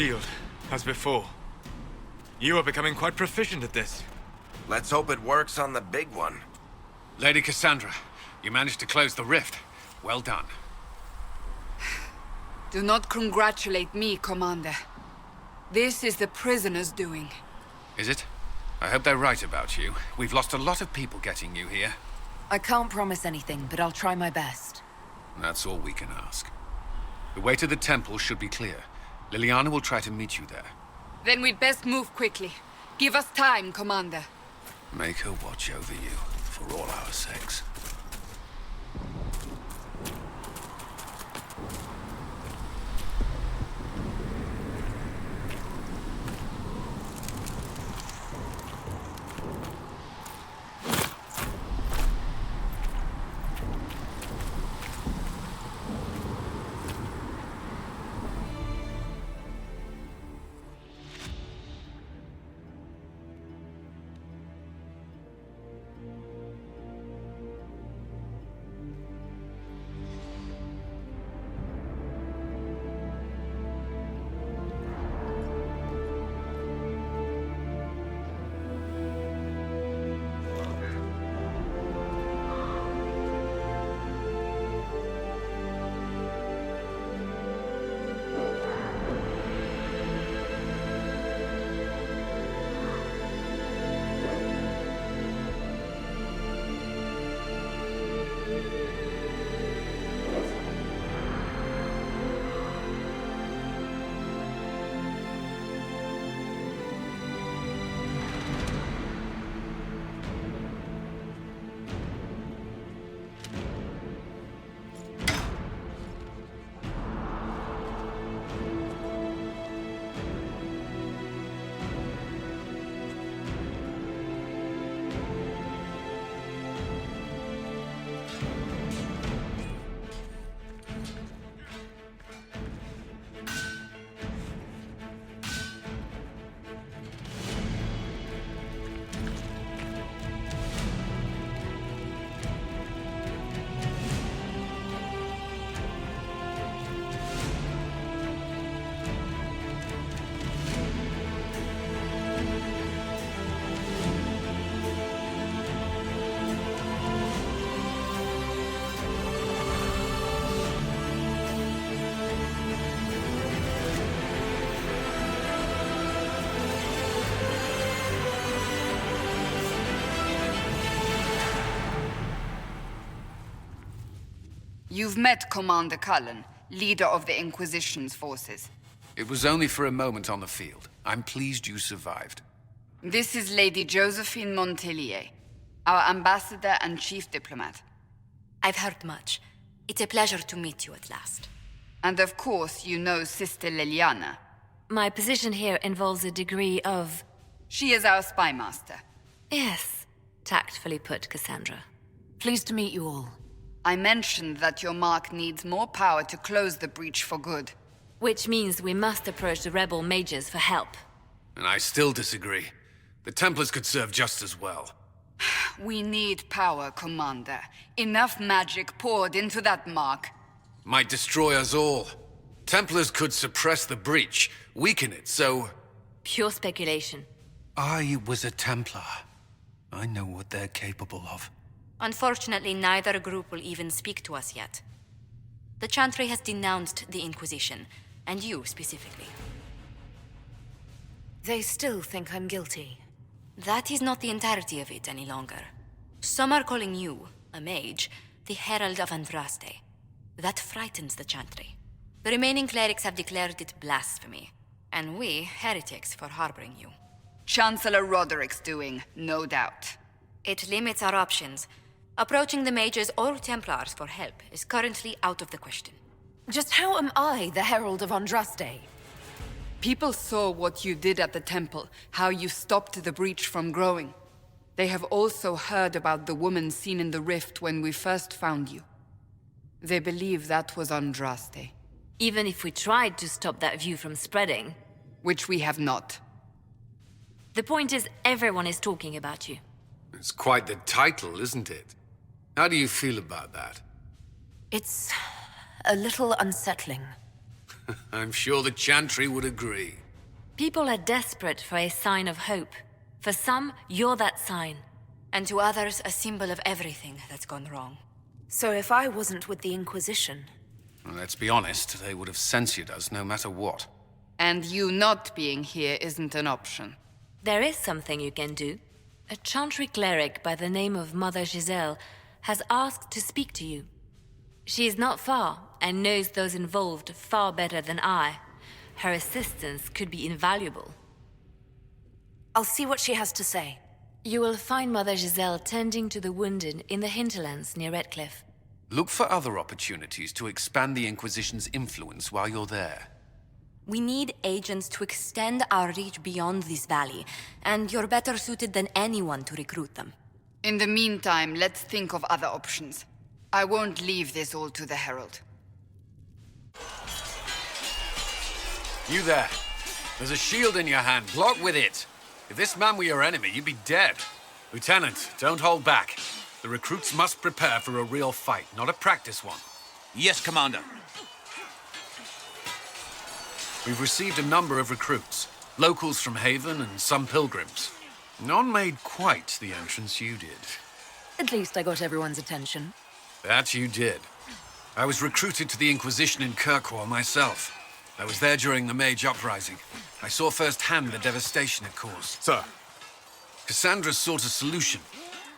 field, as before. You are becoming quite proficient at this. Let's hope it works on the big one. Lady Cassandra, you managed to close the rift. Well done. Do not congratulate me, Commander. This is the prisoner's doing. Is it? I hope they're right about you. We've lost a lot of people getting you here. I can't promise anything, but I'll try my best. That's all we can ask. The way to the temple should be clear. Liliana will try to meet you there. Then we'd best move quickly. Give us time, Commander. Make her watch over you, for all our sakes. You've met Commander Cullen, leader of the Inquisition's forces. It was only for a moment on the field. I'm pleased you survived. This is Lady Josephine Montelier, our ambassador and chief diplomat. I've heard much. It's a pleasure to meet you at last. And of course, you know Sister Liliana. My position here involves a degree of... She is our spy master. Yes, tactfully put, Cassandra. Pleased to meet you all. I mentioned that your mark needs more power to close the breach for good. Which means we must approach the rebel mages for help. And I still disagree. The Templars could serve just as well. We need power, Commander. Enough magic poured into that mark. Might destroy us all. Templars could suppress the breach, weaken it, so... Pure speculation. I was a Templar. I know what they're capable of. Unfortunately, neither group will even speak to us yet. The Chantry has denounced the Inquisition, and you specifically. They still think I'm guilty. That is not the entirety of it any longer. Some are calling you, a mage, the Herald of Andraste. That frightens the Chantry. The remaining clerics have declared it blasphemy, and we, heretics, for harboring you. Chancellor Roderick's doing, no doubt. It limits our options. Approaching the mages or Templars for help is currently out of the question. Just how am I the Herald of Andraste? People saw what you did at the temple, how you stopped the breach from growing. They have also heard about the woman seen in the rift when we first found you. They believe that was Andraste. Even if we tried to stop that view from spreading. Which we have not. The point is, everyone is talking about you. It's quite the title, isn't it? How do you feel about that? It's a little unsettling. I'm sure the Chantry would agree. People are desperate for a sign of hope. For some, you're that sign. And to others, a symbol of everything that's gone wrong. So if I wasn't with the Inquisition... Well, let's be honest, they would have censored us no matter what. And you not being here isn't an option. There is something you can do. A Chantry cleric by the name of Mother Giselle has asked to speak to you. She is not far, and knows those involved far better than I. Her assistance could be invaluable. I'll see what she has to say. You will find Mother Giselle tending to the wounded in the hinterlands near Redcliffe. Look for other opportunities to expand the Inquisition's influence while you're there. We need agents to extend our reach beyond this valley, and you're better suited than anyone to recruit them. In the meantime, let's think of other options. I won't leave this all to the Herald. You there. There's a shield in your hand. Block with it. If this man were your enemy, you'd be dead. Lieutenant, don't hold back. The recruits must prepare for a real fight, not a practice one. Yes, Commander. We've received a number of recruits. Locals from Haven and some pilgrims. None made quite the entrance you did. At least I got everyone's attention. That you did. I was recruited to the Inquisition in Kirkwall myself. I was there during the Mage Uprising. I saw firsthand the devastation it caused. Sir. Cassandra sought a solution.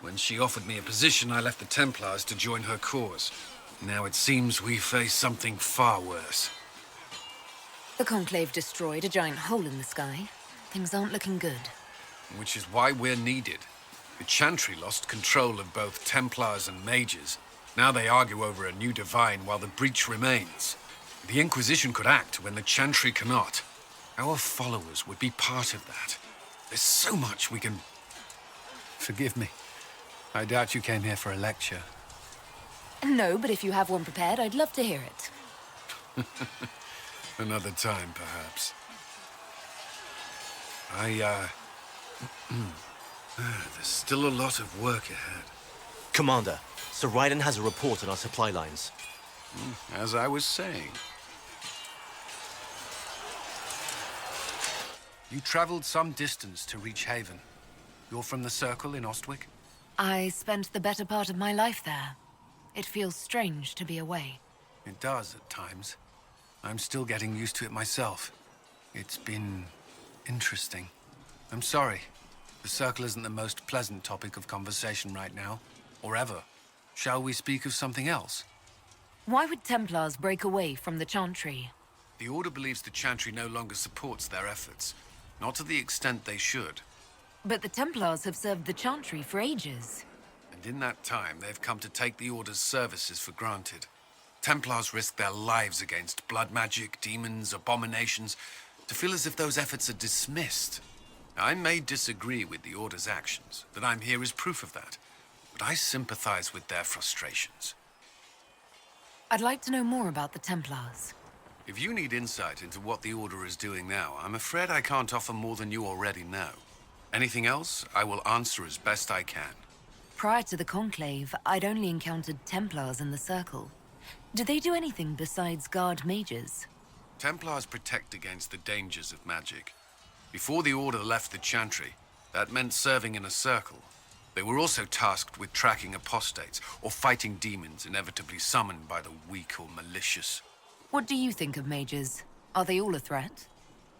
When she offered me a position, I left the Templars to join her cause. Now it seems we face something far worse. The Conclave destroyed a giant hole in the sky. Things aren't looking good. Which is why we're needed. The Chantry lost control of both Templars and Mages. Now they argue over a new divine while the breach remains. The Inquisition could act when the Chantry cannot. Our followers would be part of that. There's so much we can... Forgive me. I doubt you came here for a lecture. No, but if you have one prepared, I'd love to hear it. Another time, perhaps. There's still a lot of work ahead. Commander, Sir Raiden has a report on our supply lines. As I was saying. You traveled some distance to reach Haven. You're from the Circle in Ostwick? I spent the better part of my life there. It feels strange to be away. It does at times. I'm still getting used to it myself. It's been... interesting. I'm sorry. The Circle isn't the most pleasant topic of conversation right now. Or ever. Shall we speak of something else? Why would Templars break away from the Chantry? The Order believes the Chantry no longer supports their efforts. Not to the extent they should. But the Templars have served the Chantry for ages. And in that time, they've come to take the Order's services for granted. Templars risk their lives against blood magic, demons, abominations, to feel as if those efforts are dismissed. I may disagree with the Order's actions, that I'm here is proof of that. But I sympathize with their frustrations. I'd like to know more about the Templars. If you need insight into what the Order is doing now, I'm afraid I can't offer more than you already know. Anything else, I will answer as best I can. Prior to the Conclave, I'd only encountered Templars in the Circle. Do they do anything besides guard mages? Templars protect against the dangers of magic. Before the Order left the Chantry, that meant serving in a circle. They were also tasked with tracking apostates, or fighting demons inevitably summoned by the weak or malicious. What do you think of mages? Are they all a threat?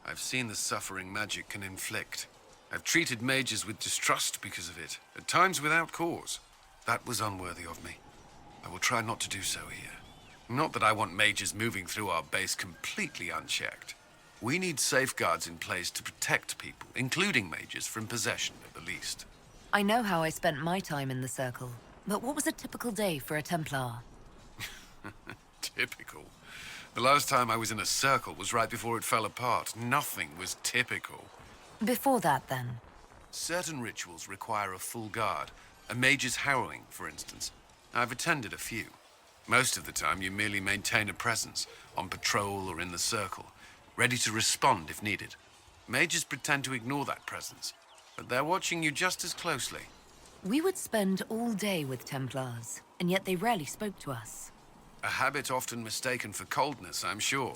I've seen the suffering magic can inflict. I've treated mages with distrust because of it, at times without cause. That was unworthy of me. I will try not to do so here. Not that I want mages moving through our base completely unchecked. We need safeguards in place to protect people, including mages, from possession at the least. I know how I spent my time in the Circle, but what was a typical day for a Templar? Typical? The last time I was in a circle was right before it fell apart. Nothing was typical. Before that, then? Certain rituals require a full guard. A mage's harrowing, for instance. I've attended a few. Most of the time, you merely maintain a presence, on patrol or in the circle, ready to respond if needed. Mages pretend to ignore that presence, but they're watching you just as closely. We would spend all day with Templars, and yet they rarely spoke to us. A habit often mistaken for coldness, I'm sure.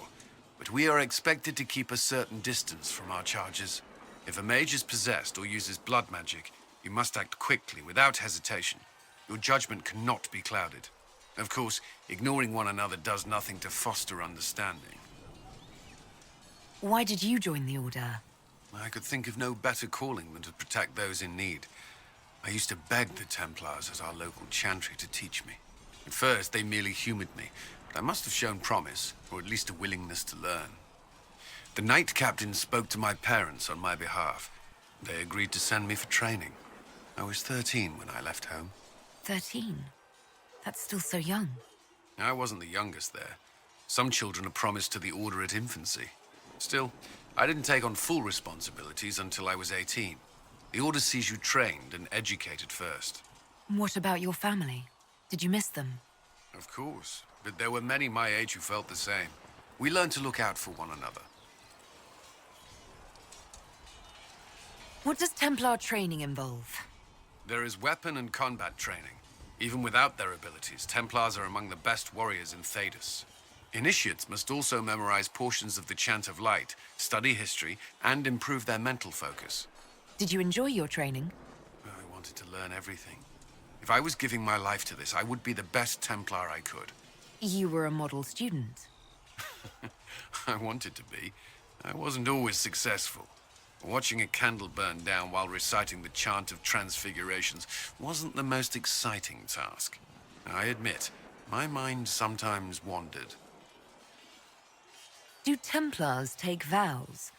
but we are expected to keep a certain distance from our charges. If a mage is possessed or uses blood magic, you must act quickly, without hesitation. Your judgment cannot be clouded. Of course, ignoring one another does nothing to foster understanding. Why did you join the Order? I could think of no better calling than to protect those in need. I used to beg the Templars at our local chantry to teach me. At first, they merely humored me, but I must have shown promise, or at least a willingness to learn. The Knight Captain spoke to my parents on my behalf. They agreed to send me for training. I was 13 when I left home. 13? That's still so young. I wasn't the youngest there. Some children are promised to the Order at infancy. Still, I didn't take on full responsibilities until I was 18. The Order sees you trained and educated first. What about your family? Did you miss them? Of course, but there were many my age who felt the same. We learned to look out for one another. What does Templar training involve? There is weapon and combat training. Even without their abilities, Templars are among the best warriors in Thedas. Initiates must also memorize portions of the Chant of Light, study history, and improve their mental focus. Did you enjoy your training? I wanted to learn everything. If I was giving my life to this, I would be the best Templar I could. You were a model student. I wanted to be. I wasn't always successful. Watching a candle burn down while reciting the Chant of Transfigurations wasn't the most exciting task. I admit, my mind sometimes wandered. Do Templars take vows?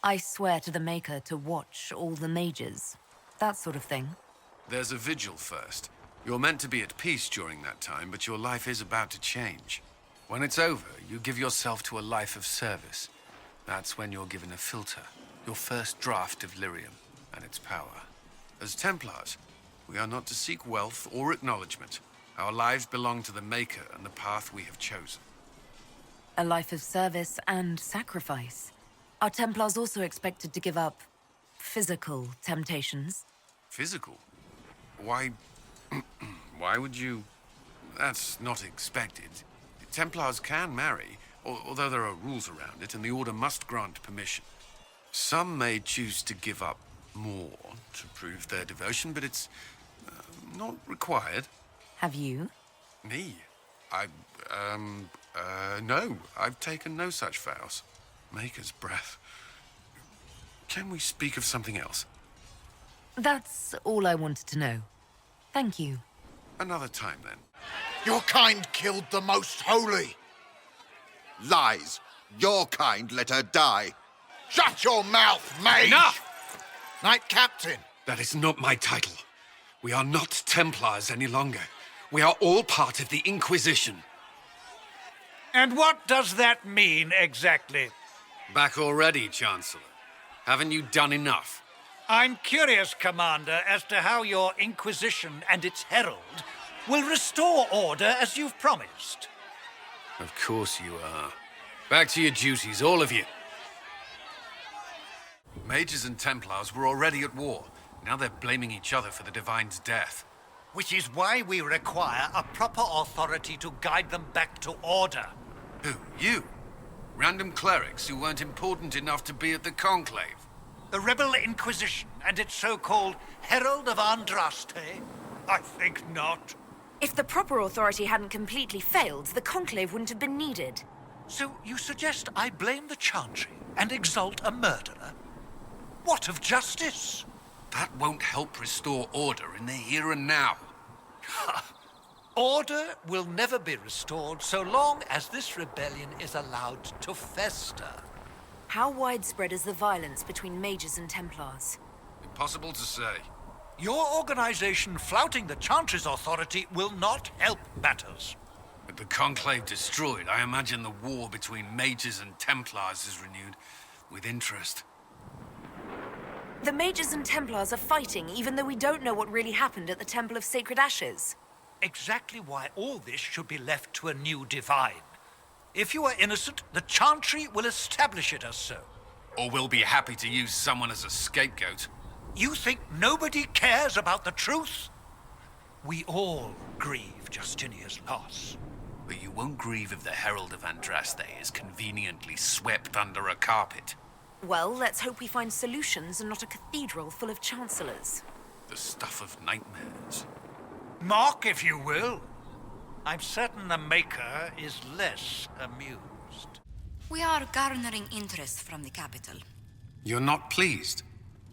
I swear to the Maker to watch all the mages. That sort of thing. There's a vigil first. You're meant to be at peace during that time, but your life is about to change. When it's over, you give yourself to a life of service. That's when you're given a filter, your first draft of lyrium and its power. As Templars, we are not to seek wealth or acknowledgement. Our lives belong to the Maker and the path we have chosen. A life of service and sacrifice. Are Templars also expected to give up physical temptations? Physical? Why... why would you... That's not expected. Templars can marry, although there are rules around it, and the Order must grant permission. Some may choose to give up more to prove their devotion, but it's not required. Have you? Me? No. I've taken no such vows. Maker's breath. Can we speak of something else? That's all I wanted to know. Thank you. Another time, then. Your kind killed the most holy. Lies. Your kind let her die. Shut your mouth, mage! Enough! Knight Captain. That is not my title. We are not Templars any longer. We are all part of the Inquisition. And what does that mean, exactly? Back already, Chancellor. Haven't you done enough? I'm curious, Commander, as to how your Inquisition and its Herald will restore order as you've promised. Of course you are. Back to your duties, all of you. Mages and Templars were already at war. Now they're blaming each other for the Divine's death. Which is why we require a proper authority to guide them back to order. Who? You? Random clerics who weren't important enough to be at the Conclave? The Rebel Inquisition and its so-called Herald of Andraste? I think not. If the proper authority hadn't completely failed, the Conclave wouldn't have been needed. So you suggest I blame the Chantry and exalt a murderer? What of justice? That won't help restore order in the here and now. Order will never be restored so long as this rebellion is allowed to fester. How widespread is the violence between mages and Templars? Impossible to say. Your organization flouting the Chantry's authority will not help matters. With the Conclave destroyed, I imagine the war between mages and Templars is renewed with interest. The mages and Templars are fighting, even though we don't know what really happened at the Temple of Sacred Ashes. Exactly why all this should be left to a new divine. If you are innocent, the Chantry will establish it as so. Or we'll be happy to use someone as a scapegoat. You think nobody cares about the truth? We all grieve Justinia's loss. But you won't grieve if the Herald of Andraste is conveniently swept under a carpet. Well, let's hope we find solutions and not a cathedral full of chancellors. The stuff of nightmares. Mock, if you will. I'm certain the Maker is less amused. We are garnering interest from the capital. You're not pleased?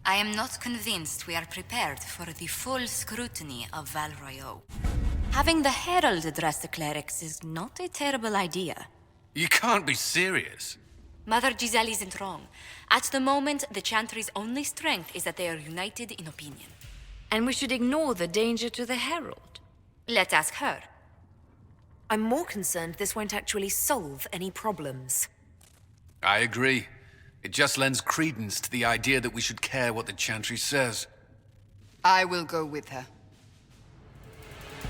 I am not convinced we are prepared for the full scrutiny of Val Royeaux. Having the Herald address the clerics is not a terrible idea. You can't be serious. Mother Giselle isn't wrong. At the moment, the Chantry's only strength is that they are united in opinion. And we should ignore the danger to the Herald. Let's ask her. I'm more concerned this won't actually solve any problems. I agree. It just lends credence to the idea that we should care what the Chantry says. I will go with her.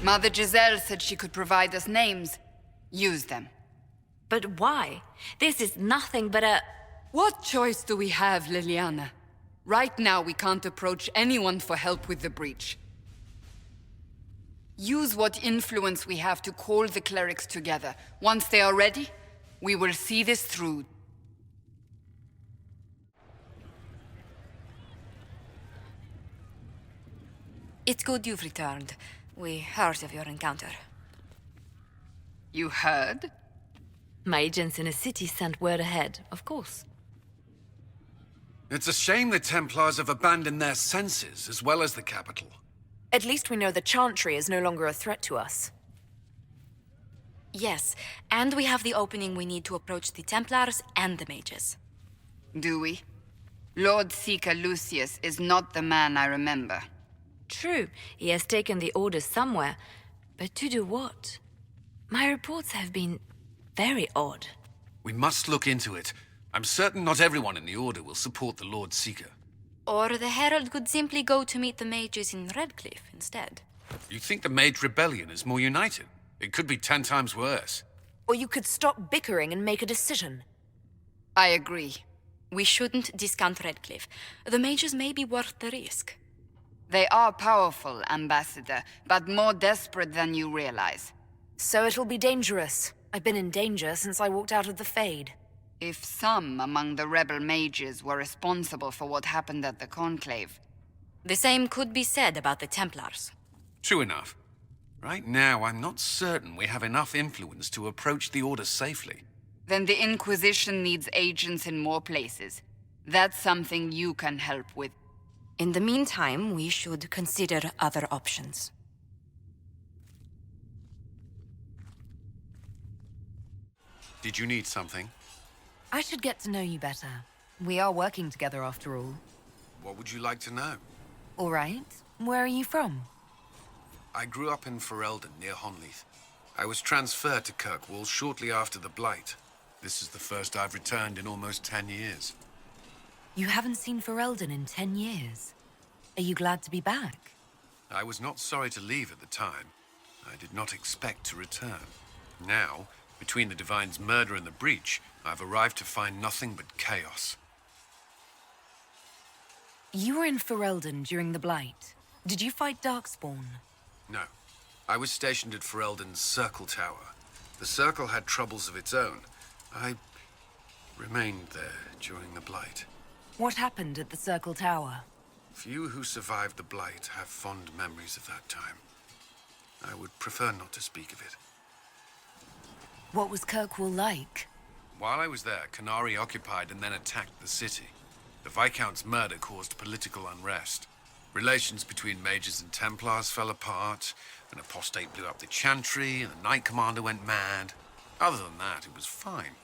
Mother Giselle said she could provide us names. Use them. But why? This is nothing but a... What choice do we have, Liliana? Right now, we can't approach anyone for help with the breach. Use what influence we have to call the clerics together. Once they are ready, we will see this through. It's good you've returned. We heard of your encounter. You heard? My agents in a city sent word ahead, of course. It's a shame the Templars have abandoned their senses, as well as the capital. At least we know the Chantry is no longer a threat to us. Yes, and we have the opening we need to approach the Templars and the mages. Do we? Lord Seeker Lucius is not the man I remember. True, he has taken the orders somewhere, but to do what? My reports have been very odd. We must look into it. I'm certain not everyone in the Order will support the Lord Seeker. Or the Herald could simply go to meet the mages in Redcliffe instead. You think the Mage Rebellion is more united? It could be 10 times worse. Or you could stop bickering and make a decision. I agree. We shouldn't discount Redcliffe. The mages may be worth the risk. They are powerful, Ambassador, but more desperate than you realize. So it'll be dangerous. I've been in danger since I walked out of the Fade. If some among the rebel mages were responsible for what happened at the Conclave... The same could be said about the Templars. True enough. Right now, I'm not certain we have enough influence to approach the Order safely. Then the Inquisition needs agents in more places. That's something you can help with. In the meantime, we should consider other options. Did you need something? I should get to know you better. We are working together after all. What would you like to know? All right. Where are you from? I grew up in Ferelden, near Honleith. I was transferred to Kirkwall shortly after the Blight. This is the first I've returned in almost 10 years. You haven't seen Ferelden in 10 years. Are you glad to be back? I was not sorry to leave at the time. I did not expect to return. Now, between the Divine's murder and the breach, I've arrived to find nothing but chaos. You were in Ferelden during the Blight. Did you fight Darkspawn? No. I was stationed at Ferelden's Circle Tower. The Circle had troubles of its own. I remained there during the Blight. What happened at the Circle Tower? Few who survived the Blight have fond memories of that time. I would prefer not to speak of it. What was Kirkwall like? While I was there, Canary occupied and then attacked the city. The Viscount's murder caused political unrest. Relations between mages and Templars fell apart, an apostate blew up the Chantry, and the Knight Commander went mad. Other than that, it was fine.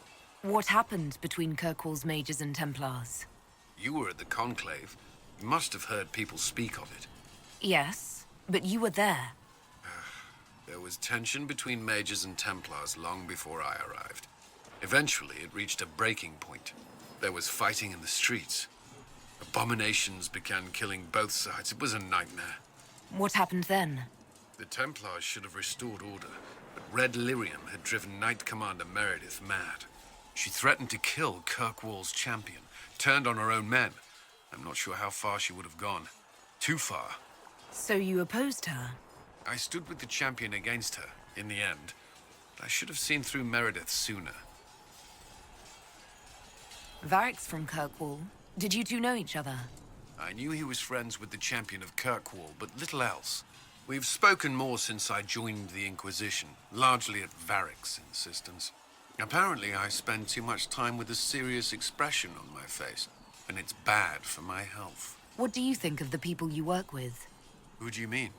What happened between Kirkwall's mages and Templars? You were at the Conclave. You must have heard people speak of it. Yes, but you were there. There was tension between mages and Templars long before I arrived. Eventually, it reached a breaking point. There was fighting in the streets. Abominations began killing both sides. It was a nightmare. What happened then? The Templars should have restored order, but Red Lyrium had driven Knight Commander Meredith mad. She threatened to kill Kirkwall's champion, turned on her own men. I'm not sure how far she would have gone. Too far. So you opposed her? I stood with the champion against her, in the end. I should have seen through Meredith sooner. Varric's from Kirkwall. Did you two know each other? I knew he was friends with the champion of Kirkwall, but little else. We've spoken more since I joined the Inquisition, largely at Varric's insistence. Apparently, I spend too much time with a serious expression on my face, and it's bad for my health. What do you think of the people you work with? Who do you mean?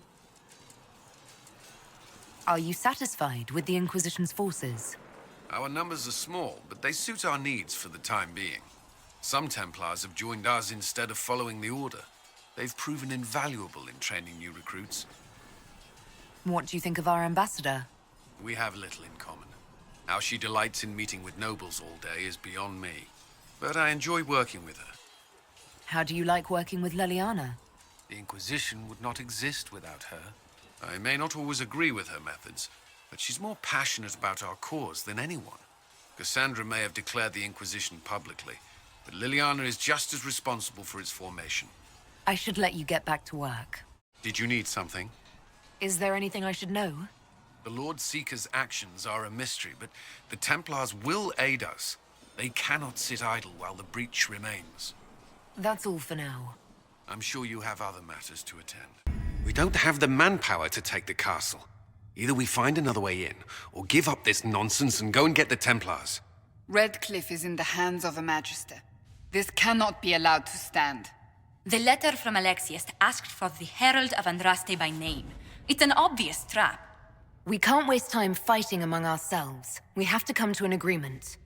Are you satisfied with the Inquisition's forces? Our numbers are small, but they suit our needs for the time being. Some Templars have joined us instead of following the Order. They've proven invaluable in training new recruits. What do you think of our ambassador? We have little in common. How she delights in meeting with nobles all day is beyond me. But I enjoy working with her. How do you like working with Leliana? The Inquisition would not exist without her. I may not always agree with her methods, but she's more passionate about our cause than anyone. Cassandra may have declared the Inquisition publicly, but Leliana is just as responsible for its formation. I should let you get back to work. Did you need something? Is there anything I should know? The Lord Seeker's actions are a mystery, but the Templars will aid us. They cannot sit idle while the breach remains. That's all for now. I'm sure you have other matters to attend. We don't have the manpower to take the castle. Either we find another way in, or give up this nonsense and go and get the Templars. Redcliffe is in the hands of a Magister. This cannot be allowed to stand. The letter from Alexius asked for the Herald of Andraste by name. It's an obvious trap. We can't waste time fighting among ourselves. We have to come to an agreement.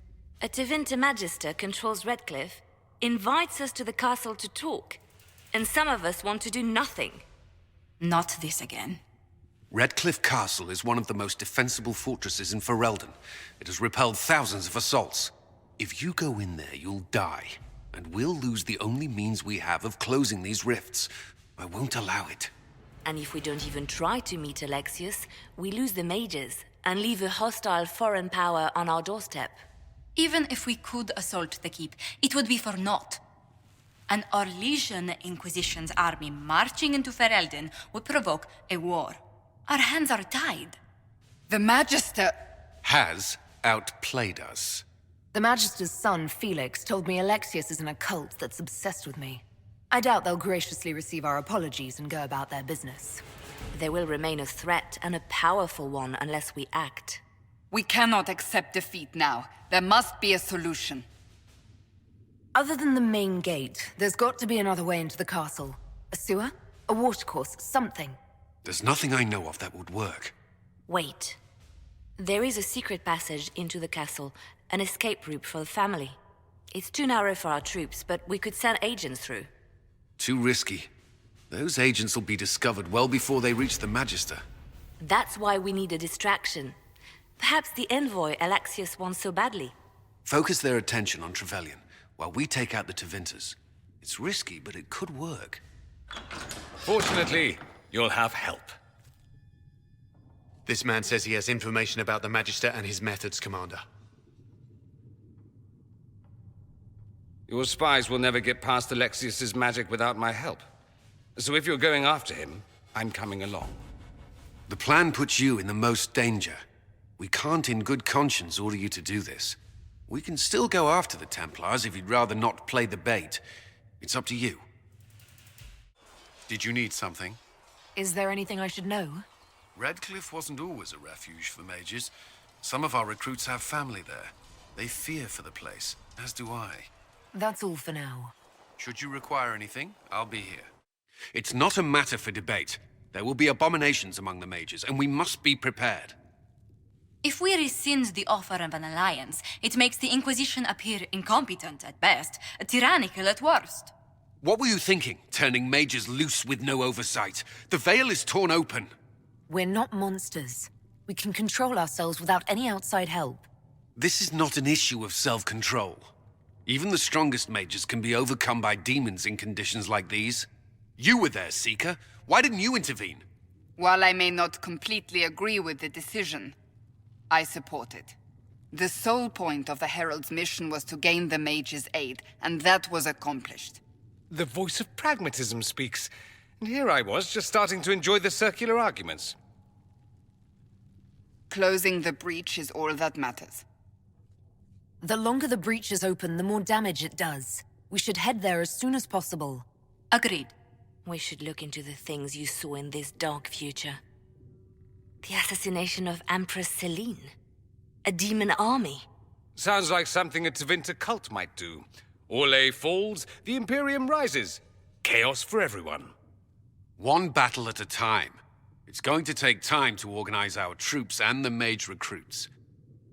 A Tevinter Magister controls Redcliffe, invites us to the castle to talk, and some of us want to do nothing. Not this again. Redcliffe Castle is one of the most defensible fortresses in Ferelden. It has repelled thousands of assaults. If you go in there, you'll die. And we'll lose the only means we have of closing these rifts. I won't allow it. And if we don't even try to meet Alexius, we lose the mages and leave a hostile foreign power on our doorstep. Even if we could assault the keep, it would be for naught. An Orlesian Inquisition's army marching into Ferelden would provoke a war. Our hands are tied. The Magister has outplayed us. The Magister's son, Felix, told me Alexius is in a cult that's obsessed with me. I doubt they'll graciously receive our apologies and go about their business. They will remain a threat, and a powerful one, unless we act. We cannot accept defeat now. There must be a solution. Other than the main gate, there's got to be another way into the castle. A sewer? A watercourse? Something. There's nothing I know of that would work. Wait. There is a secret passage into the castle, an escape route for the family. It's too narrow for our troops, but we could send agents through. Too risky. Those agents will be discovered well before they reach the Magister. That's why we need a distraction. Perhaps the Envoi Alexius wants so badly. Focus their attention on Trevelyan, while we take out the Tevinters. It's risky, but it could work. Fortunately, you'll have help. This man says he has information about the Magister and his methods, Commander. Your spies will never get past Alexius's magic without my help. So if you're going after him, I'm coming along. The plan puts you in the most danger. We can't in good conscience order you to do this. We can still go after the Templars if you'd rather not play the bait. It's up to you. Did you need something? Is there anything I should know? Redcliffe wasn't always a refuge for mages. Some of our recruits have family there. They fear for the place, as do I. That's all for now. Should you require anything, I'll be here. It's not a matter for debate. There will be abominations among the mages, and we must be prepared. If we rescind the offer of an alliance, it makes the Inquisition appear incompetent at best, tyrannical at worst. What were you thinking, turning mages loose with no oversight? The veil is torn open. We're not monsters. We can control ourselves without any outside help. This is not an issue of self-control. Even the strongest mages can be overcome by demons in conditions like these. You were there, Seeker. Why didn't you intervene? While I may not completely agree with the decision, I support it. The sole point of the Herald's mission was to gain the mage's aid, and that was accomplished. The voice of pragmatism speaks. And here I was, just starting to enjoy the circular arguments. Closing the breach is all that matters. The longer the breach is open, the more damage it does. We should head there as soon as possible. Agreed. We should look into the things you saw in this dark future. The assassination of Empress Celine. A demon army. Sounds like something a Tevinter cult might do. Orlais falls, the Imperium rises. Chaos for everyone. One battle at a time. It's going to take time to organize our troops and the mage recruits.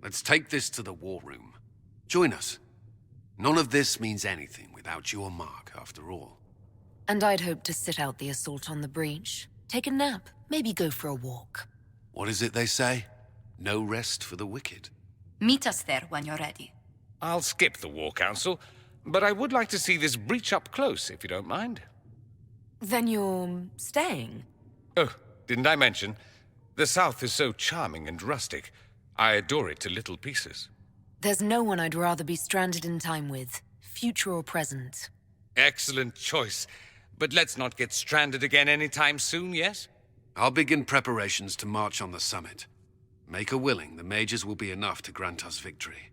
Let's take this to the war room. Join us. None of this means anything without your mark, after all. And I'd hoped to sit out the assault on the breach. Take a nap, maybe go for a walk. What is it they say? No rest for the wicked. Meet us there when you're ready. I'll skip the War Council, but I would like to see this breach up close, if you don't mind. Then you're staying? Oh, didn't I mention? The South is so charming and rustic. I adore it to little pieces. There's no one I'd rather be stranded in time with, future or present. Excellent choice. But let's not get stranded again anytime soon, yes? I'll begin preparations to march on the summit. Make a willing, the mages will be enough to grant us victory.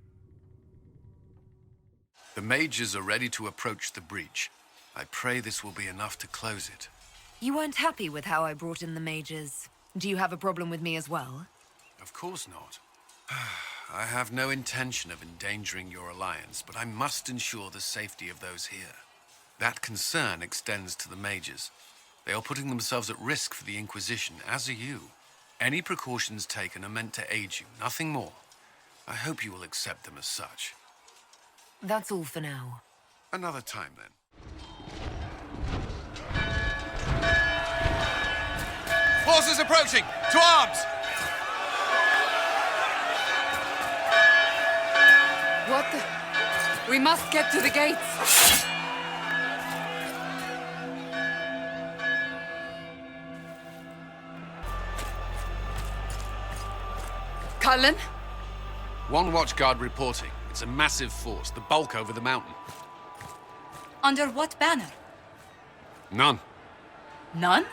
The mages are ready to approach the breach. I pray this will be enough to close it. You weren't happy with how I brought in the mages. Do you have a problem with me as well? Of course not. I have no intention of endangering your alliance, but I must ensure the safety of those here. That concern extends to the mages. They are putting themselves at risk for the Inquisition, as are you. Any precautions taken are meant to aid you, nothing more. I hope you will accept them as such. That's all for now. Another time, then. Forces approaching! To arms! What the... We must get to the gates! Cullen? One watchguard reporting. It's a massive force, the bulk over the mountain. Under what banner? None. None?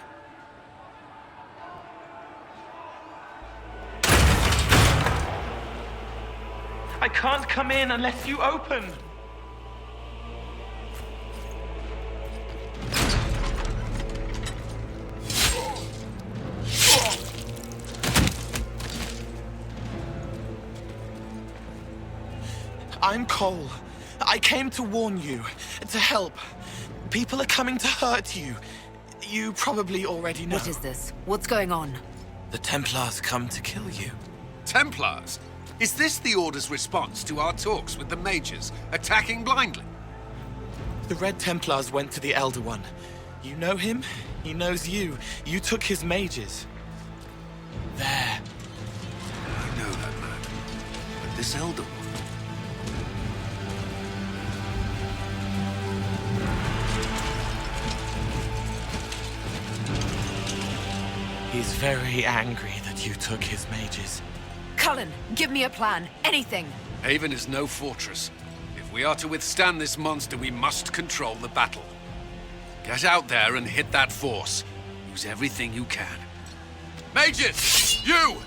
I can't come in unless you open. I'm Cole. I came to warn you, to help. People are coming to hurt you. You probably already know. What is this? What's going on? The Templars come to kill you. Templars? Is this the Order's response to our talks with the mages, attacking blindly? The Red Templars went to the Elder One. You know him? He knows you. You took his mages. There. I know that man. But this Elder One... He's very angry that you took his mages. Cullen, give me a plan. Anything. Haven is no fortress. If we are to withstand this monster, we must control the battle. Get out there and hit that force. Use everything you can. Mages! You!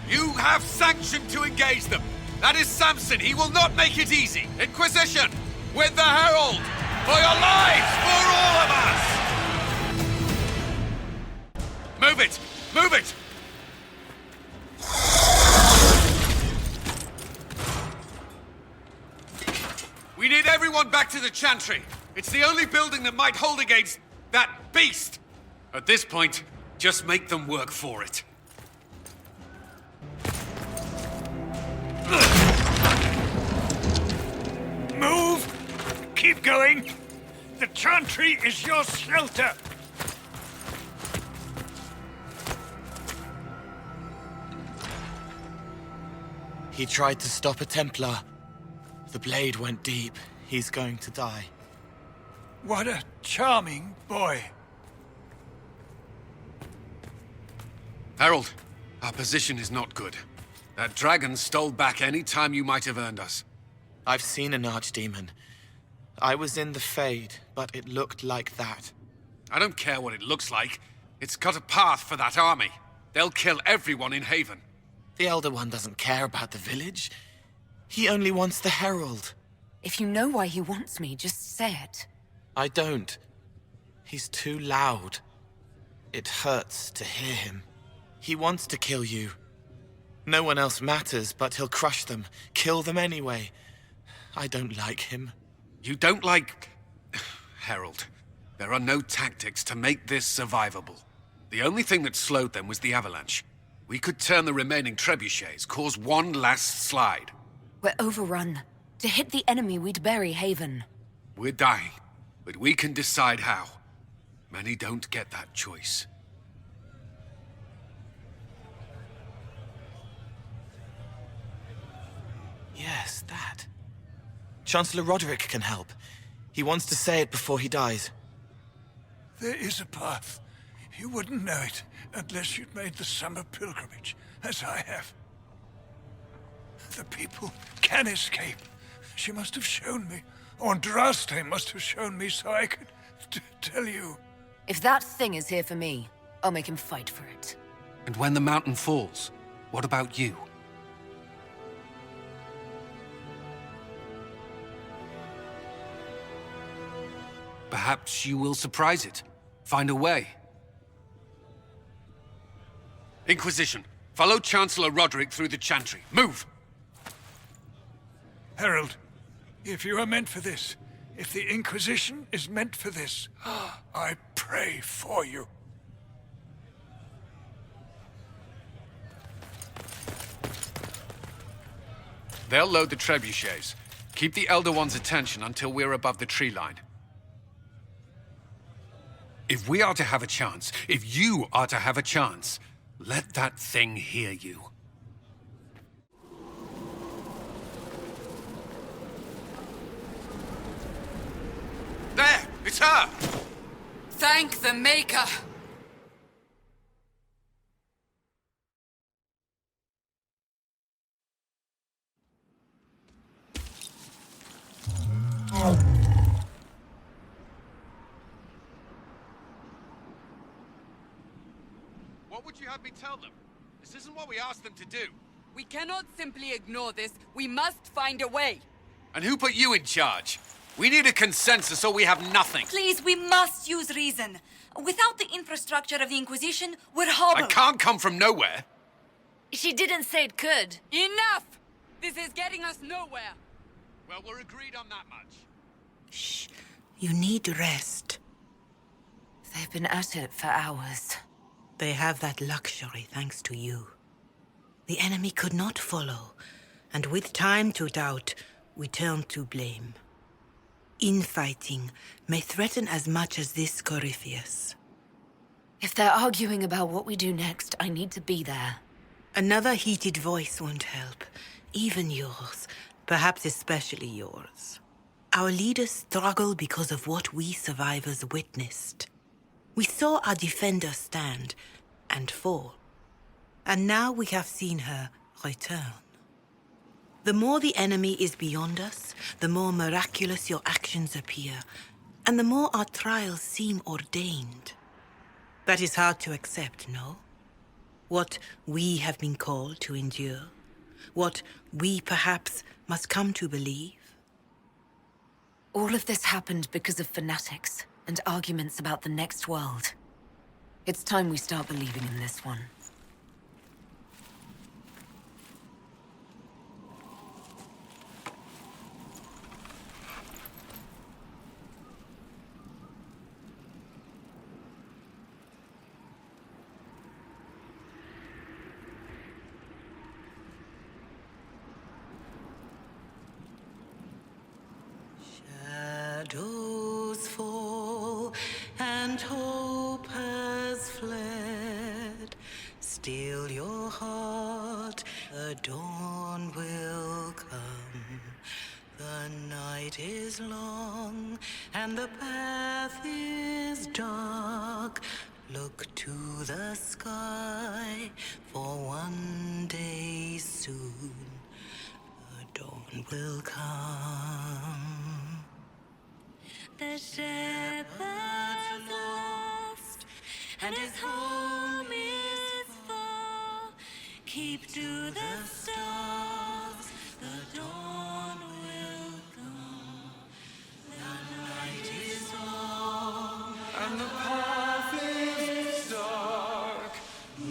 You have sanction to engage them! That is Samson! He will not make it easy! Inquisition! With the Herald! For your lives! For all of us! Move it! Move it! We need everyone back to the Chantry. It's the only building that might hold against that beast. At this point, just make them work for it. Move! Keep going! The Chantry is your shelter! He tried to stop a Templar. The blade went deep. He's going to die. What a charming boy. Herald, our position is not good. That dragon stole back any time you might have earned us. I've seen an archdemon. I was in the Fade, but it looked like that. I don't care what it looks like. It's got a path for that army. They'll kill everyone in Haven. The Elder One doesn't care about the village. He only wants the Herald. If you know why he wants me, just say it. I don't. He's too loud. It hurts to hear him. He wants to kill you. No one else matters, but he'll crush them, kill them anyway. I don't like him. You don't like... Herald, there are no tactics to make this survivable. The only thing that slowed them was the avalanche. We could turn the remaining trebuchets, cause one last slide. We're overrun. To hit the enemy, we'd bury Haven. We're dying, but we can decide how. Many don't get that choice. Yes, that. Chancellor Roderick can help. He wants to say it before he dies. There is a path. You wouldn't know it unless you'd made the summer pilgrimage, as I have. The people can escape. She must have shown me. Andraste must have shown me so I could tell you. If that thing is here for me, I'll make him fight for it. And when the mountain falls, what about you? Perhaps you will surprise it. Find a way. Inquisition, follow Chancellor Roderick through the Chantry. Move! Herald, if you are meant for this, if the Inquisition is meant for this, I pray for you. They'll load the trebuchets. Keep the Elder One's attention until we're above the tree line. If we are to have a chance, if you are to have a chance, let that thing hear you. There! It's her! Thank the Maker! What would you have me tell them? This isn't what we asked them to do. We cannot simply ignore this. We must find a way. And who put you in charge? We need a consensus or we have nothing. Please, we must use reason. Without the infrastructure of the Inquisition, we're hobbled. I can't come from nowhere. She didn't say it could. Enough! This is getting us nowhere. Well, we're agreed on that much. Shh. You need rest. They've been at it for hours. They have that luxury thanks to you. The enemy could not follow, and with time to doubt, we turn to blame. Infighting may threaten as much as this Corypheus. If they're arguing about what we do next, I need to be there. Another heated voice won't help. Even yours. Perhaps especially yours. Our leaders struggle because of what we survivors witnessed. We saw our defender stand and fall. And now we have seen her return. The more the enemy is beyond us, the more miraculous your actions appear, and the more our trials seem ordained. That is hard to accept, no? What we have been called to endure, what we perhaps must come to believe. All of this happened because of fanatics and arguments about the next world. It's time we start believing in this one. Shadows fall and hope has fled. Still your heart, the dawn will come. The night is long and the path is dark. Look to the sky, for one day soon the dawn will come. The shepherd's lost, and his home is far. keep to the stars, the dawn will come. The night is long, and the path is dark.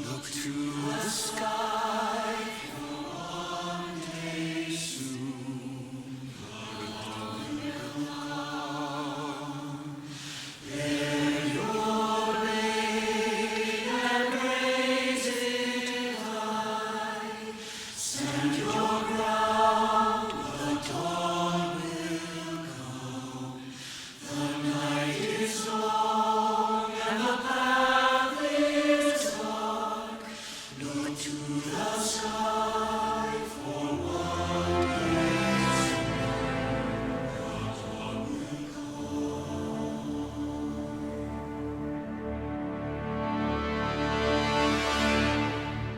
Look to the sky, for one day soon the dawn will come. Bear your blade and raise it high. Stand your ground, the dawn will come. The night is long and the path is dark. Look to the sky for one day soon the dawn will come.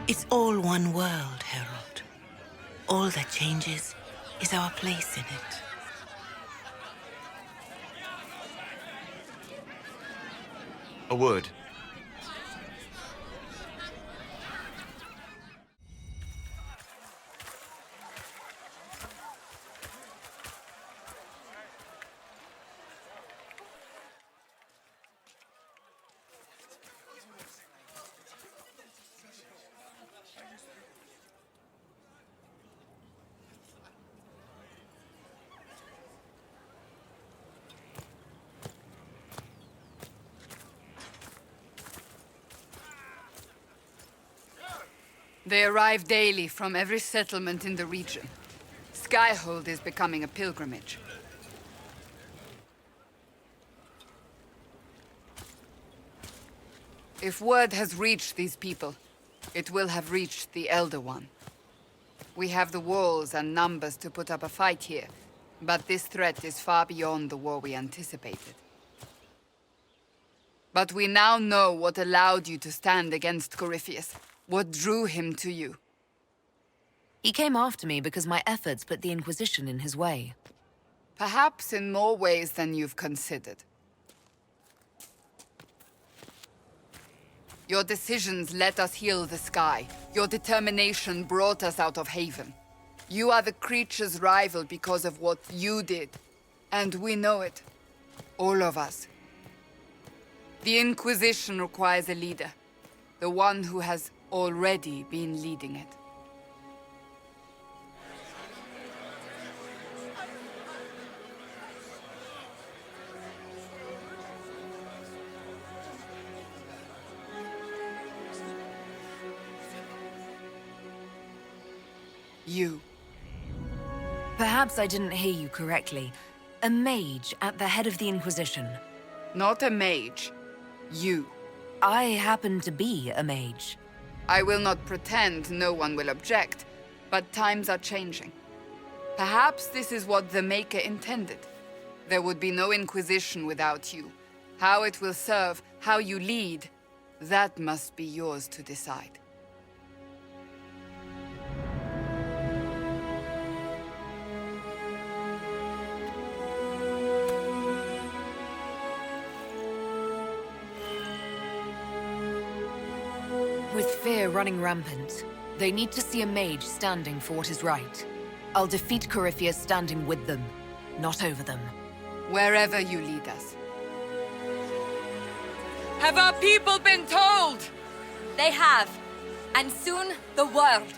It's all one world, Herald. All that changes is our place in it. A word. They arrive daily from every settlement in the region. Skyhold is becoming a pilgrimage. If word has reached these people, it will have reached the Elder One. We have the walls and numbers to put up a fight here, but this threat is far beyond the war we anticipated. But we now know what allowed you to stand against Corypheus. What drew him to you? He came after me because my efforts put the Inquisition in his way. Perhaps in more ways than you've considered. Your decisions let us heal the sky. Your determination brought us out of Haven. You are the creature's rival because of what you did. And we know it. All of us. The Inquisition requires a leader. The one who has already been leading it. You. Perhaps I didn't hear you correctly. A mage at the head of the Inquisition. Not a mage. You. I happen to be a mage. I will not pretend no one will object, but times are changing. Perhaps this is what the Maker intended. There would be no Inquisition without you. How it will serve, how you lead, that must be yours to decide. With fear running rampant, they need to see a mage standing for what is right. I'll defeat Corypheus standing with them, not over them. Wherever you lead us. Have our people been told? They have. And soon, the world.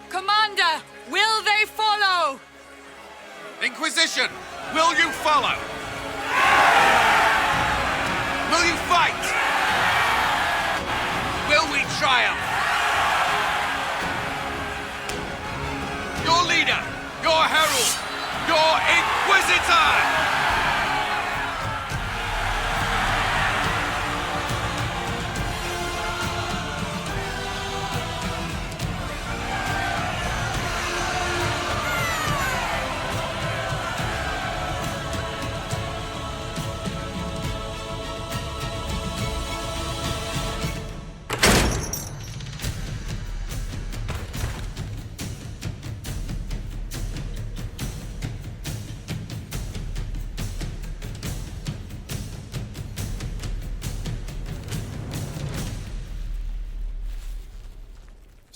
Commander, will they follow? Inquisition, will you follow? Will you fight? Will we triumph? Your leader, your herald, your Inquisitor!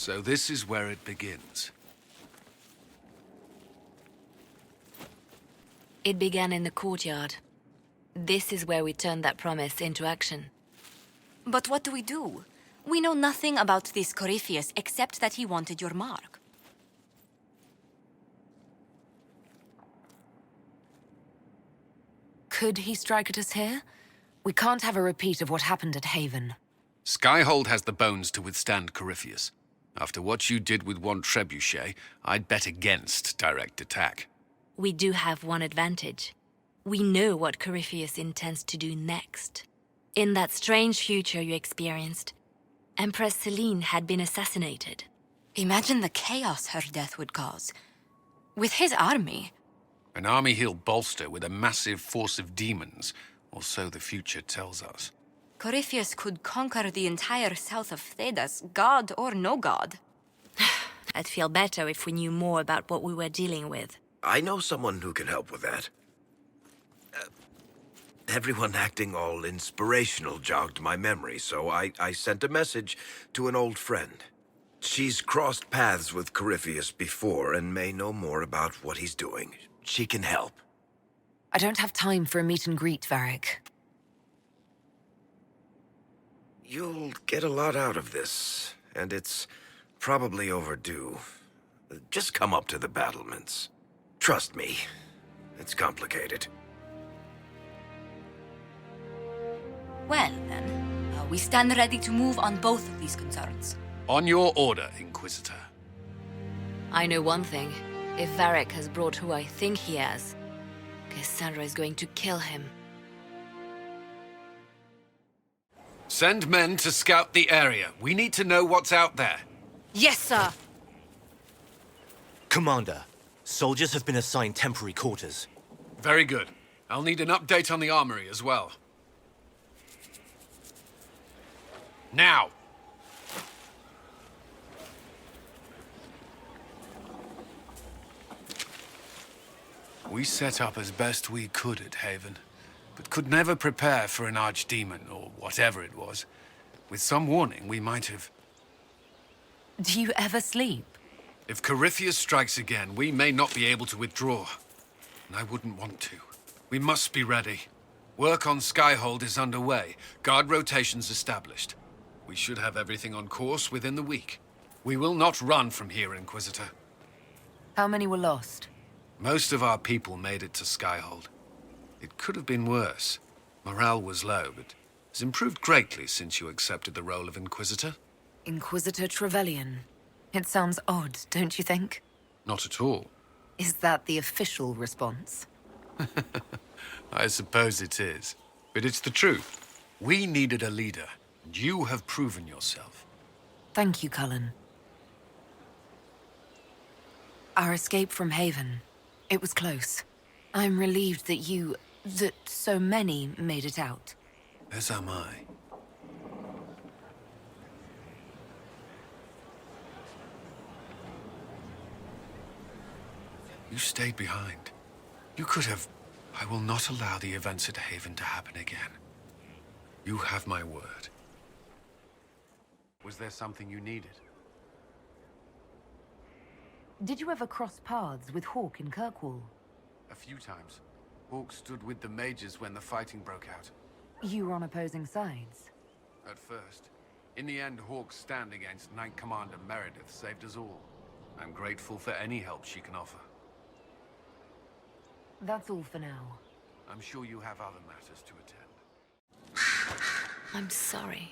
So this is where it begins. It began in the courtyard. This is where we turned that promise into action. But what do we do? We know nothing about this Corypheus except that he wanted your mark. Could he strike at us here? We can't have a repeat of what happened at Haven. Skyhold has the bones to withstand Corypheus. After what you did with one trebuchet, I'd bet against direct attack. We do have one advantage. We know what Corypheus intends to do next. In that strange future you experienced, Empress Selene had been assassinated. Imagine the chaos her death would cause. With his army. An army he'll bolster with a massive force of demons, or so the future tells us. Corypheus could conquer the entire south of Thedas, god or no god. I'd feel better if we knew more about what we were dealing with. I know someone who can help with that. Everyone acting all inspirational jogged my memory, so I sent a message to an old friend. She's crossed paths with Corypheus before and may know more about what he's doing. She can help. I don't have time for a meet and greet, Varric. You'll get a lot out of this, and it's probably overdue. Just come up to the battlements. Trust me, it's complicated. Well, then, we stand ready to move on both of these concerns. On your order, Inquisitor. I know one thing. If Varric has brought who I think he has, Cassandra is going to kill him. Send men to scout the area. We need to know what's out there. Yes, sir. Commander, soldiers have been assigned temporary quarters. Very good. I'll need an update on the armory as well. Now! We set up as best we could at Haven, but could never prepare for an archdemon, or whatever it was. With some warning, we might have... Do you ever sleep? If Corypheus strikes again, we may not be able to withdraw. And I wouldn't want to. We must be ready. Work on Skyhold is underway. Guard rotations established. We should have everything on course within the week. We will not run from here, Inquisitor. How many were lost? Most of our people made it to Skyhold. It could have been worse. Morale was low, but has improved greatly since you accepted the role of Inquisitor. Inquisitor Trevelyan. It sounds odd, don't you think? Not at all. Is that the official response? I suppose it is. But it's the truth. We needed a leader, and you have proven yourself. Thank you, Cullen. Our escape from Haven. It was close. I'm relieved that so many made it out. As am I. You stayed behind. You could have... I will not allow the events at Haven to happen again. You have my word. Was there something you needed? Did you ever cross paths with Hawke in Kirkwall? A few times. Hawke stood with the mages when the fighting broke out. You were on opposing sides? At first. In the end, Hawke's stand against Knight Commander Meredith saved us all. I'm grateful for any help she can offer. That's all for now. I'm sure you have other matters to attend. I'm sorry.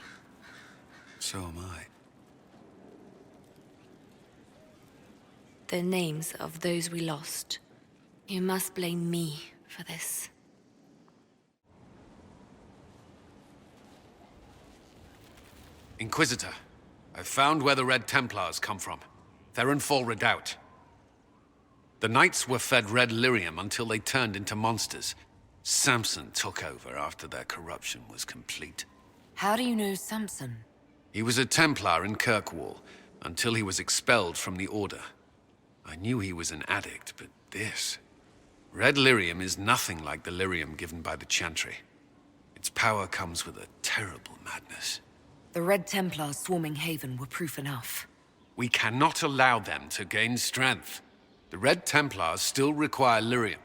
So am I. The names of those we lost. You must blame me for this. Inquisitor, I've found where the Red Templars come from. Therenfall Redoubt. The Knights were fed red lyrium until they turned into monsters. Samson took over after their corruption was complete. How do you know Samson? He was a Templar in Kirkwall, until he was expelled from the Order. I knew he was an addict, but this... Red lyrium is nothing like the lyrium given by the Chantry. Its power comes with a terrible madness. The Red Templars swarming Haven were proof enough. We cannot allow them to gain strength. The Red Templars still require lyrium.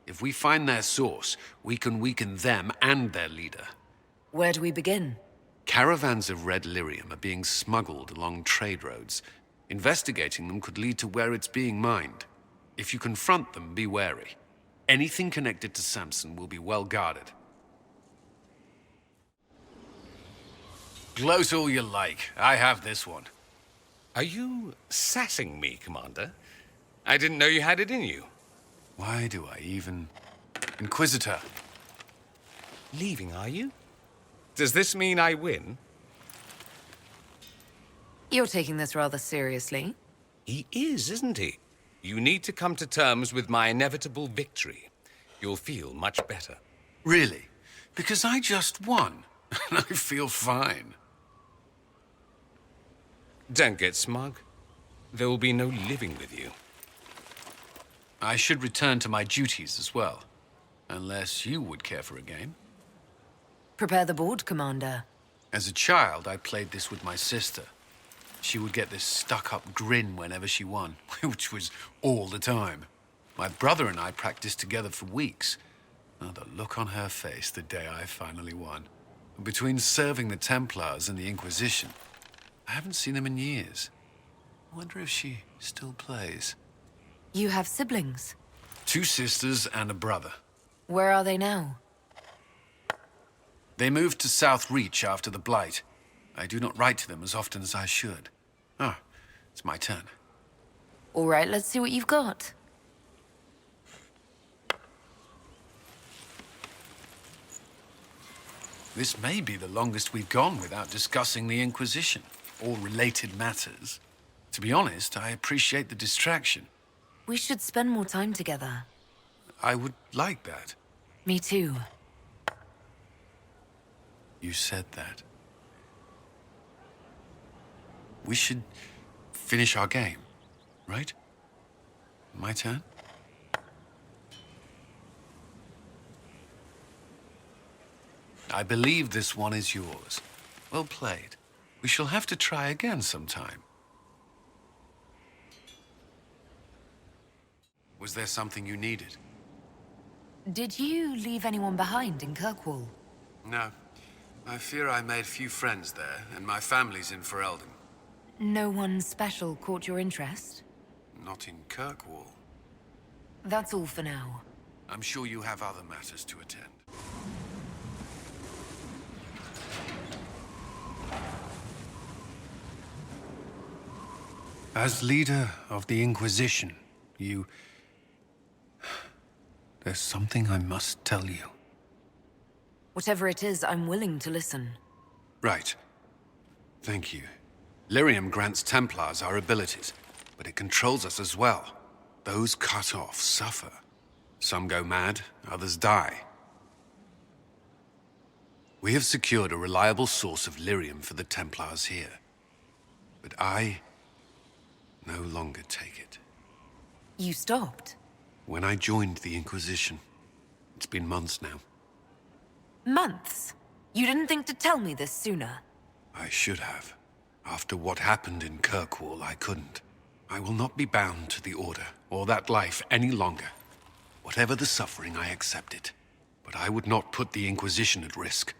If we find their source, we can weaken them and their leader. Where do we begin? Caravans of red lyrium are being smuggled along trade roads. Investigating them could lead to where it's being mined. If you confront them, be wary. Anything connected to Samson will be well guarded. Gloat all you like. I have this one. Are you sassing me, Commander? I didn't know you had it in you. Why do I even... Inquisitor. Leaving, are you? Does this mean I win? You're taking this rather seriously. He is, isn't he? You need to come to terms with my inevitable victory. You'll feel much better. Really? Because I just won, and I feel fine. Don't get smug. There will be no living with you. I should return to my duties as well. Unless you would care for a game. Prepare the board, Commander. As a child, I played this with my sister. She would get this stuck-up grin whenever she won, which was all the time. My brother and I practiced together for weeks. Oh, the look on her face the day I finally won. Between serving the Templars and the Inquisition, I haven't seen them in years. I wonder if she still plays. You have siblings? 2 sisters and a brother. Where are they now? They moved to South Reach after the Blight. I do not write to them as often as I should. Ah, it's my turn. All right, let's see what you've got. This may be the longest we've gone without discussing the Inquisition, or related matters. To be honest, I appreciate the distraction. We should spend more time together. I would like that. Me too. You said that. We should finish our game, right? My turn? I believe this one is yours. Well played. We shall have to try again sometime. Was there something you needed? Did you leave anyone behind in Kirkwall? No. I fear I made few friends there, and my family's in Ferelden. No one special caught your interest? Not in Kirkwall. That's all for now. I'm sure you have other matters to attend. As leader of the Inquisition, there's something I must tell you. Whatever it is, I'm willing to listen. Right. Thank you. Lyrium grants Templars our abilities, but it controls us as well. Those cut off suffer. Some go mad, others die. We have secured a reliable source of lyrium for the Templars here. But I no longer take it. You stopped? When I joined the Inquisition. It's been months now. Months? You didn't think to tell me this sooner? I should have. After what happened in Kirkwall, I couldn't. I will not be bound to the Order, or that life any longer. Whatever the suffering, I accept it. But I would not put the Inquisition at risk.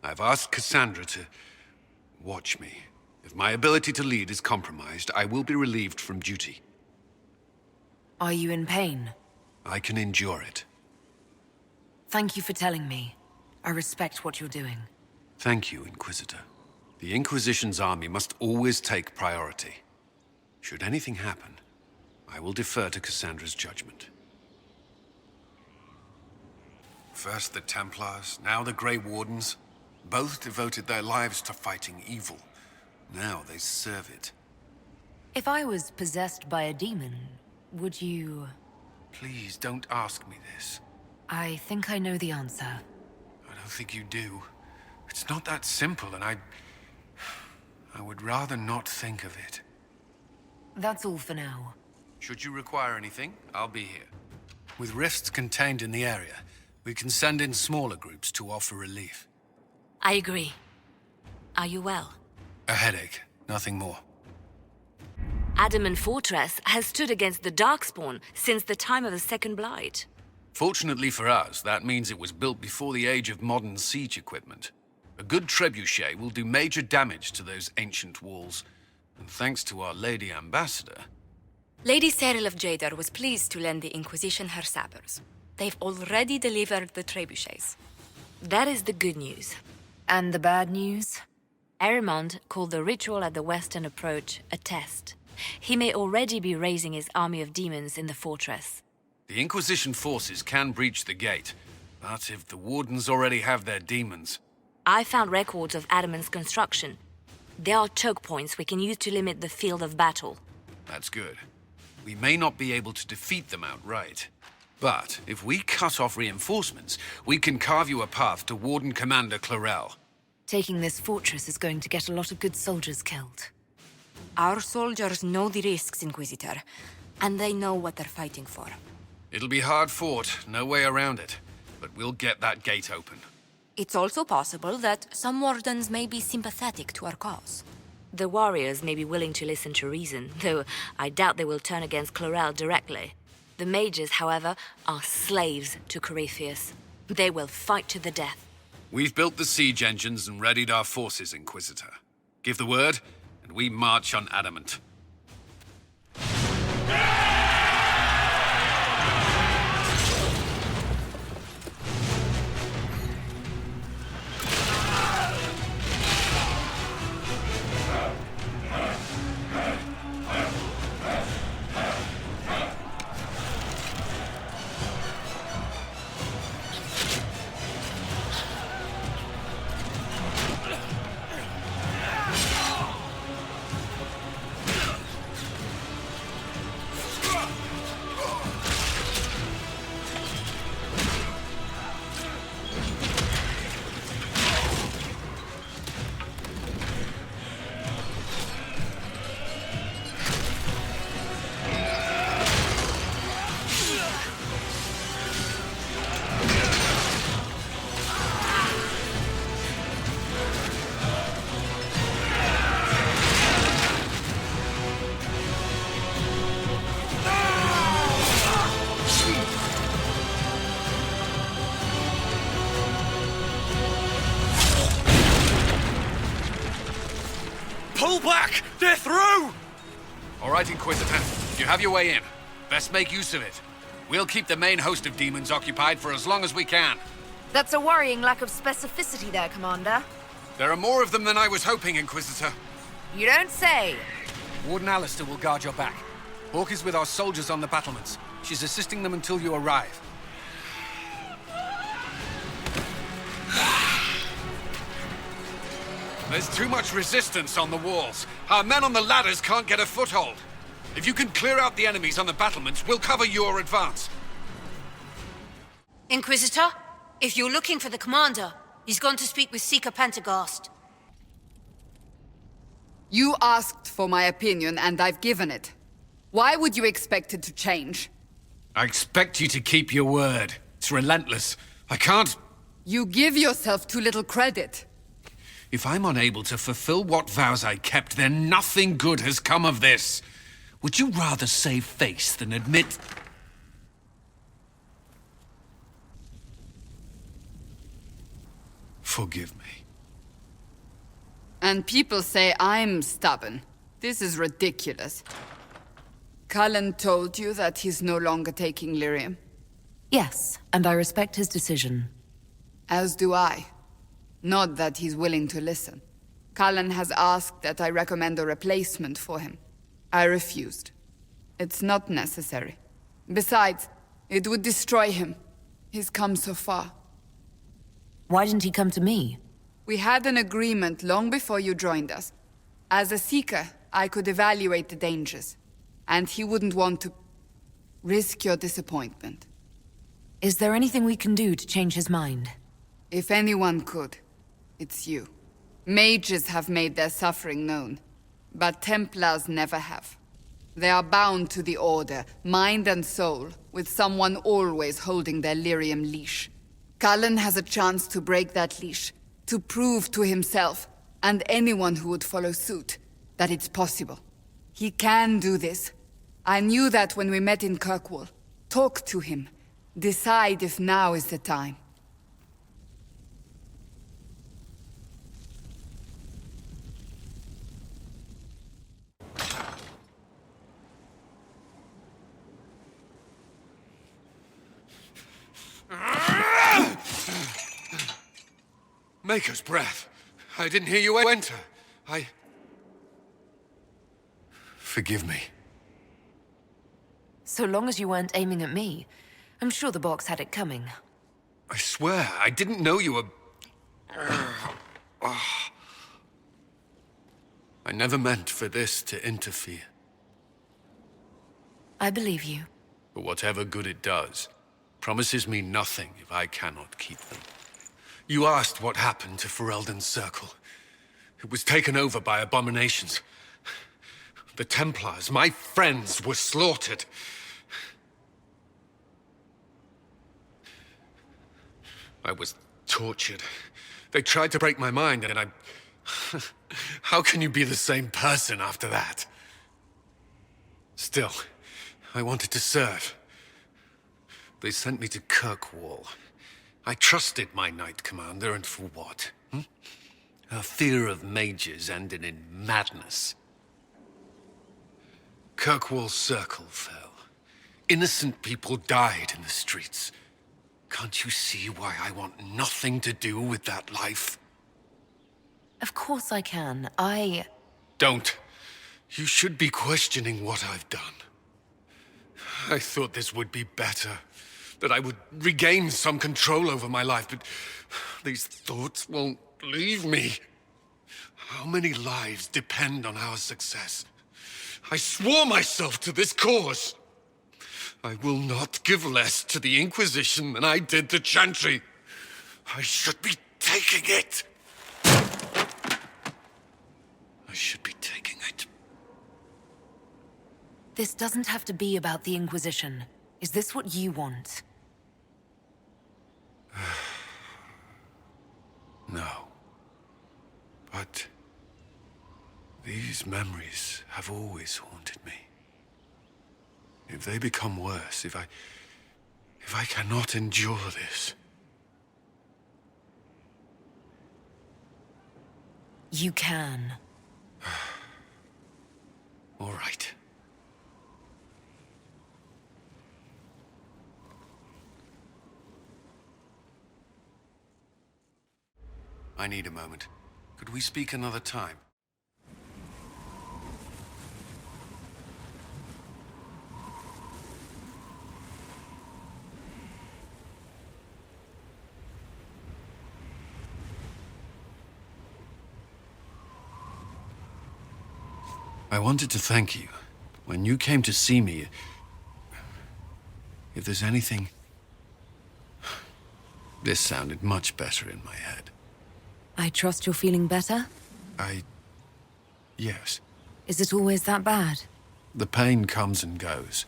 I've asked Cassandra to watch me. If my ability to lead is compromised, I will be relieved from duty. Are you in pain? I can endure it. Thank you for telling me. I respect what you're doing. Thank you, Inquisitor. The Inquisition's army must always take priority. Should anything happen, I will defer to Cassandra's judgment. First the Templars, now the Grey Wardens. Both devoted their lives to fighting evil. Now they serve it. If I was possessed by a demon, would you... Please, don't ask me this. I think I know the answer. I don't think you do. It's not that simple, and I would rather not think of it. That's all for now. Should you require anything, I'll be here. With rifts contained in the area, we can send in smaller groups to offer relief. I agree. Are you well? A headache, nothing more. Adamant Fortress has stood against the Darkspawn since the time of the Second Blight. Fortunately for us, that means it was built before the age of modern siege equipment. A good trebuchet will do major damage to those ancient walls. And thanks to our Lady Ambassador... Lady Cyril of Jadar was pleased to lend the Inquisition her sabers. They've already delivered the trebuchets. That is the good news. And the bad news? Erimond called the ritual at the western approach a test. He may already be raising his army of demons in the fortress. The Inquisition forces can breach the gate, but if the Wardens already have their demons... I found records of Adamant's construction. There are choke points we can use to limit the field of battle. That's good. We may not be able to defeat them outright. But if we cut off reinforcements, we can carve you a path to Warden Commander Clarel. Taking this fortress is going to get a lot of good soldiers killed. Our soldiers know the risks, Inquisitor, and they know what they're fighting for. It'll be hard fought, no way around it. But we'll get that gate open. It's also possible that some Wardens may be sympathetic to our cause. The warriors may be willing to listen to reason, though I doubt they will turn against Clarel directly. The mages, however, are slaves to Corypheus. They will fight to the death. We've built the siege engines and readied our forces, Inquisitor. Give the word, and we march on Adamant. Pull back! They're through! All right, Inquisitor. You have your way in. Best make use of it. We'll keep the main host of demons occupied for as long as we can. That's a worrying lack of specificity there, Commander. There are more of them than I was hoping, Inquisitor. You don't say. Warden Alistair will guard your back. Hawk is with our soldiers on the battlements. She's assisting them until you arrive. There's too much resistance on the walls. Our men on the ladders can't get a foothold. If you can clear out the enemies on the battlements, we'll cover your advance. Inquisitor, if you're looking for the commander, he's gone to speak with Seeker Pentecost. You asked for my opinion, and I've given it. Why would you expect it to change? I expect you to keep your word. It's relentless. I can't... You give yourself too little credit. If I'm unable to fulfill what vows I kept, then nothing good has come of this. Would you rather save face than admit... Forgive me. And people say I'm stubborn. This is ridiculous. Cullen told you that he's no longer taking lyrium? Yes, and I respect his decision. As do I. Not that he's willing to listen. Cullen has asked that I recommend a replacement for him. I refused. It's not necessary. Besides, it would destroy him. He's come so far. Why didn't he come to me? We had an agreement long before you joined us. As a Seeker, I could evaluate the dangers. And he wouldn't want to risk your disappointment. Is there anything we can do to change his mind? If anyone could, it's you. Mages have made their suffering known, but Templars never have. They are bound to the Order, mind and soul, with someone always holding their lyrium leash. Cullen has a chance to break that leash, to prove to himself, and anyone who would follow suit, that it's possible. He can do this. I knew that when we met in Kirkwall. Talk to him. Decide if now is the time. Maker's breath. I didn't hear you enter. Forgive me. So long as you weren't aiming at me, I'm sure the box had it coming. I swear, I didn't know you were... I never meant for this to interfere. I believe you. But whatever good it does, promises me nothing if I cannot keep them. You asked what happened to Ferelden's Circle. It was taken over by abominations. The Templars, my friends, were slaughtered. I was tortured. They tried to break my mind, and I... How can you be the same person after that? Still, I wanted to serve. They sent me to Kirkwall. I trusted my Knight Commander, and for what? Her fear of mages ended in madness. Kirkwall's Circle fell. Innocent people died in the streets. Can't you see why I want nothing to do with that life? Of course I can. Don't. You should be questioning what I've done. I thought this would be better. That I would regain some control over my life, but these thoughts won't leave me. How many lives depend on our success? I swore myself to this cause. I will not give less to the Inquisition than I did to Chantry. I should be taking it. I should be taking it. This doesn't have to be about the Inquisition. Is this what you want? No. But these memories have always haunted me. If they become worse, if I cannot endure this... You can. All right. I need a moment. Could we speak another time? I wanted to thank you. When you came to see me, if there's anything... This sounded much better in my head. I trust you're feeling better? Yes. Is it always that bad? The pain comes and goes.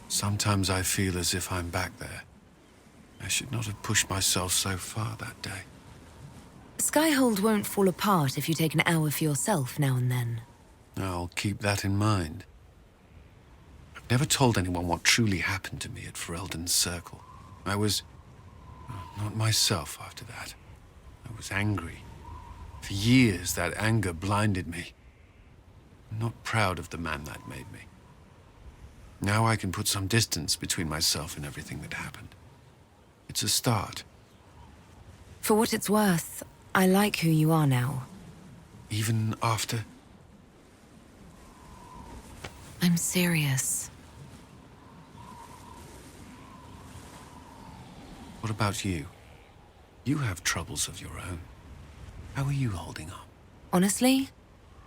Sometimes I feel as if I'm back there. I should not have pushed myself so far that day. Skyhold won't fall apart if you take an hour for yourself now and then. I'll keep that in mind. I've never told anyone what truly happened to me at Ferelden's Circle. I was... not myself after that. I was angry. For years, that anger blinded me. I'm not proud of the man that made me. Now I can put some distance between myself and everything that happened. It's a start. For what it's worth, I like who you are now. Even after... I'm serious. What about you? You have troubles of your own. How are you holding up? Honestly,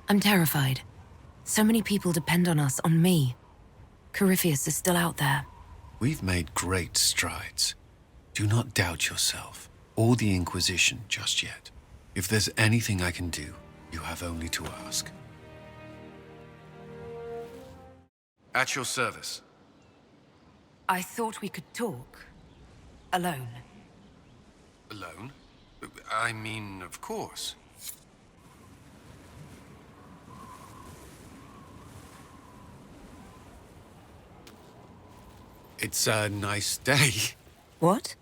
I'm terrified. So many people depend on us, on me. Corypheus is still out there. We've made great strides. Do not doubt yourself, or the Inquisition just yet. If there's anything I can do, you have only to ask. At your service. I thought we could talk. Alone. Alone? I mean, of course. It's a nice day. What?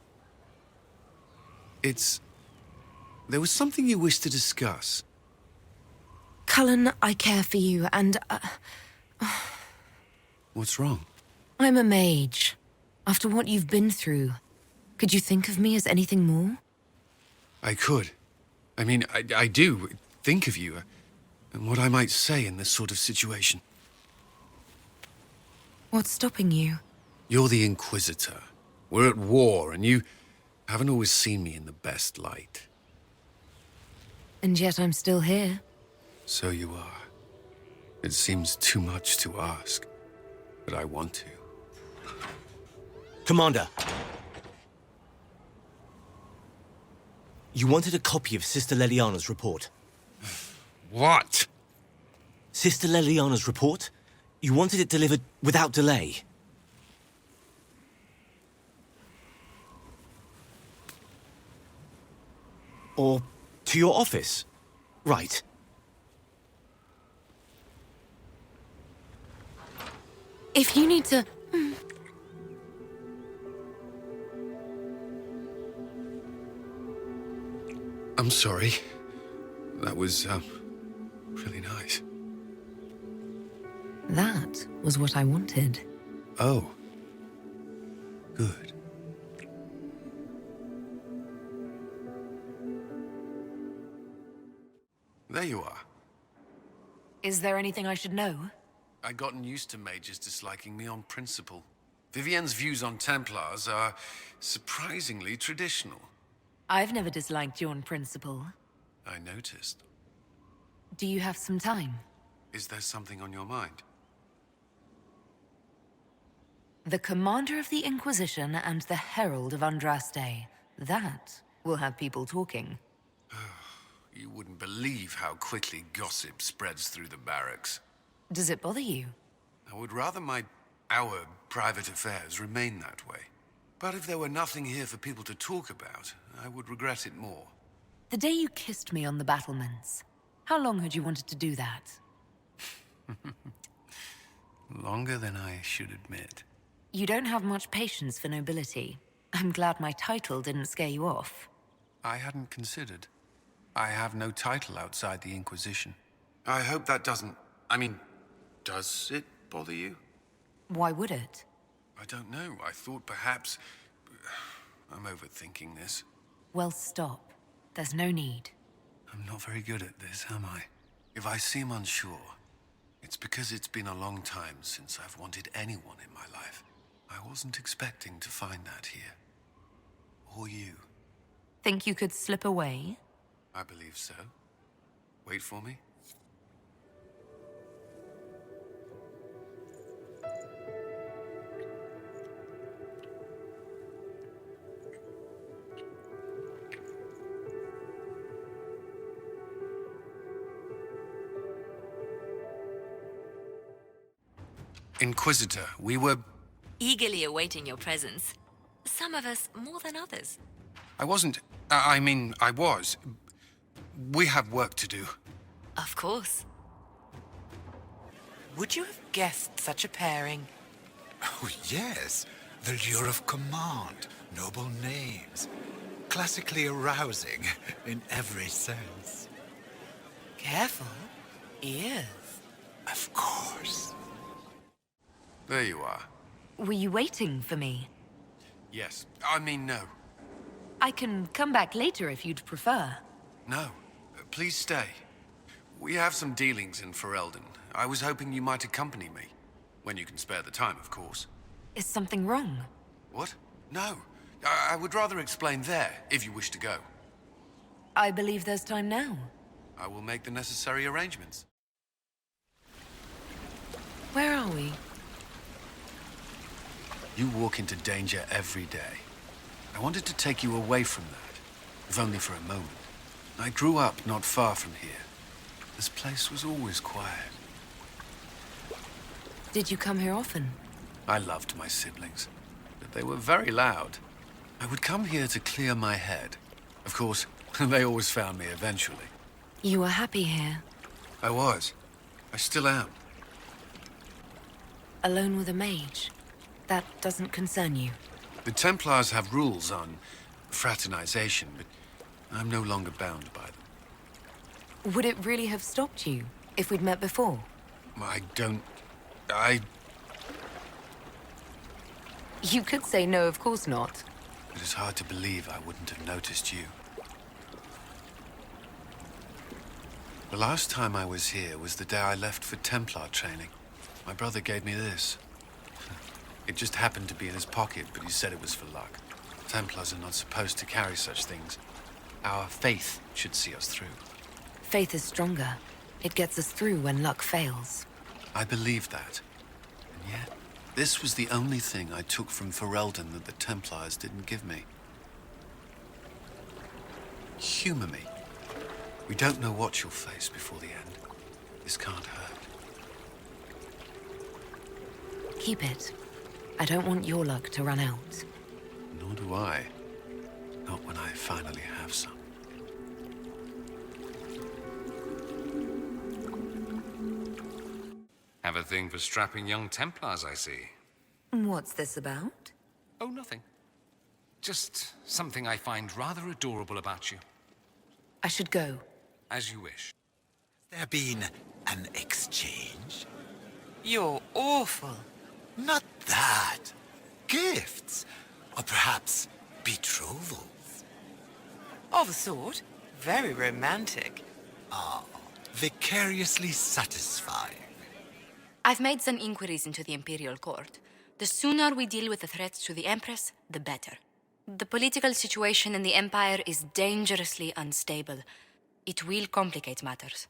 There was something you wished to discuss. Cullen, I care for you, and What's wrong? I'm a mage. After what you've been through, could you think of me as anything more? I could. I mean, I do think of you, and what I might say in this sort of situation. What's stopping you? You're the Inquisitor. We're at war, and you haven't always seen me in the best light. And yet I'm still here. So you are. It seems too much to ask, but I want to. Commander! You wanted a copy of Sister Leliana's report. What? Sister Leliana's report? You wanted it delivered without delay. Or to your office. Right. If you need to... I'm sorry. That was, really nice. That was what I wanted. Oh. Good. There you are. Is there anything I should know? I'd gotten used to mages disliking me on principle. Vivienne's views on Templars are surprisingly traditional. I've never disliked you on principle. I noticed. Do you have some time? Is there something on your mind? The Commander of the Inquisition and the Herald of Andraste. That will have people talking. You wouldn't believe how quickly gossip spreads through the barracks. Does it bother you? I would rather our private affairs remain that way. But if there were nothing here for people to talk about, I would regret it more. The day you kissed me on the battlements, how long had you wanted to do that? Longer than I should admit. You don't have much patience for nobility. I'm glad my title didn't scare you off. I hadn't considered. I have no title outside the Inquisition. I hope that doesn't... I mean, does it bother you? Why would it? I don't know. I thought perhaps... I'm overthinking this. Well, stop. There's no need. I'm not very good at this, am I? If I seem unsure, it's because it's been a long time since I've wanted anyone in my life. I wasn't expecting to find that here. Or you. Think you could slip away? I believe so. Wait for me. Inquisitor, we were... Eagerly awaiting your presence. Some of us more than others. I wasn't... I was. We have work to do. Of course. Would you have guessed such a pairing? Oh, yes. The lure of command, noble names. Classically arousing in every sense. Careful. Ears. Of course. There you are. Were you waiting for me? Yes. No. I can come back later if you'd prefer. No. Please stay. We have some dealings in Ferelden. I was hoping you might accompany me. When you can spare the time, of course. Is something wrong? What? No. I would rather explain there, if you wish to go. I believe there's time now. I will make the necessary arrangements. Where are we? You walk into danger every day. I wanted to take you away from that, if only for a moment. I grew up not far from here. This place was always quiet. Did you come here often? I loved my siblings, but they were very loud. I would come here to clear my head. Of course, they always found me eventually. You were happy here? I was. I still am. Alone with a mage? That doesn't concern you? The Templars have rules on fraternization, but I'm no longer bound by them. Would it really have stopped you if we'd met before? You could say no, of course not. It is hard to believe I wouldn't have noticed you. The last time I was here was the day I left for Templar training. My brother gave me this. It just happened to be in his pocket, but he said it was for luck. Templars are not supposed to carry such things. Our faith should see us through. Faith is stronger. It gets us through when luck fails. I believe that. And yet, this was the only thing I took from Ferelden that the Templars didn't give me. Humor me. We don't know what you'll face before the end. This can't hurt. Keep it. I don't want your luck to run out. Nor do I. Not when I finally have some. Have a thing for strapping young Templars, I see. What's this about? Oh, nothing. Just something I find rather adorable about you. I should go. As you wish. Has there been an exchange? You're awful. Not that. Gifts. Or perhaps betrothals. Of a sort. Very romantic. Ah, vicariously satisfying. I've made some inquiries into the Imperial Court. The sooner we deal with the threats to the Empress, the better. The political situation in the Empire is dangerously unstable. It will complicate matters.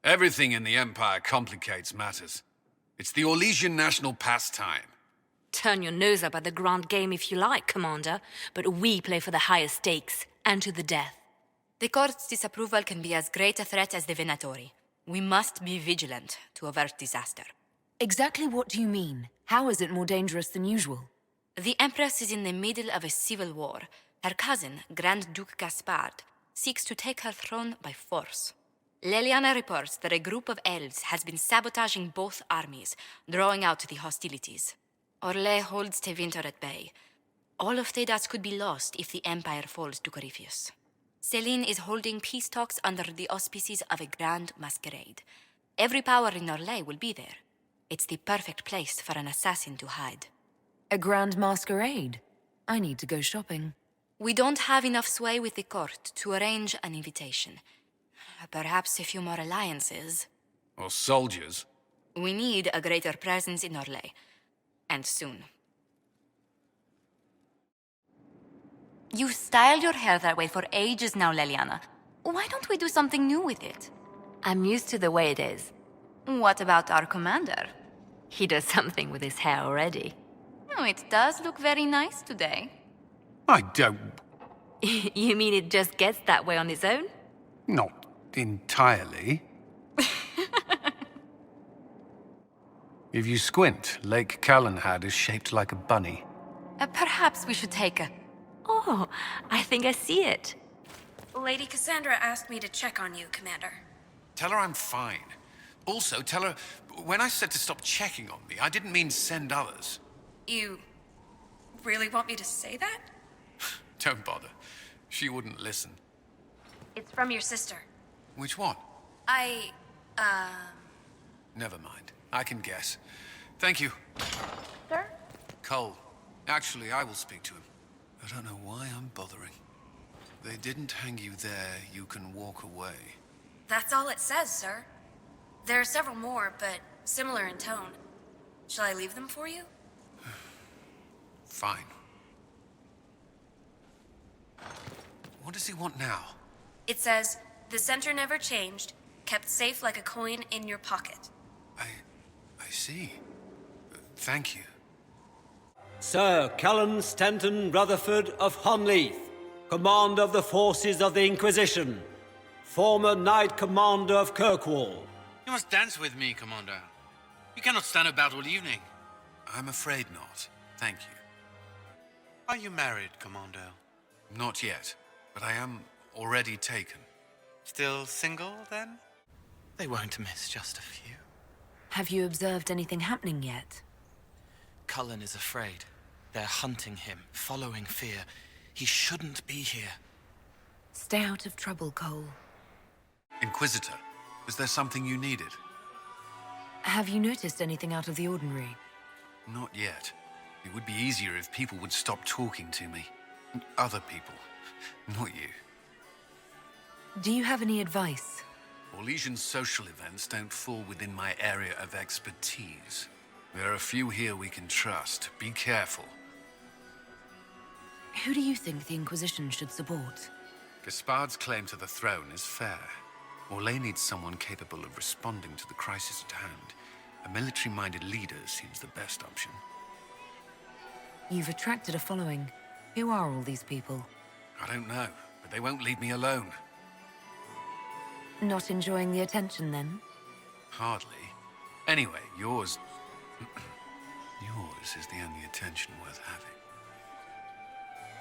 Everything in the Empire complicates matters. It's the Orlesian national pastime. Turn your nose up at the grand game if you like, Commander, but we play for the higher stakes, and to the death. The Court's disapproval can be as great a threat as the Venatori. We must be vigilant to avert disaster. Exactly what do you mean? How is it more dangerous than usual? The Empress is in the middle of a civil war. Her cousin, Grand Duke Gaspard, seeks to take her throne by force. Leliana reports that a group of elves has been sabotaging both armies, drawing out the hostilities. Orlais holds Tevinter at bay. All of Thedas could be lost if the Empire falls to Corypheus. Celine is holding peace talks under the auspices of a grand masquerade. Every power in Orlais will be there. It's the perfect place for an assassin to hide. A grand masquerade? I need to go shopping. We don't have enough sway with the court to arrange an invitation. Perhaps a few more alliances. Or soldiers. We need a greater presence in Orlais. And soon. You've styled your hair that way for ages now, Leliana. Why don't we do something new with it? I'm used to the way it is. What about our commander? He does something with his hair already. Oh, it does look very nice today. I don't... You mean it just gets that way on its own? Not entirely. If you squint, Lake Cullen is shaped like a bunny. Perhaps we should take a... Oh, I think I see it. Lady Cassandra asked me to check on you, Commander. Tell her I'm fine. Also, tell her, when I said to stop checking on me, I didn't mean send others. You really want me to say that? Don't bother. She wouldn't listen. It's from your sister. Which one? Never mind. I can guess. Thank you. Sir? Cole. Actually, I will speak to him. I don't know why I'm bothering. They didn't hang you there. You can walk away. That's all it says, sir. There are several more, but similar in tone. Shall I leave them for you? Fine. What does he want now? It says, the center never changed, kept safe like a coin in your pocket. I see. Thank you. Sir Cullen Stanton Rutherford of Honleith, Commander of the Forces of the Inquisition, former Knight Commander of Kirkwall. You must dance with me, Commander. You cannot stand about all evening. I'm afraid not. Thank you. Are you married, Commander? Not yet, but I am already taken. Still single, then? They won't miss just a few. Have you observed anything happening yet? Cullen is afraid. They're hunting him, following fear. He shouldn't be here. Stay out of trouble, Cole. Inquisitor, is there something you needed? Have you noticed anything out of the ordinary? Not yet. It would be easier if people would stop talking to me. Other people. Not you. Do you have any advice? Orlesian social events don't fall within my area of expertise. There are a few here we can trust. Be careful. Who do you think the Inquisition should support? Gaspard's claim to the throne is fair. Orlais needs someone capable of responding to the crisis at hand. A military-minded leader seems the best option. You've attracted a following. Who are all these people? I don't know, but they won't leave me alone. Not enjoying the attention, then? Hardly. Anyway, yours... yours is the only attention worth having.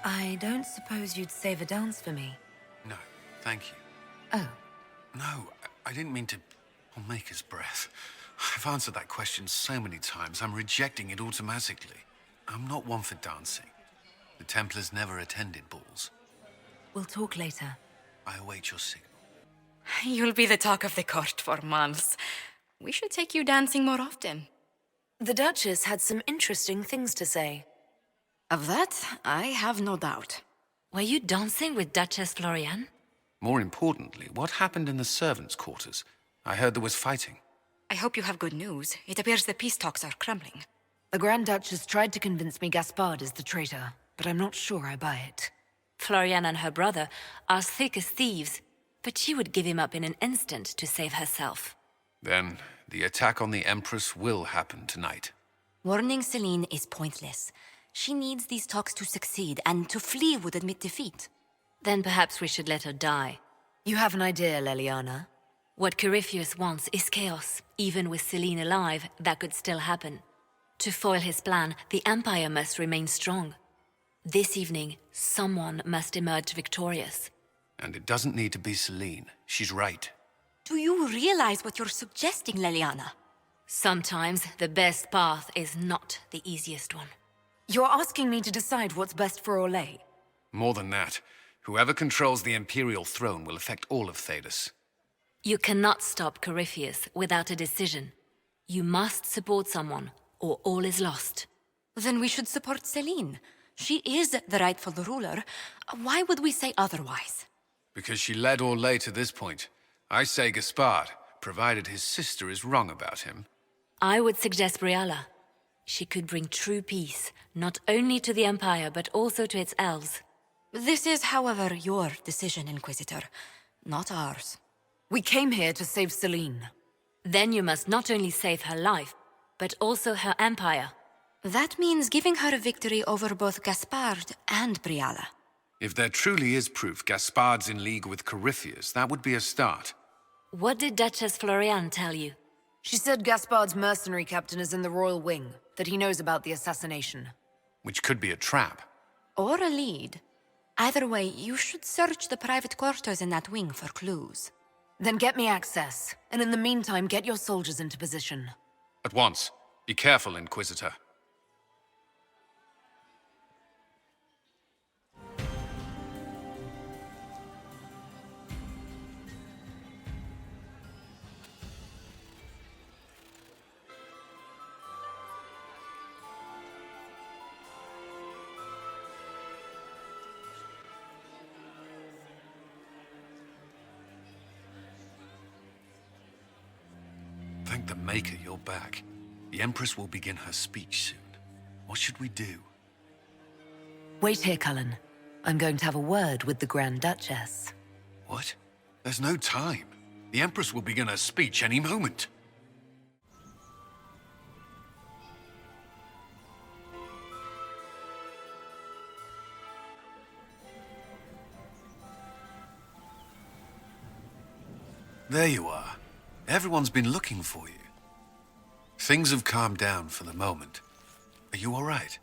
I don't suppose you'd save a dance for me? No, thank you. Oh. No, I didn't mean to... Maker's breath. I've answered that question so many times, I'm rejecting it automatically. I'm not one for dancing. The Templars never attended balls. We'll talk later. I await your signal. You'll be the talk of the court for months. We should take you dancing more often. The Duchess had some interesting things to say. Of that, I have no doubt. Were you dancing with Duchess Florian? More importantly, what happened in the servants' quarters? I heard there was fighting. I hope you have good news. It appears the peace talks are crumbling. The Grand Duchess tried to convince me Gaspard is the traitor, but I'm not sure I buy it. Florian and her brother are thick as thieves, but she would give him up in an instant to save herself. Then, the attack on the Empress will happen tonight. Warning Celine is pointless. She needs these talks to succeed, and to flee would admit defeat. Then perhaps we should let her die. You have an idea, Leliana? What Corypheus wants is chaos. Even with Celine alive, that could still happen. To foil his plan, the Empire must remain strong. This evening, someone must emerge victorious. And it doesn't need to be Celine. She's right. Do you realize what you're suggesting, Leliana? Sometimes the best path is not the easiest one. You're asking me to decide what's best for Orlais? More than that, whoever controls the Imperial throne will affect all of Thedas. You cannot stop Corypheus without a decision. You must support someone, or all is lost. Then we should support Celine. She is the rightful ruler. Why would we say otherwise? Because she led Orlais to this point. I say Gaspard, provided his sister is wrong about him. I would suggest Briala. She could bring true peace, not only to the Empire, but also to its elves. This is, however, your decision, Inquisitor, not ours. We came here to save Celine. Then you must not only save her life, but also her empire. That means giving her a victory over both Gaspard and Briala. If there truly is proof Gaspard's in league with Corypheus, that would be a start. What did Duchess Florian tell you? She said Gaspard's mercenary captain is in the royal wing, that he knows about the assassination. Which could be a trap. Or a lead. Either way, you should search the private quarters in that wing for clues. Then get me access, and in the meantime, get your soldiers into position. At once. Be careful, Inquisitor. Thank the Maker you're back. The Empress will begin her speech soon. What should we do? Wait here, Cullen. I'm going to have a word with the Grand Duchess. What? There's no time. The Empress will begin her speech any moment. There you are. Everyone's been looking for you. Things have calmed down for the moment. Are you all right?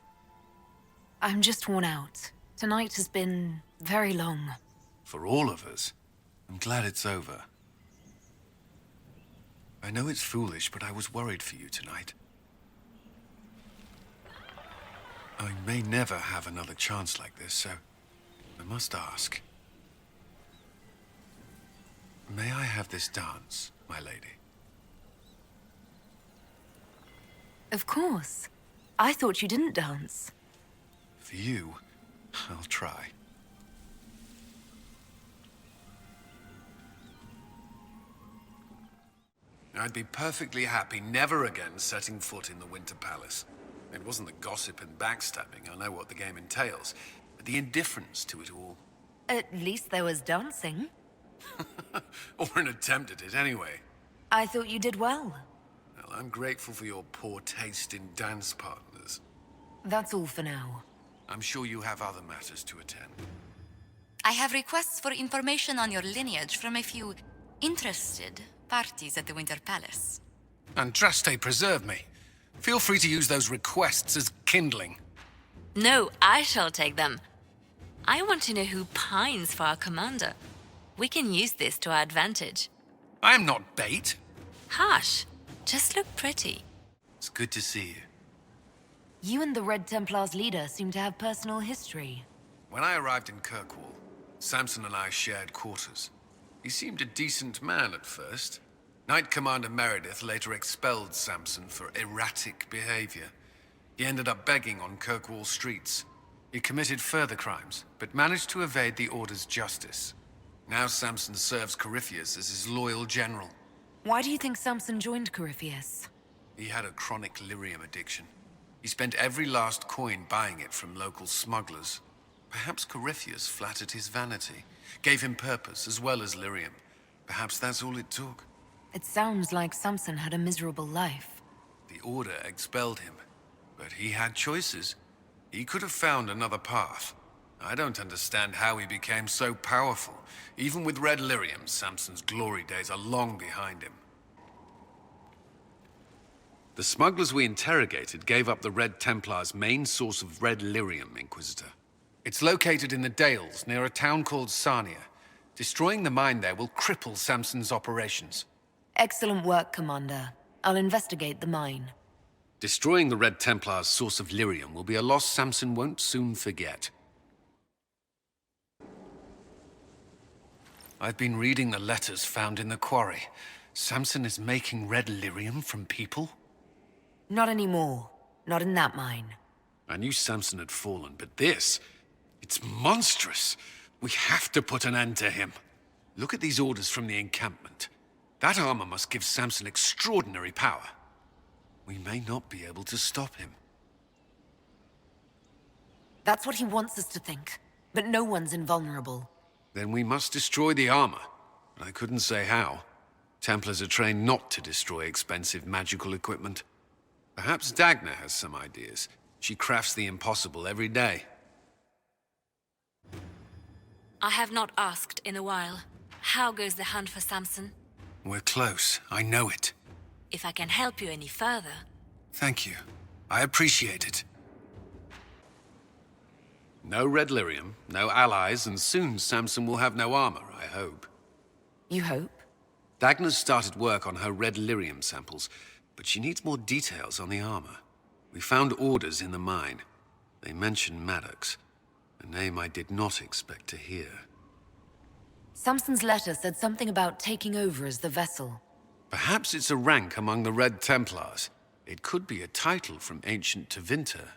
I'm just worn out. Tonight has been very long. For all of us. I'm glad it's over. I know it's foolish, but I was worried for you tonight. I may never have another chance like this, so I must ask. May I have this dance, my lady? Of course. I thought you didn't dance. For you, I'll try. I'd be perfectly happy never again setting foot in the Winter Palace. It wasn't the gossip and backstabbing, I know what the game entails, but the indifference to it all. At least there was dancing. Or an attempt at it, anyway. I thought you did well. Well, I'm grateful for your poor taste in dance partners. That's all for now. I'm sure you have other matters to attend. I have requests for information on your lineage from a few interested parties at the Winter Palace. Andraste, preserve me. Feel free to use those requests as kindling. No, I shall take them. I want to know who pines for our commander. We can use this to our advantage. I am not bait. Hush. Just look pretty. It's good to see you. You and the Red Templars leader seem to have personal history. When I arrived in Kirkwall, Samson and I shared quarters. He seemed a decent man at first. Knight Commander Meredith later expelled Samson for erratic behavior. He ended up begging on Kirkwall streets. He committed further crimes, but managed to evade the Order's justice. Now Samson serves Corypheus as his loyal general. Why do you think Samson joined Corypheus? He had a chronic lyrium addiction. He spent every last coin buying it from local smugglers. Perhaps Corypheus flattered his vanity, gave him purpose as well as lyrium. Perhaps that's all it took. It sounds like Samson had a miserable life. The Order expelled him, but he had choices. He could have found another path. I don't understand how he became so powerful. Even with red lyrium, Samson's glory days are long behind him. The smugglers we interrogated gave up the Red Templars' main source of red lyrium, Inquisitor. It's located in the Dales, near a town called Sarnia. Destroying the mine there will cripple Samson's operations. Excellent work, Commander. I'll investigate the mine. Destroying the Red Templars' source of lyrium will be a loss Samson won't soon forget. I've been reading the letters found in the quarry. Samson is making red lyrium from people? Not anymore. Not in that mine. I knew Samson had fallen, but this... it's monstrous. We have to put an end to him. Look at these orders from the encampment. That armor must give Samson extraordinary power. We may not be able to stop him. That's what he wants us to think. But no one's invulnerable. Then we must destroy the armor. But I couldn't say how. Templars are trained not to destroy expensive magical equipment. Perhaps Dagna has some ideas. She crafts the impossible every day. I have not asked in a while. How goes the hunt for Samson? We're close. I know it. If I can help you any further... Thank you. I appreciate it. No red lyrium, no allies, and soon Samson will have no armor, I hope. You hope? Dagna's started work on her red lyrium samples, but she needs more details on the armor. We found orders in the mine. They mention Maddox, a name I did not expect to hear. Samson's letter said something about taking over as the vessel. Perhaps it's a rank among the Red Templars. It could be a title from Ancient to Vinter.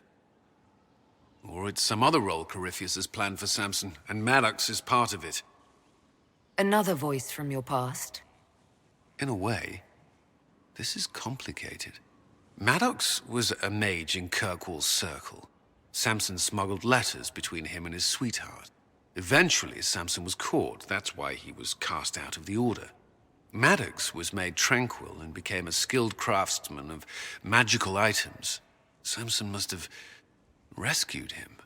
Or it's some other role Corypheus has planned for Samson, and Maddox is part of it. Another voice from your past? In a way, this is complicated. Maddox was a mage in Kirkwall's circle. Samson smuggled letters between him and his sweetheart. Eventually, Samson was caught. That's why he was cast out of the Order. Maddox was made tranquil and became a skilled craftsman of magical items. Samson must have rescued him.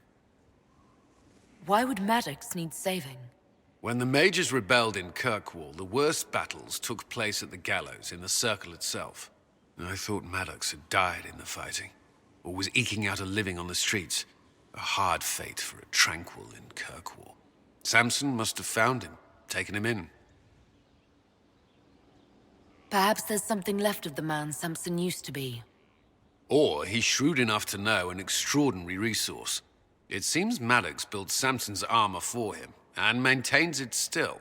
Why would Maddox need saving? When the mages rebelled in Kirkwall, the worst battles took place at the gallows in the circle itself. I thought Maddox had died in the fighting, or was eking out a living on the streets. A hard fate for a tranquil in Kirkwall. Samson must have found him, taken him in. Perhaps there's something left of the man Samson used to be. Or he's shrewd enough to know an extraordinary resource. It seems Maddox built Samson's armor for him, and maintains it still.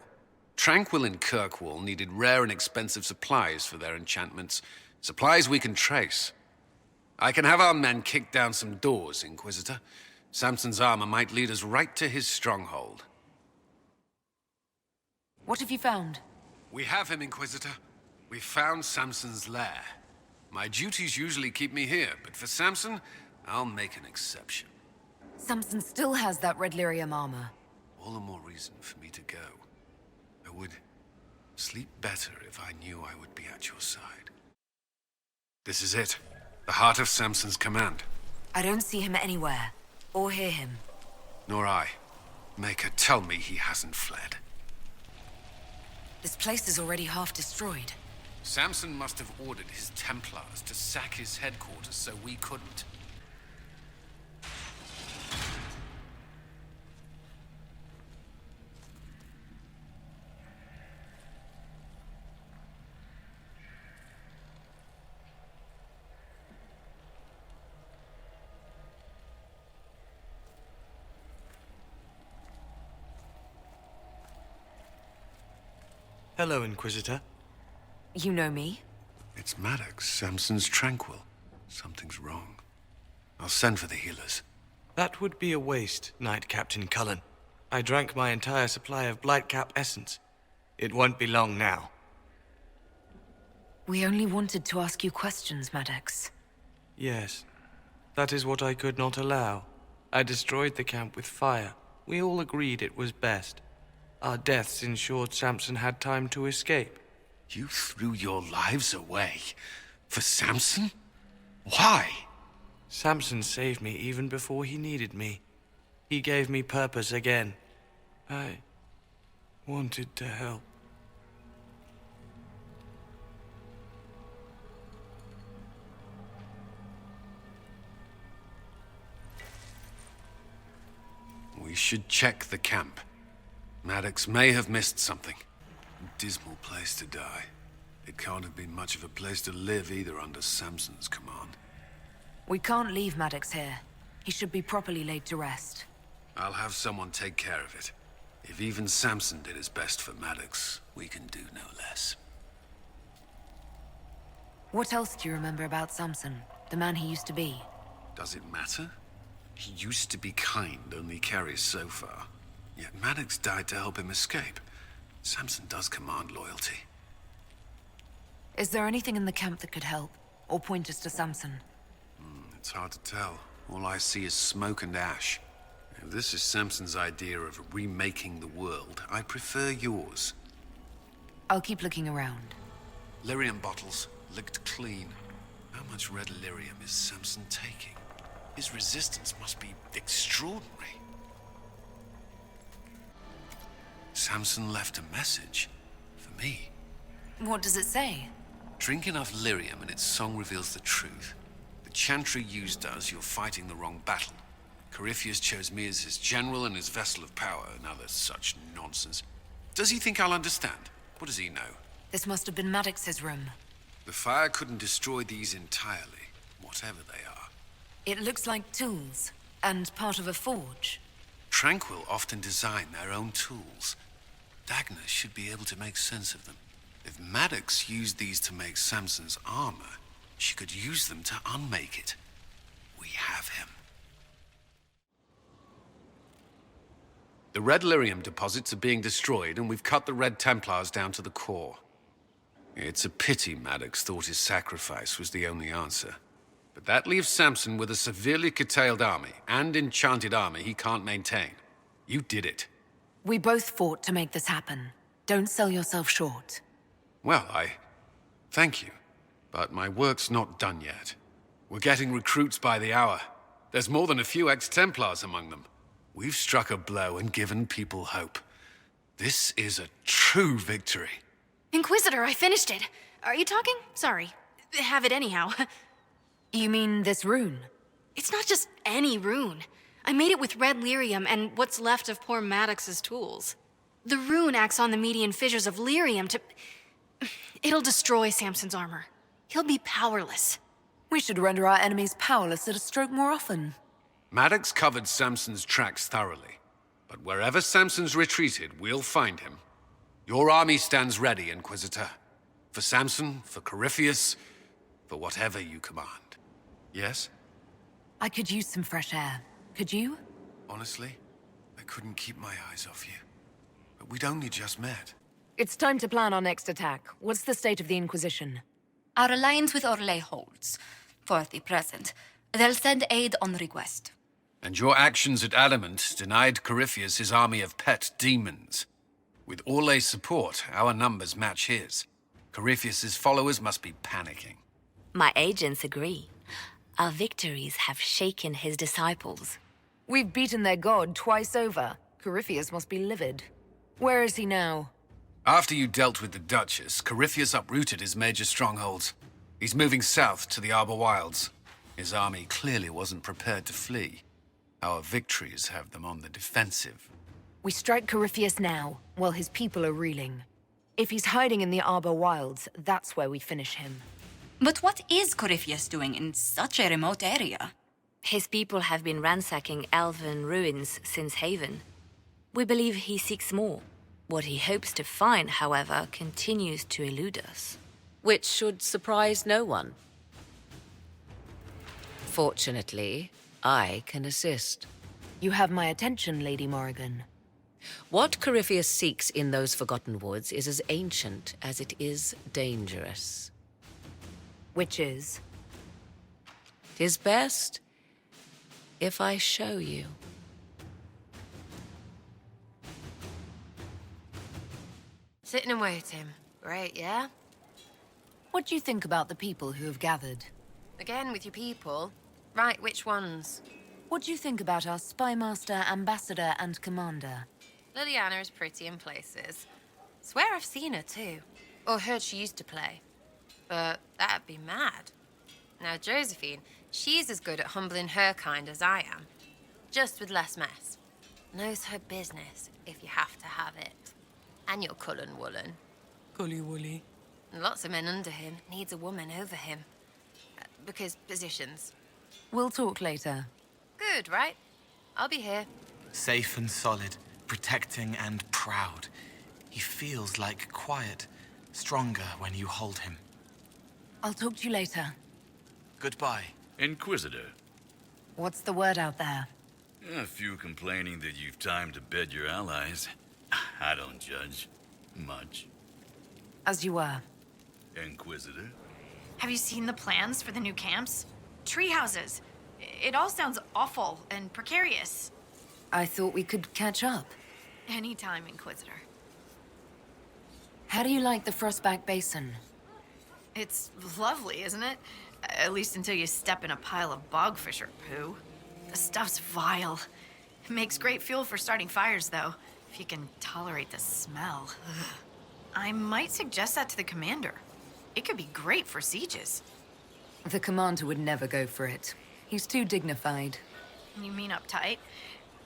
Tranquil and Kirkwall needed rare and expensive supplies for their enchantments. Supplies we can trace. I can have our men kick down some doors, Inquisitor. Samson's armor might lead us right to his stronghold. What have you found? We have him, Inquisitor. We found Samson's lair. My duties usually keep me here, but for Samson, I'll make an exception. Samson still has that red lyrium armor. All the more reason for me to go. I would sleep better if I knew I would be at your side. This is it. The heart of Samson's command. I don't see him anywhere, or hear him. Nor I. Maker, tell me he hasn't fled. This place is already half destroyed. Samson must have ordered his Templars to sack his headquarters so we couldn't. Hello, Inquisitor. You know me? It's Maddox, Samson's Tranquil. Something's wrong. I'll send for the healers. That would be a waste, Knight Captain Cullen. I drank my entire supply of Blightcap essence. It won't be long now. We only wanted to ask you questions, Maddox. Yes. That is what I could not allow. I destroyed the camp with fire. We all agreed it was best. Our deaths ensured Samson had time to escape. You threw your lives away for Samson? Why? Samson saved me even before he needed me. He gave me purpose again. I wanted to help. We should check the camp. Maddox may have missed something. Dismal place to die. It can't have been much of a place to live either under Samson's command. We can't leave Maddox here. He should be properly laid to rest. I'll have someone take care of it. If even Samson did his best for Maddox, we can do no less. What else do you remember about Samson, the man he used to be? Does it matter? He used to be kind, only carries so far. Yet Maddox died to help him escape. Samson does command loyalty. Is there anything in the camp that could help, or point us to Samson? It's hard to tell. All I see is smoke and ash. If this is Samson's idea of remaking the world, I prefer yours. I'll keep looking around. Lyrium bottles, licked clean. How much red lyrium is Samson taking? His resistance must be extraordinary. Samson left a message for me. What does it say? Drink enough lyrium and its song reveals the truth. The chantry used us, you're fighting the wrong battle. Corypheus chose me as his general and his vessel of power, and other such nonsense. Does he think I'll understand? What does he know? This must have been Maddox's room. The fire couldn't destroy these entirely, whatever they are. It looks like tools, and part of a forge. Tranquil often design their own tools. Dagna should be able to make sense of them. If Maddox used these to make Samson's armor, she could use them to unmake it. We have him. The red lyrium deposits are being destroyed, and we've cut the red Templars down to the core. It's a pity Maddox thought his sacrifice was the only answer. But that leaves Samson with a severely curtailed army, and enchanted army he can't maintain. You did it. We both fought to make this happen. Don't sell yourself short. Well, thank you. But my work's not done yet. We're getting recruits by the hour. There's more than a few ex-Templars among them. We've struck a blow and given people hope. This is a true victory. Inquisitor, I finished it. Are you talking? Sorry. Have it anyhow. You mean this rune? It's not just any rune. I made it with red lyrium and what's left of poor Maddox's tools. The rune acts on the median fissures of lyrium to... It'll destroy Samson's armor. He'll be powerless. We should render our enemies powerless at a stroke more often. Maddox covered Samson's tracks thoroughly. But wherever Samson's retreated, we'll find him. Your army stands ready, Inquisitor. For Samson, for Corypheus, for whatever you command. Yes? I could use some fresh air. Could you? Honestly, I couldn't keep my eyes off you. But we'd only just met. It's time to plan our next attack. What's the state of the Inquisition? Our alliance with Orlais holds. For the present. They'll send aid on request. And your actions at Adamant denied Corypheus his army of pet demons. With Orlais' support, our numbers match his. Corypheus's followers must be panicking. My agents agree. Our victories have shaken his disciples. We've beaten their god twice over. Corypheus must be livid. Where is he now? After you dealt with the Duchess, Corypheus uprooted his major strongholds. He's moving south to the Arbor Wilds. His army clearly wasn't prepared to flee. Our victories have them on the defensive. We strike Corypheus now, while his people are reeling. If he's hiding in the Arbor Wilds, that's where we finish him. But what is Corypheus doing in such a remote area? His people have been ransacking elven ruins since Haven. We believe he seeks more. What he hopes to find, however, continues to elude us. Which should surprise no one. Fortunately, I can assist. You have my attention, Lady Morrigan. What Corypheus seeks in those Forgotten Woods is as ancient as it is dangerous. Which is? 'Tis best if I show you. Sitting and waiting. Great, yeah? What do you think about the people who have gathered? Again with your people? Right, which ones? What do you think about our spymaster, ambassador, and commander? Liliana is pretty in places. Swear I've seen her too. Or heard she used to play. But that'd be mad. Now Josephine, she's as good at humbling her kind as I am. Just with less mess. Knows her business, if you have to have it. And your Cullen Woolen. Cully Woolly. Lots of men under him. Needs a woman over him. Because positions. We'll talk later. Good, right? I'll be here. Safe and solid, protecting and proud. He feels like quiet, stronger when you hold him. I'll talk to you later. Goodbye. Inquisitor. What's the word out there? A few complaining that you've time to bed your allies. I don't judge. Much. As you were. Inquisitor? Have you seen the plans for the new camps? Tree houses. It all sounds awful and precarious. I thought we could catch up. Anytime, Inquisitor. How do you like the Frostback Basin? It's lovely, isn't it? At least until you step in a pile of bogfisher poo. The stuff's vile. It makes great fuel for starting fires, though, if you can tolerate the smell. I might suggest that to the commander. It could be great for sieges. The commander would never go for it. He's too dignified. You mean uptight?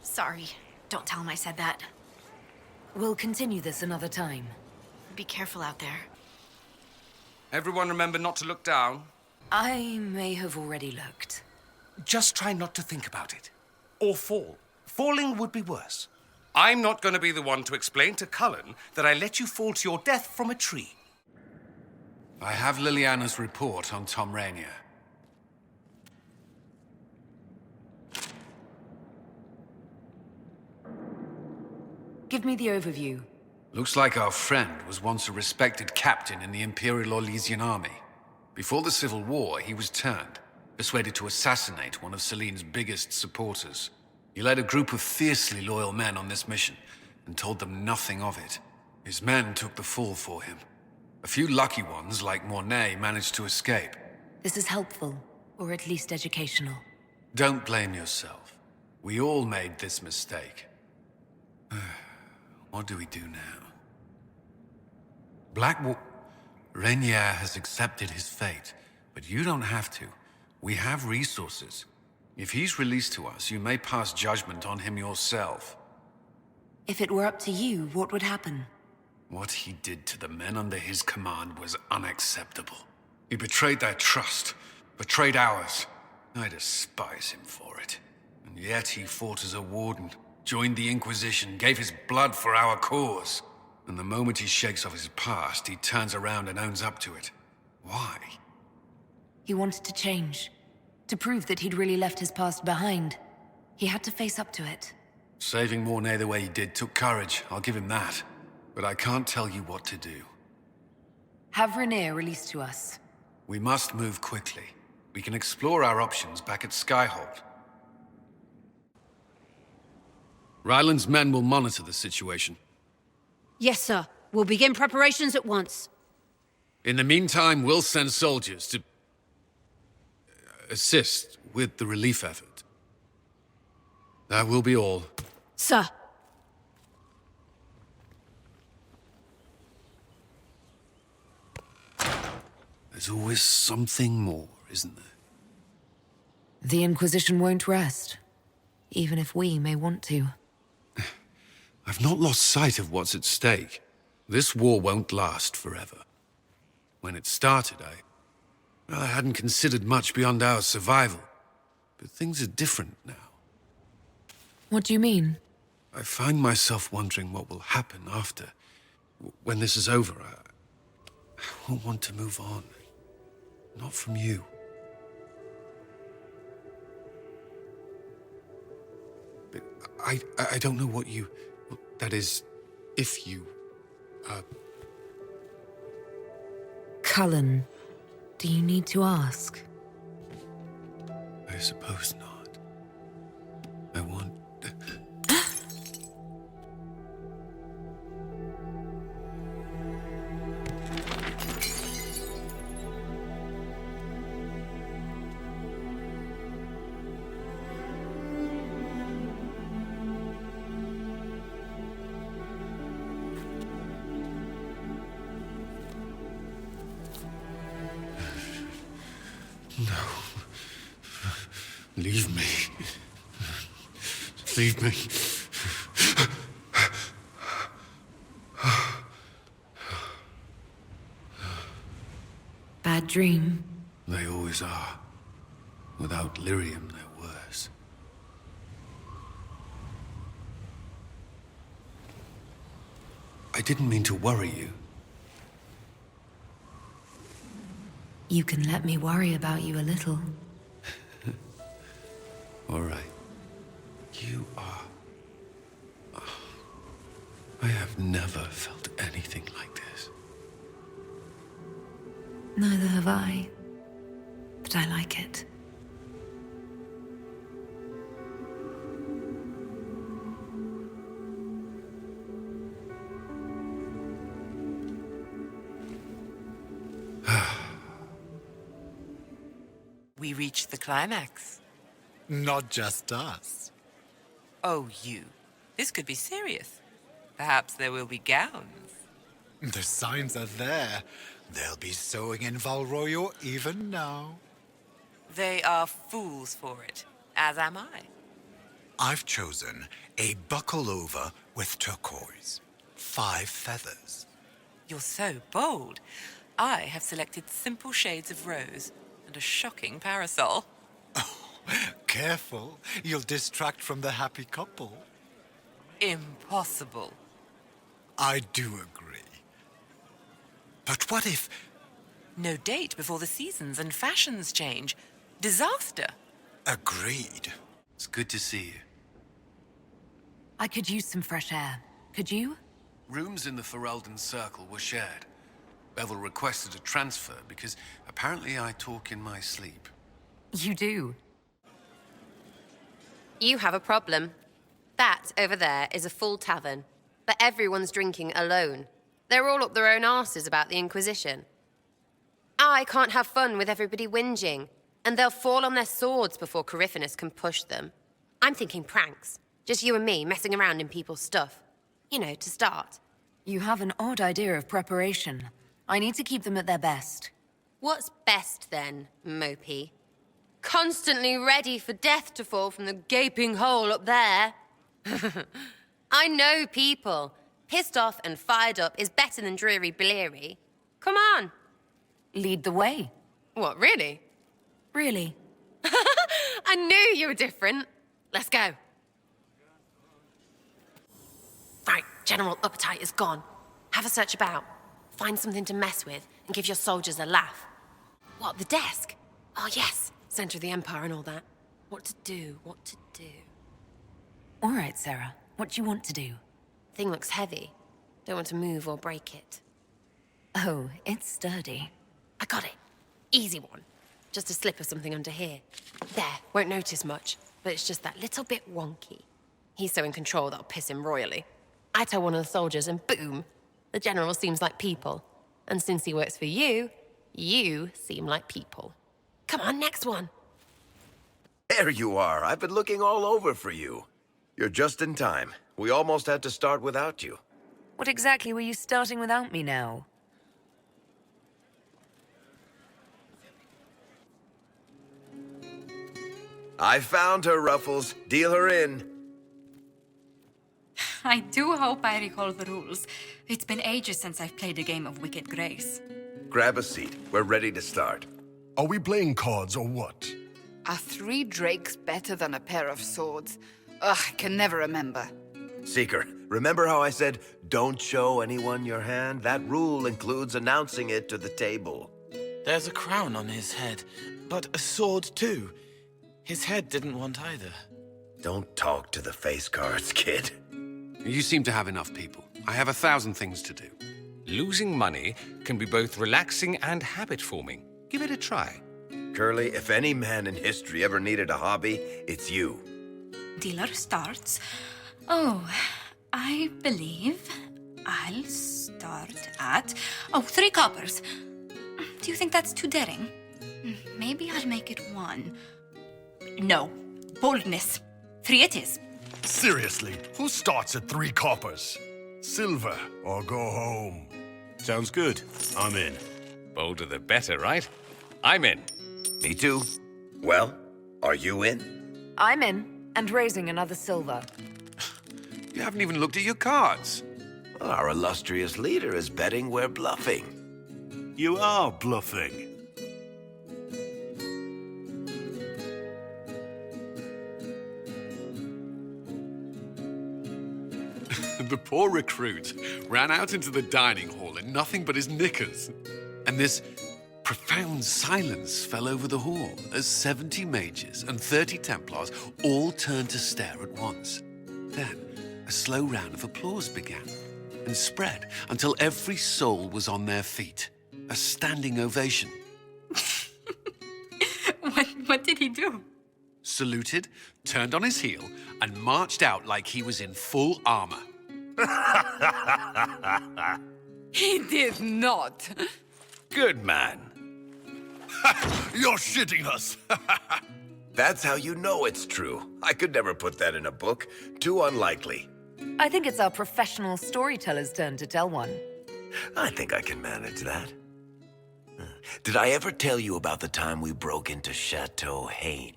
Sorry, don't tell him I said that. We'll continue this another time. Be careful out there. Everyone remember not to look down. I may have already looked. Just try not to think about it. Or fall. Falling would be worse. I'm not going to be the one to explain to Cullen That I let you fall to your death from a tree. I have Liliana's report on Tom Rainier. Give me the overview. Looks like our friend was once a respected captain in the Imperial Orlesian army. Before the Civil War, he was turned, persuaded to assassinate one of Celine's biggest supporters. He led a group of fiercely loyal men on this mission, and told them nothing of it. His men took the fall for him. A few lucky ones, like Mornay, managed to escape. This is helpful, or at least educational. Don't blame yourself. We all made this mistake. What do we do now? Rainier has accepted his fate, but you don't have to. We have resources. If he's released to us, you may pass judgment on him yourself. If it were up to you, what would happen? What he did to the men under his command was unacceptable. He betrayed their trust, betrayed ours. I despise him for it. And yet he fought as a warden, joined the Inquisition, gave his blood for our cause. And the moment he shakes off his past, he turns around and owns up to it. Why? He wanted to change. To prove that he'd really left his past behind. He had to face up to it. Saving Mornay the way he did took courage, I'll give him that. But I can't tell you what to do. Have Rainier released to us. We must move quickly. We can explore our options back at Skyhold. Ryland's men will monitor the situation. Yes, sir. We'll begin preparations at once. In the meantime, we'll send soldiers to assist with the relief effort. That will be all. Sir. There's always something more, isn't there? The Inquisition won't rest. Even if we may want to. I've not lost sight of what's at stake. This war won't last forever. When it started, I hadn't considered much beyond our survival. But things are different now. What do you mean? I find myself wondering what will happen after. When this is over, I won't want to move on. Not from you. But I don't know what you... That is, if you... Cullen, do you need to ask? I suppose not. I want... No. Leave me. Leave me. Bad dream? They always are. Without lyrium, they're worse. I didn't mean to worry you. You can let me worry about you a little. All right. You are... I have never felt anything like this. Neither have I. But I like it. We reached the climax. Not just us. Oh, you. This could be serious. Perhaps there will be gowns. The signs are there. They'll be sewing in Valroyo even now. They are fools for it, as am I. I've chosen a buckle over with turquoise. 5 feathers. You're so bold. I have selected simple shades of rose and a shocking parasol. Careful, you'll distract from the happy couple. Impossible. I do agree. But what if... No date before the seasons and fashions change. Disaster. Agreed. It's good to see you. I could use some fresh air. Could you? Rooms in the Ferelden Circle were shared. Bevel requested a transfer because apparently I talk in my sleep. You do. You have a problem. That over there is a full tavern, but everyone's drinking alone. They're all up their own arses about the Inquisition. I can't have fun with everybody whinging, and they'll fall on their swords before Corypheus can push them. I'm thinking pranks. Just you and me messing around in people's stuff. You know, to start. You have an odd idea of preparation. I need to keep them at their best. What's best then, Mopey? Constantly ready for death to fall from the gaping hole up there. I know people. Pissed off and fired up is better than dreary bleary. Come on. Lead the way. What, really? Really? I knew you were different. Let's go. Right, general appetite is gone. Have a search about. Find something to mess with and give your soldiers a laugh. What, the desk? Oh yes, center of the Empire and all that. What to do, what to do. All right, Sarah. What do you want to do? Thing looks heavy. Don't want to move or break it. Oh, it's sturdy. I got it. Easy one. Just a slip of something under here. There, won't notice much, but it's just that little bit wonky. He's so in control that'll piss him royally. I tell one of the soldiers and boom, the general seems like people. And since he works for you, you seem like people. Come on, next one. There you are. I've been looking all over for you. You're just in time. We almost had to start without you. What exactly were you starting without me now? I found her, Ruffles. Deal her in. I do hope I recall the rules. It's been ages since I've played a game of Wicked Grace. Grab a seat. We're ready to start. Are we playing cards or what? Are 3 drakes better than a pair of swords? Ugh, I can never remember. Seeker, remember how I said, don't show anyone your hand? That rule includes announcing it to the table. There's a crown on his head, but a sword too. His head didn't want either. Don't talk to the face cards, kid. You seem to have enough people. I have 1,000 things to do. Losing money can be both relaxing and habit-forming. Give it a try. Curly, if any man in history ever needed a hobby, it's you. Dealer starts. Oh, I believe I'll start at... 3 coppers. Do you think that's too daring? Maybe I'll make it 1. No. Boldness. 3 it is. Seriously, who starts at 3 coppers? Silver or go home? Sounds good. I'm in. Bolder the better, right? I'm in. Me too. Well, are you in? I'm in, and raising another silver. You haven't even looked at your cards. Well, our illustrious leader is betting we're bluffing. You are bluffing. The poor recruit ran out into the dining hall in nothing but his knickers. And this profound silence fell over the hall as 70 mages and 30 Templars all turned to stare at once. Then a slow round of applause began and spread until every soul was on their feet. A standing ovation. What did he do? Saluted, turned on his heel, and marched out like he was in full armor. He did not. Good man. You're shitting us. That's how you know it's true. I could never put that in a book. Too unlikely. I think it's our professional storyteller's turn to tell one. I think I can manage that. Did I ever tell you about the time we broke into Chateau Haine?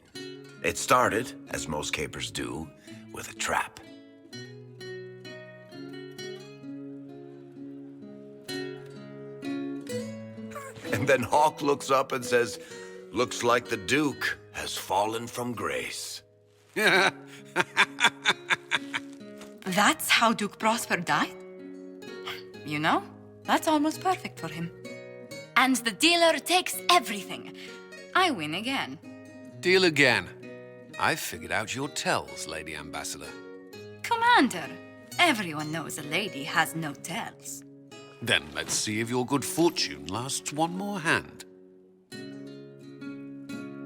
It started, as most capers do, with a trap. And then Hawk looks up and says, "Looks like the Duke has fallen from grace." That's how Duke Prosper died? You know, that's almost perfect for him. And the dealer takes everything. I win again. Deal again. I've figured out your tells, Lady Ambassador. Commander, everyone knows a lady has no tells. Then let's see if your good fortune lasts one more hand.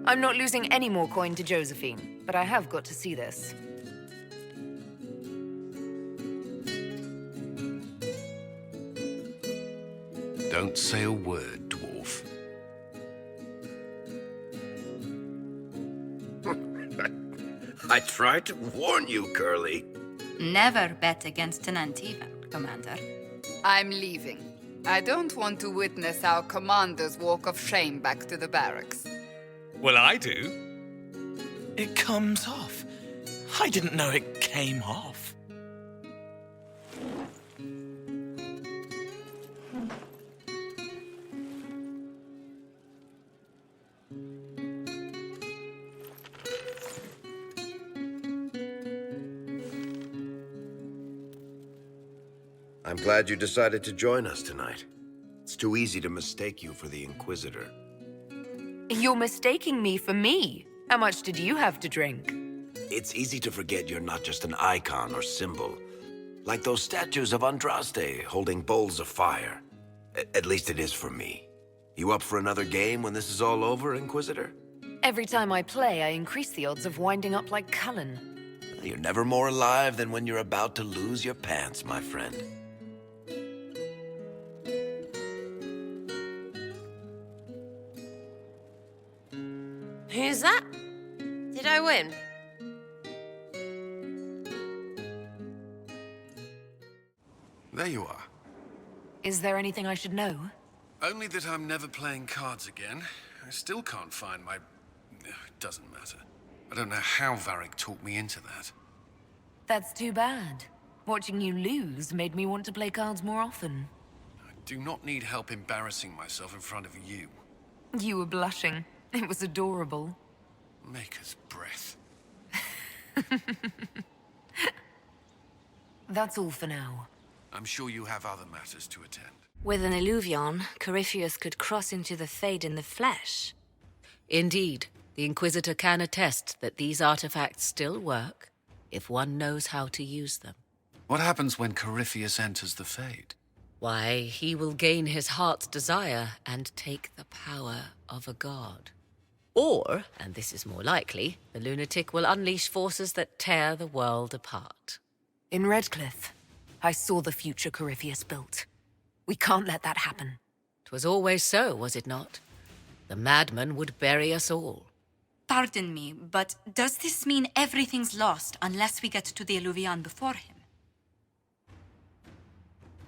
I'm not losing any more coin to Josephine, but I have got to see this. Don't say a word, dwarf. I tried to warn you, Curly. Never bet against an Antivan, Commander. I'm leaving. I don't want to witness our commander's walk of shame back to the barracks. Well, I do. It comes off. I didn't know it came off. I'm glad you decided to join us tonight. It's too easy to mistake you for the Inquisitor. You're mistaking me for me. How much did you have to drink? It's easy to forget you're not just an icon or symbol. Like those statues of Andraste holding bowls of fire. At least it is for me. You up for another game when this is all over, Inquisitor? Every time I play, I increase the odds of winding up like Cullen. You're never more alive than when you're about to lose your pants, my friend. Who's that? Did I win? There you are. Is there anything I should know? Only that I'm never playing cards again. I still can't find my... It doesn't matter. I don't know how Varric talked me into that. That's too bad. Watching you lose made me want to play cards more often. I do not need help embarrassing myself in front of you. You were blushing. It was adorable. Maker's breath. That's all for now. I'm sure you have other matters to attend. With an Illuvion, Corypheus could cross into the Fade in the flesh. Indeed, the Inquisitor can attest that these artifacts still work if one knows how to use them. What happens when Corypheus enters the Fade? Why, he will gain his heart's desire and take the power of a god. Or, and this is more likely, the lunatic will unleash forces that tear the world apart. In Redcliffe, I saw the future Corypheus built. We can't let that happen. 'Twas always so, was it not? The madman would bury us all. Pardon me, but does this mean everything's lost unless we get to the Illuvion before him?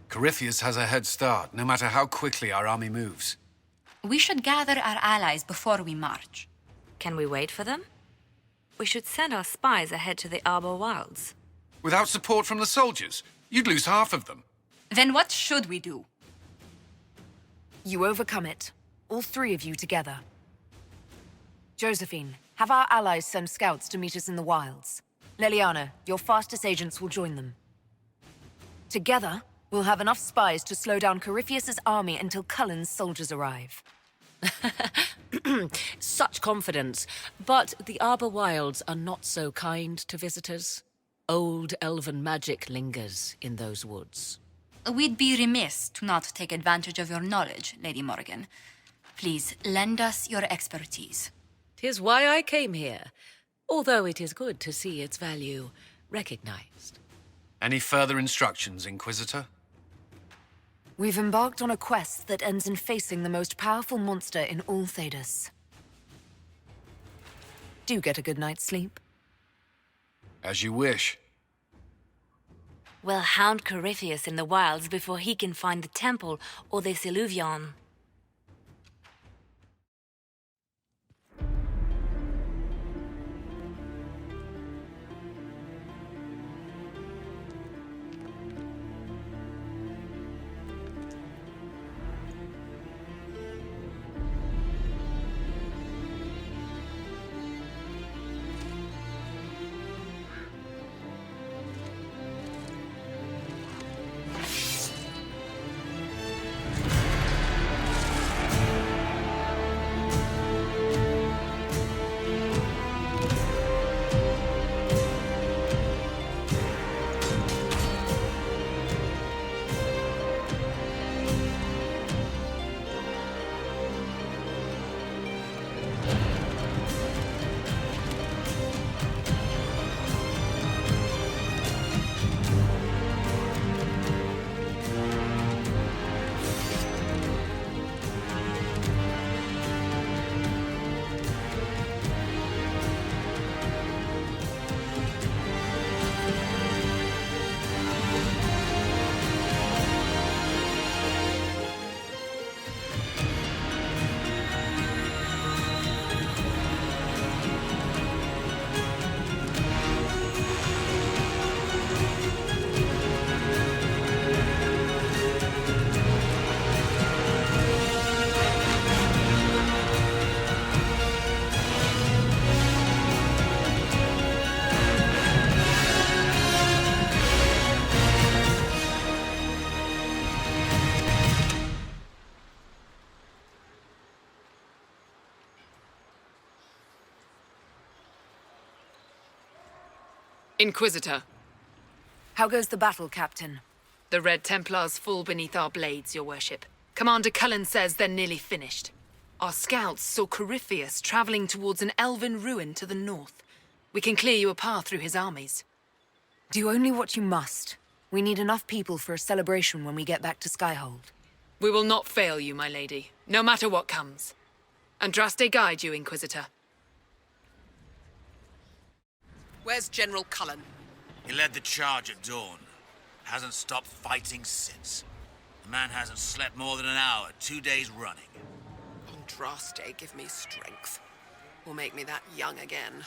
Corypheus has a head start, no matter how quickly our army moves. We should gather our allies before we march. Can we wait for them? We should send our spies ahead to the Arbor Wilds. Without support from the soldiers, you'd lose half of them. Then what should we do? You overcome it. All three of you together. Josephine, have our allies send scouts to meet us in the wilds. Leliana, your fastest agents will join them. Together, we'll have enough spies to slow down Corypheus's army until Cullen's soldiers arrive. Such confidence. But the Arbor Wilds are not so kind to visitors. Old elven magic lingers in those woods. We'd be remiss to not take advantage of your knowledge, Lady Morrigan. Please, lend us your expertise. 'Tis why I came here, although it is good to see its value recognized. Any further instructions, Inquisitor? We've embarked on a quest that ends in facing the most powerful monster in all Thedas. Do get a good night's sleep. As you wish. We'll hound Corypheus in the wilds before he can find the temple or this Illuvion. Inquisitor. How goes the battle, Captain? The Red Templars fall beneath our blades, your worship. Commander Cullen says they're nearly finished. Our scouts saw Corypheus traveling towards an elven ruin to the north. We can clear you a path through his armies. Do only what you must. We need enough people for a celebration when we get back to Skyhold. We will not fail you, my lady, no matter what comes. Andraste guide you, Inquisitor. Where's General Cullen? He led the charge at dawn. Hasn't stopped fighting since. The man hasn't slept more than an hour, 2 days running. Andraste, give me strength. Will make me that young again.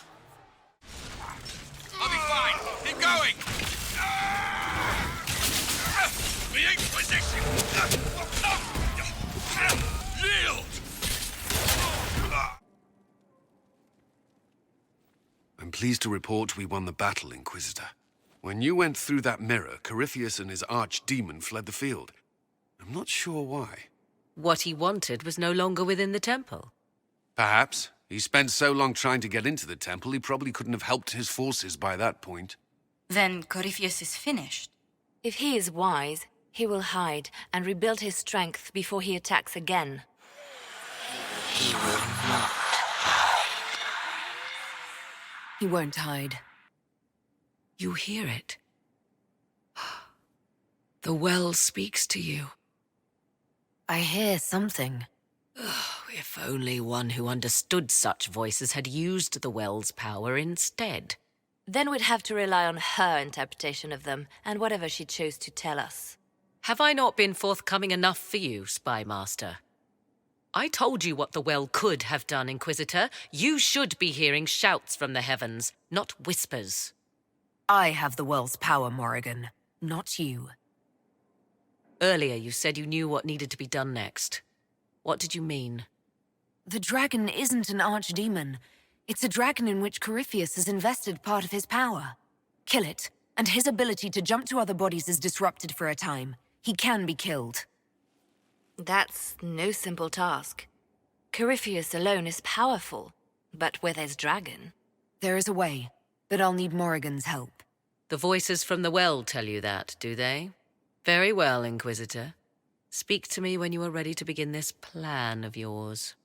I'll be fine. Keep going. The Inquisition! Yield! I'm pleased to report we won the battle, Inquisitor. When you went through that mirror, Corypheus and his archdemon fled the field. I'm not sure why. What he wanted was no longer within the temple. Perhaps. He spent so long trying to get into the temple, he probably couldn't have helped his forces by that point. Then Corypheus is finished. If he is wise, he will hide and rebuild his strength before he attacks again. He will not. He won't hide. You hear it. The well speaks to you. I hear something. If only one who understood such voices had used the well's power instead. Then we'd have to rely on her interpretation of them, and whatever she chose to tell us. Have I not been forthcoming enough for you, Spy Master? I told you what the well could have done, Inquisitor. You should be hearing shouts from the heavens, not whispers. I have the well's power, Morrigan, not you. Earlier you said you knew what needed to be done next. What did you mean? The dragon isn't an archdemon. It's a dragon in which Corypheus has invested part of his power. Kill it, and his ability to jump to other bodies is disrupted for a time. He can be killed. That's no simple task. Corypheus alone is powerful, but where there's dragon... There is a way, but I'll need Morrigan's help. The voices from the well tell you that, do they? Very well, Inquisitor. Speak to me when you are ready to begin this plan of yours.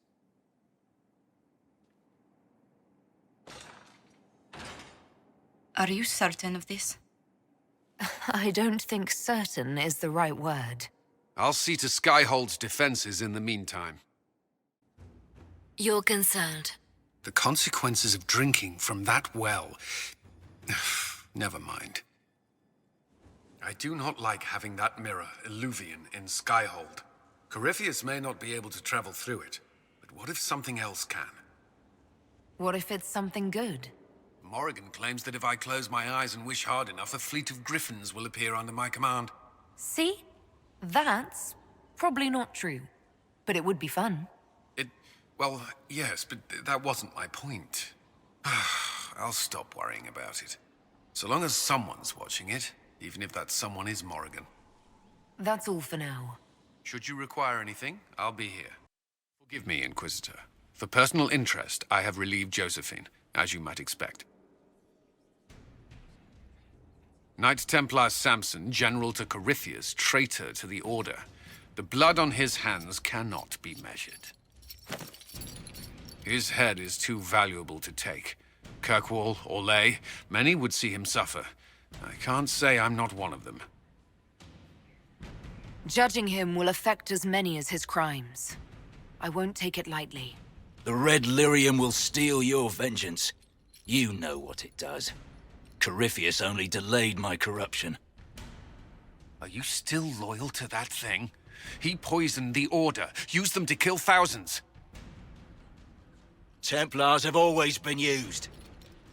Are you certain of this? I don't think certain is the right word. I'll see to Skyhold's defenses in the meantime. You're concerned. The consequences of drinking from that well... Never mind. I do not like having that mirror, Illuvian, in Skyhold. Corypheus may not be able to travel through it, but what if something else can? What if it's something good? Morrigan claims that if I close my eyes and wish hard enough, a fleet of griffins will appear under my command. See? That's probably not true, but it would be fun. Well, yes, but that wasn't my point. I'll stop worrying about it. So long as someone's watching it, even if that someone is Morrigan. That's all for now. Should you require anything, I'll be here. Forgive me, Inquisitor. For personal interest, I have relieved Josephine, as you might expect. Knight Templar Samson, general to Corypheus, traitor to the Order. The blood on his hands cannot be measured. His head is too valuable to take. Kirkwall, Orlais, many would see him suffer. I can't say I'm not one of them. Judging him will affect as many as his crimes. I won't take it lightly. The Red Lyrium will steal your vengeance. You know what it does. Corypheus only delayed my corruption. Are you still loyal to that thing? He poisoned the Order, used them to kill thousands. Templars have always been used.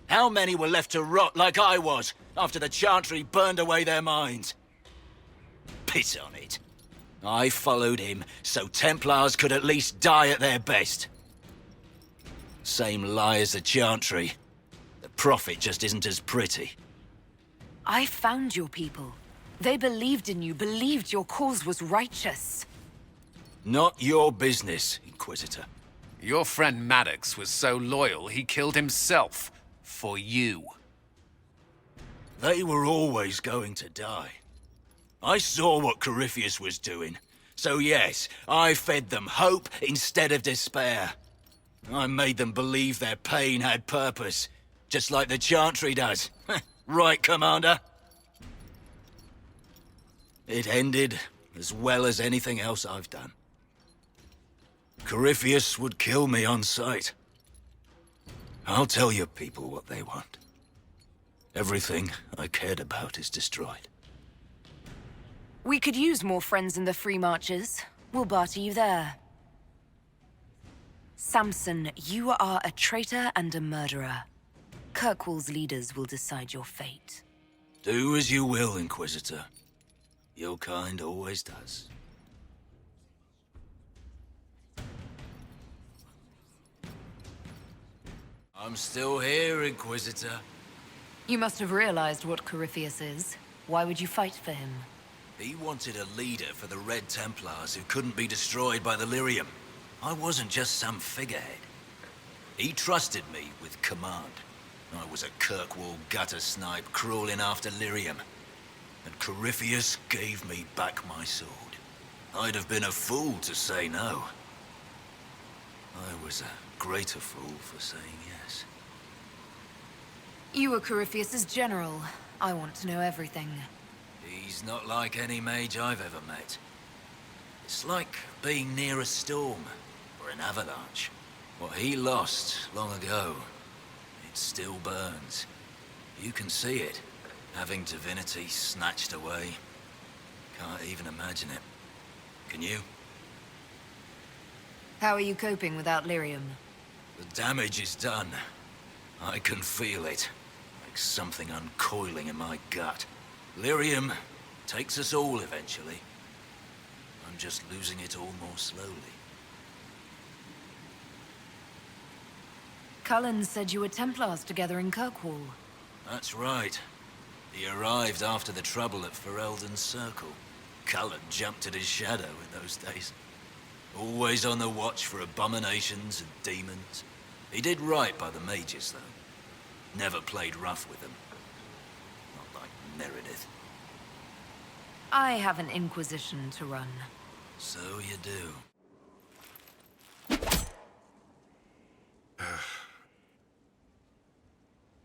How many were left to rot like I was, after the Chantry burned away their minds? Piss on it. I followed him, so Templars could at least die at their best. Same lie as the Chantry. The profit just isn't as pretty. I found your people. They believed in you, believed your cause was righteous. Not your business, Inquisitor. Your friend Maddox was so loyal, he killed himself. For you. They were always going to die. I saw what Corypheus was doing. So yes, I fed them hope instead of despair. I made them believe their pain had purpose, just like the Chantry does. Right, Commander? It ended as well as anything else I've done. Corypheus would kill me on sight. I'll tell your people what they want. Everything I cared about is destroyed. We could use more friends in the Free Marches. We'll barter you there. Samson, you are a traitor and a murderer. Kirkwall's leaders will decide your fate. Do as you will, Inquisitor. Your kind always does. I'm still here, Inquisitor. You must have realized what Corypheus is. Why would you fight for him? He wanted a leader for the Red Templars who couldn't be destroyed by the Lyrium. I wasn't just some figurehead. He trusted me with command. I was a Kirkwall gutter snipe crawling after Lyrium. And Corypheus gave me back my sword. I'd have been a fool to say no. I was a greater fool for saying yes. You were Corypheus's general. I want to know everything. He's not like any mage I've ever met. It's like being near a storm or an avalanche. What he lost long ago, it still burns. You can see it, having divinity snatched away. Can't even imagine it. Can you? How are you coping without Lyrium? The damage is done. I can feel it, like something uncoiling in my gut. Lyrium takes us all eventually. I'm just losing it all more slowly. Cullen said you were Templars together in Kirkwall. That's right. He arrived after the trouble at Ferelden's Circle. Cullen jumped at his shadow in those days. Always on the watch for abominations and demons. He did right by the mages, though. Never played rough with them. Not like Meredith. I have an Inquisition to run. So you do.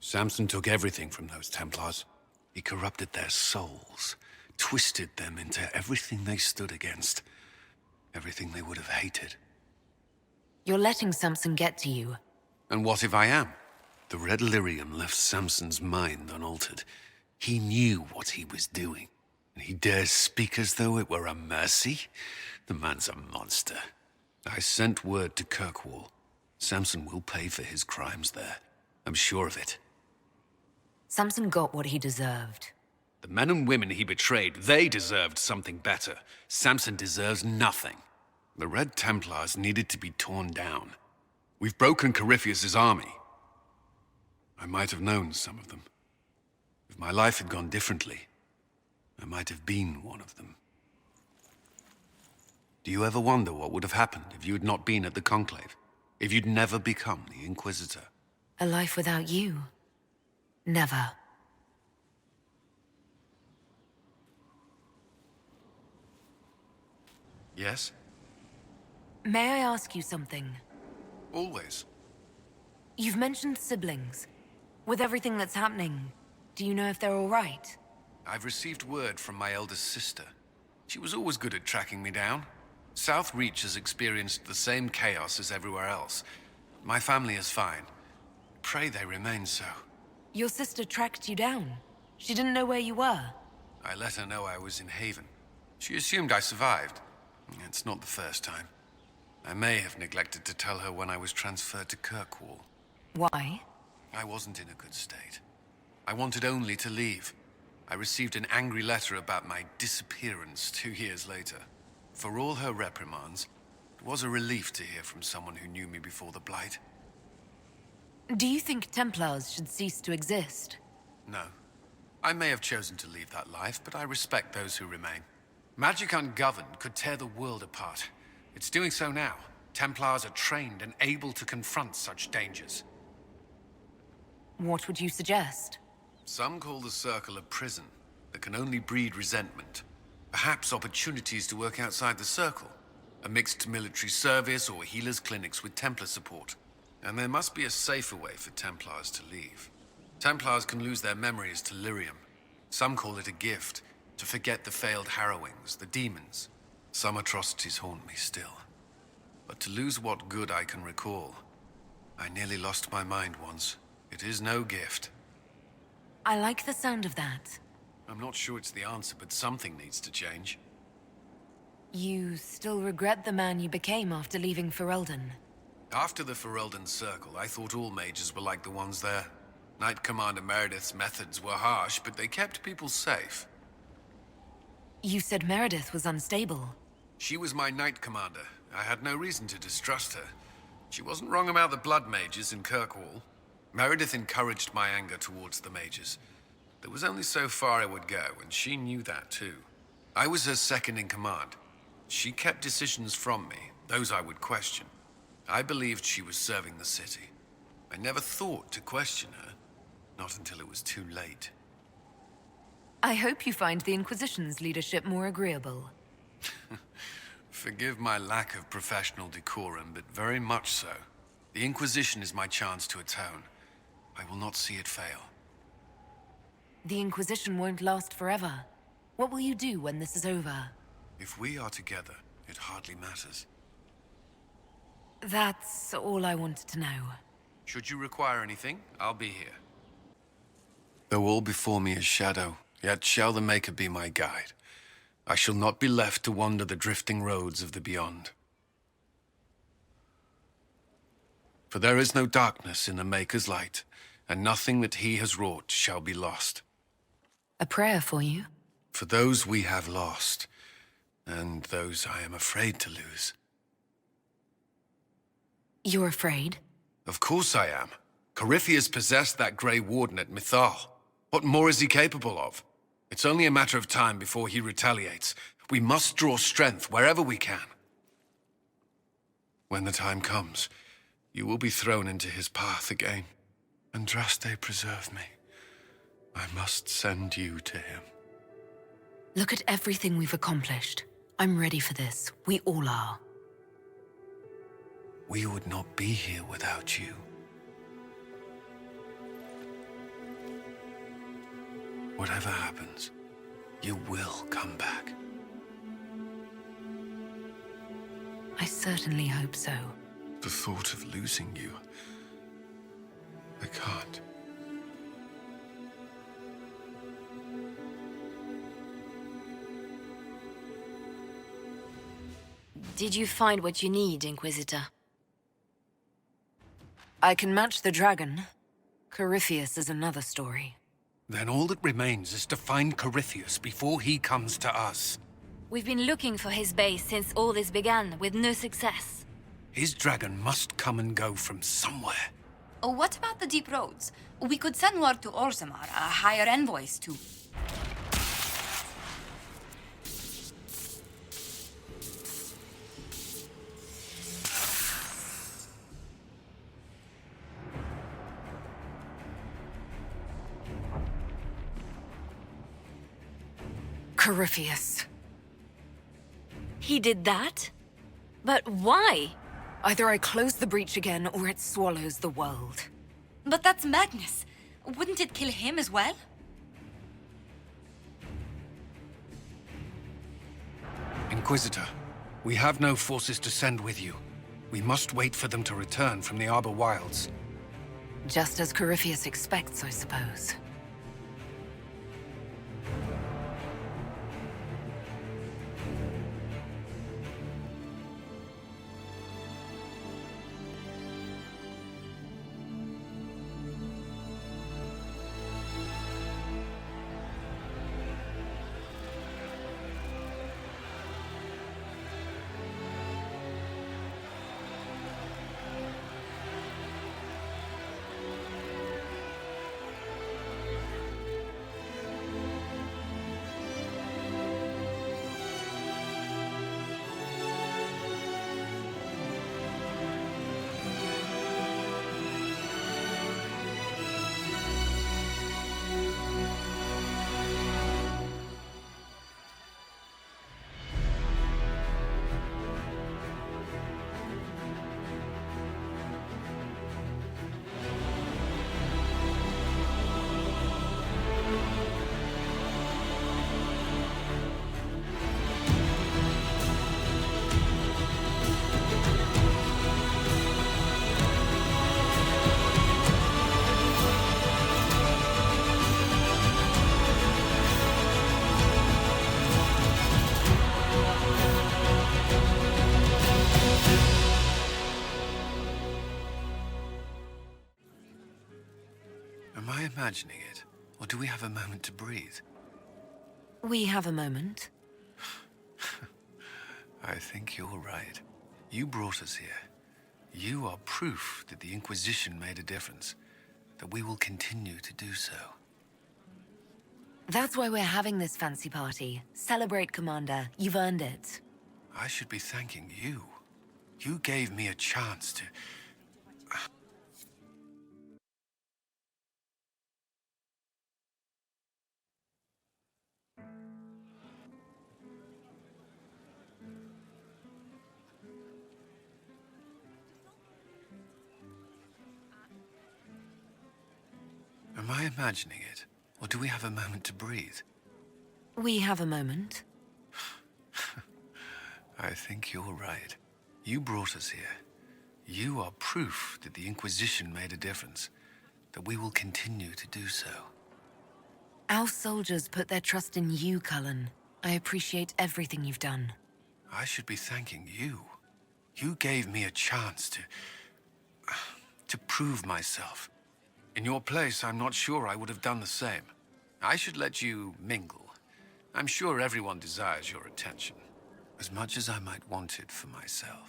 Samson took everything from those Templars. He corrupted their souls, twisted them into everything they stood against, everything they would have hated. You're letting Samson get to you. And what if I am? The Red Lyrium left Samson's mind unaltered. He knew what he was doing, and he dares speak as though it were a mercy? The man's a monster. I sent word to Kirkwall. Samson will pay for his crimes there. I'm sure of it. Samson got what he deserved. The men and women he betrayed, they deserved something better. Samson deserves nothing. The Red Templars needed to be torn down. We've broken Corypheus's army. I might have known some of them. If my life had gone differently, I might have been one of them. Do you ever wonder what would have happened if you had not been at the Conclave? If you'd never become the Inquisitor? A life without you? Never. Yes? May I ask you something? Always. You've mentioned siblings. With everything that's happening, do you know if they're all right? I've received word from my eldest sister. She was always good at tracking me down. South Reach has experienced the same chaos as everywhere else. My family is fine. Pray they remain so. Your sister tracked you down. She didn't know where you were. I let her know I was in Haven. She assumed I survived. It's not the first time. I may have neglected to tell her when I was transferred to Kirkwall. Why? I wasn't in a good state. I wanted only to leave. I received an angry letter about my disappearance 2 years later. For all her reprimands, it was a relief to hear from someone who knew me before the Blight. Do you think Templars should cease to exist? No. I may have chosen to leave that life, but I respect those who remain. Magic ungoverned could tear the world apart. It's doing so now. Templars are trained and able to confront such dangers. What would you suggest? Some call the Circle a prison that can only breed resentment. Perhaps opportunities to work outside the Circle. A mixed military service or healers' clinics with Templar support. And there must be a safer way for Templars to leave. Templars can lose their memories to lyrium. Some call it a gift, to forget the failed harrowings, the demons. Some atrocities haunt me still. But to lose what good I can recall, I nearly lost my mind once. It is no gift. I like the sound of that. I'm not sure it's the answer, but something needs to change. You still regret the man you became after leaving Ferelden? After the Ferelden Circle, I thought all mages were like the ones there. Knight Commander Meredith's methods were harsh, but they kept people safe. You said Meredith was unstable. She was my Knight Commander. I had no reason to distrust her. She wasn't wrong about the Blood Mages in Kirkwall. Meredith encouraged my anger towards the mages. There was only so far I would go, and she knew that too. I was her second in command. She kept decisions from me, those I would question. I believed she was serving the city. I never thought to question her, not until it was too late. I hope you find the Inquisition's leadership more agreeable. Forgive my lack of professional decorum, but very much so. The Inquisition is my chance to atone. I will not see it fail. The Inquisition won't last forever. What will you do when this is over? If we are together, it hardly matters. That's all I wanted to know. Should you require anything, I'll be here. Though all before me is shadow, yet shall the Maker be my guide. I shall not be left to wander the drifting roads of the beyond. For there is no darkness in the Maker's light, and nothing that he has wrought shall be lost. A prayer for you? For those we have lost, and those I am afraid to lose. You're afraid? Of course I am. Corypheus possessed that Grey Warden at Mythal. What more is he capable of? It's only a matter of time before he retaliates. We must draw strength wherever we can. When the time comes, you will be thrown into his path again. Andraste, preserve me. I must send you to him. Look at everything we've accomplished. I'm ready for this. We all are. We would not be here without you. Whatever happens, you will come back. I certainly hope so. The thought of losing you, I can't. Did you find what you need, Inquisitor? I can match the dragon. Corypheus is another story. Then all that remains is to find Corypheus before he comes to us. We've been looking for his base since all this began, with no success. His dragon must come and go from somewhere. Oh, what about the deep roads? We could send word to Orzammar, hire envoys to... Corypheus. He did that? But why? Either I close the breach again, or it swallows the world. But that's madness. Wouldn't it kill him as well? Inquisitor, we have no forces to send with you. We must wait for them to return from the Arbor Wilds. Just as Corypheus expects, I suppose. imagining it? Or do we have a moment to breathe? We have a moment. I think you're right. You brought us here. You are proof that the Inquisition made a difference, that we will continue to do so. That's why we're having this fancy party. Celebrate, Commander. You've earned it. I should be thanking you. You gave me a chance to... Am I imagining it? Or do we have a moment to breathe? We have a moment. I think you're right. You brought us here. You are proof that the Inquisition made a difference, that we will continue to do so. Our soldiers put their trust in you, Cullen. I appreciate everything you've done. I should be thanking you. You gave me a chance to prove myself. In your place, I'm not sure I would have done the same. I should let you mingle. I'm sure everyone desires your attention, as much as I might want it for myself.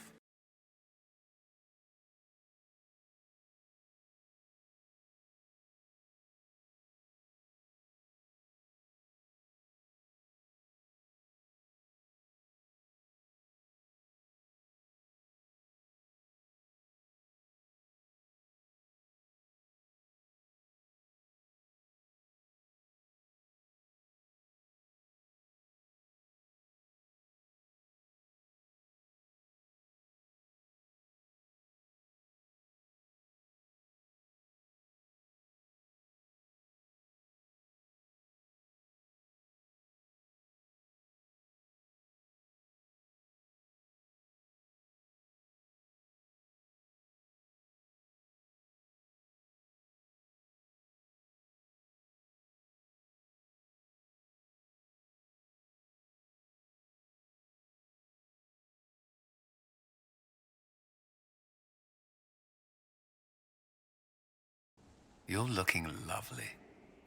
You're looking lovely.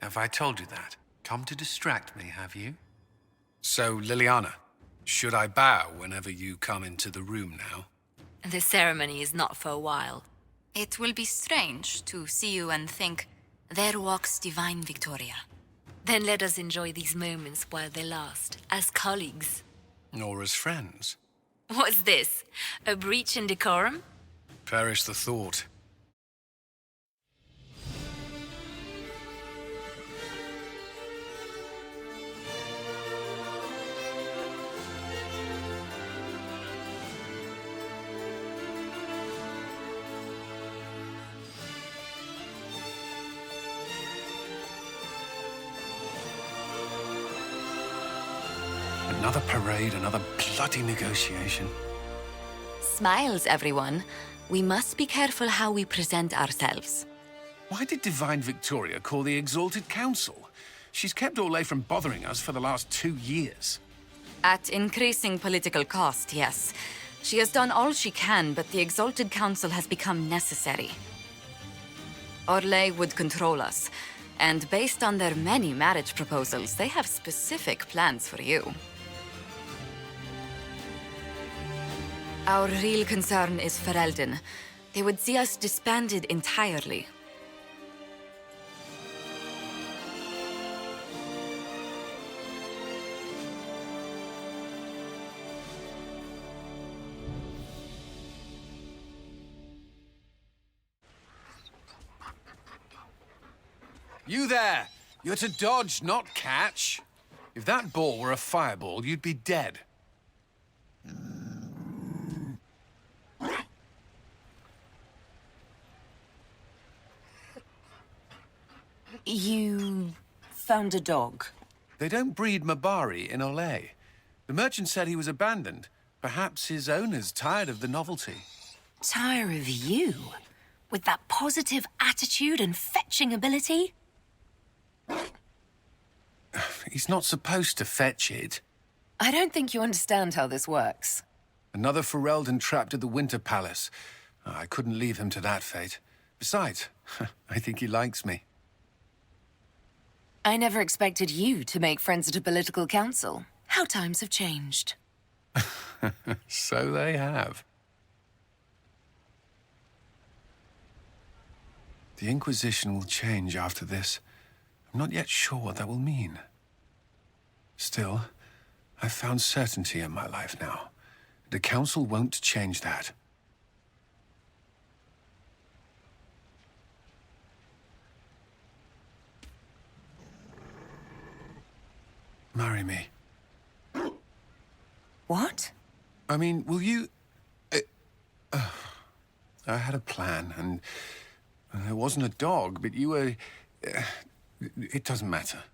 Have I told you that? Come to distract me, have you? So, Liliana, should I bow whenever you come into the room now? The ceremony is not for a while. It will be strange to see you and think, there walks divine Victoria. Then let us enjoy these moments while they last, as colleagues. Or as friends? What's this? A breach in decorum? Perish the thought. Another parade, another bloody negotiation. Smiles, everyone. We must be careful how we present ourselves. Why did Divine Victoria call the Exalted Council? She's kept Orlais from bothering us for the last 2 years. At increasing political cost, yes. She has done all she can, but the Exalted Council has become necessary. Orlais would control us, and based on their many marriage proposals, they have specific plans for you. Our real concern is Ferelden. They would see us disbanded entirely. You there! You're to dodge, not catch. If that ball were a fireball, you'd be dead. You found a dog? They don't breed Mabari in Orlais. The merchant said he was abandoned. Perhaps his owner's tired of the novelty. Tire of you? With that positive attitude and fetching ability? He's not supposed to fetch it. I don't think you understand how this works. Another Ferelden trapped at the Winter Palace. I couldn't leave him to that fate. Besides, I think he likes me. I never expected you to make friends at a political council. How times have changed. So they have. The Inquisition will change after this. I'm not yet sure what that will mean. Still, I've found certainty in my life now. The Council won't change that. Marry me. What? I mean, will you... I had a plan, and there wasn't a dog, but you were... it doesn't matter.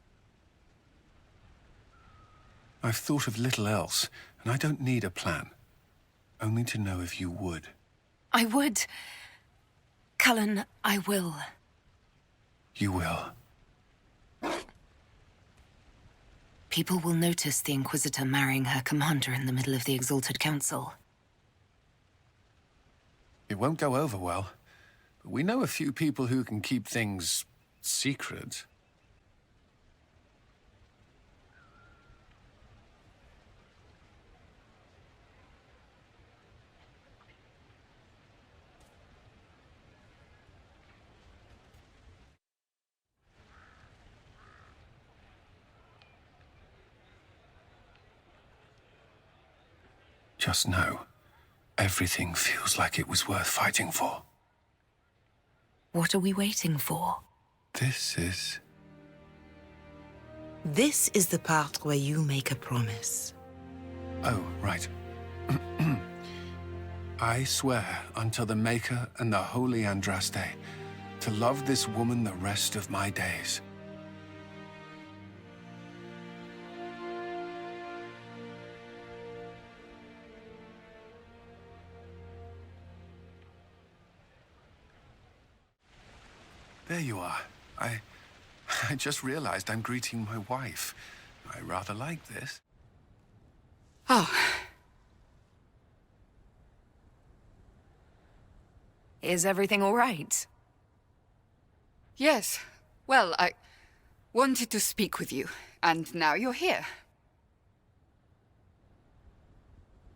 I've thought of little else, and I don't need a plan. Only to know if you would. I would. Cullen, I will. You will. People will notice the Inquisitor marrying her commander in the middle of the Exalted Council. It won't go over well. But we know a few people who can keep things secret. Just know, everything feels like it was worth fighting for. What are we waiting for? This is... This is the part where you make a promise. Oh, right. I swear unto the Maker and the Holy Andraste to love this woman the rest of my days. There you are. I just realized I'm greeting my wife. I rather like this. Oh. Is everything all right? Yes. Well, I wanted to speak with you, and now you're here.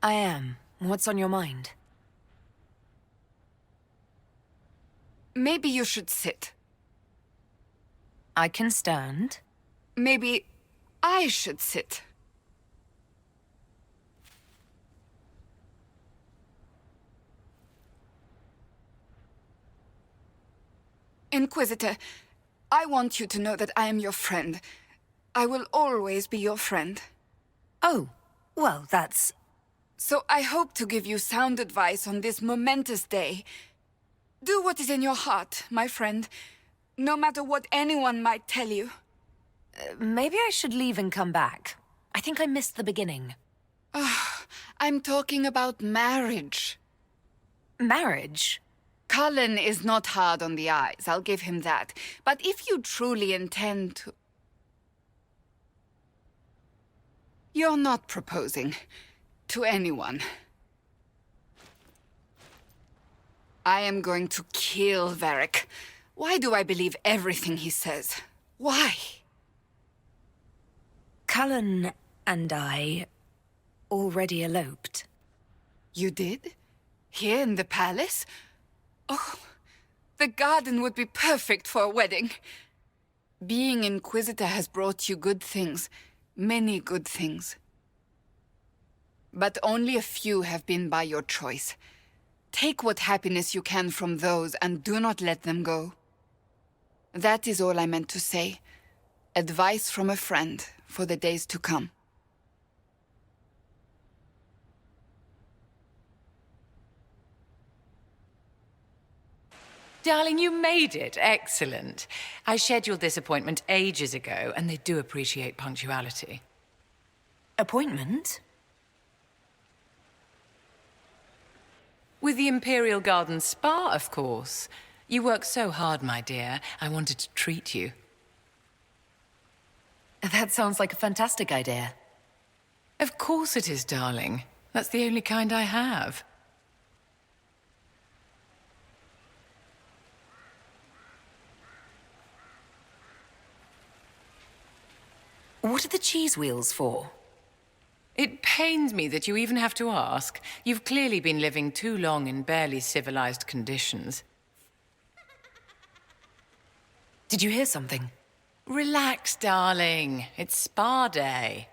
I am. What's on your mind? Maybe you should sit. I can stand. Maybe I should sit. Inquisitor, I want you to know that I am your friend. I will always be your friend. Oh, well, that's... So I hope to give you sound advice on this momentous day. Do what is in your heart, my friend, no matter what anyone might tell you. Maybe I should leave and come back. I think I missed the beginning. I'm talking about marriage. Marriage? Cullen is not hard on the eyes, I'll give him that. But if you truly intend to... You're not proposing to anyone. I am going to kill Varric. Why do I believe everything he says? Why? Cullen and I already eloped. You did? Here in the palace? Oh, the garden would be perfect for a wedding. Being Inquisitor has brought you good things. Many good things. But only a few have been by your choice. Take what happiness you can from those and do not let them go. That is all I meant to say. Advice from a friend for the days to come. Darling, you made it. Excellent. I scheduled this appointment ages ago, and they do appreciate punctuality. Appointment? With the Imperial Garden Spa, of course. You work so hard, my dear. I wanted to treat you. That sounds like a fantastic idea. Of course it is, darling. That's the only kind I have. What are the cheese wheels for? It pains me that you even have to ask. You've clearly been living too long in barely civilized conditions. Did you hear something? Relax, darling. It's spa day.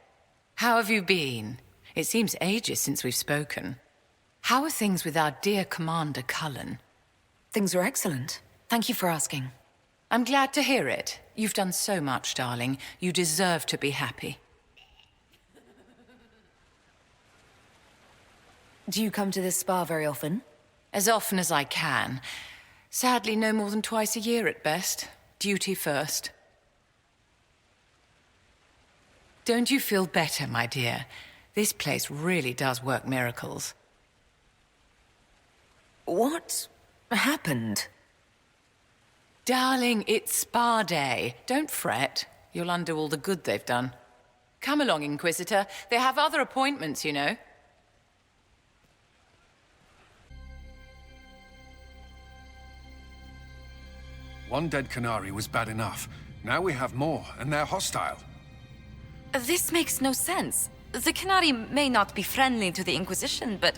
How have you been? It seems ages since we've spoken. How are things with our dear Commander Cullen? Things are excellent. Thank you for asking. I'm glad to hear it. You've done so much, darling. You deserve to be happy. Do you come to this spa very often? As often as I can. Sadly, no more than twice a year at best. Duty first. Don't you feel better, my dear? This place really does work miracles. What happened? Darling, it's spa day. Don't fret. You'll undo all the good they've done. Come along, Inquisitor. They have other appointments, you know. One dead Canary was bad enough. Now we have more, and they're hostile. This makes no sense. The Canary may not be friendly to the Inquisition, but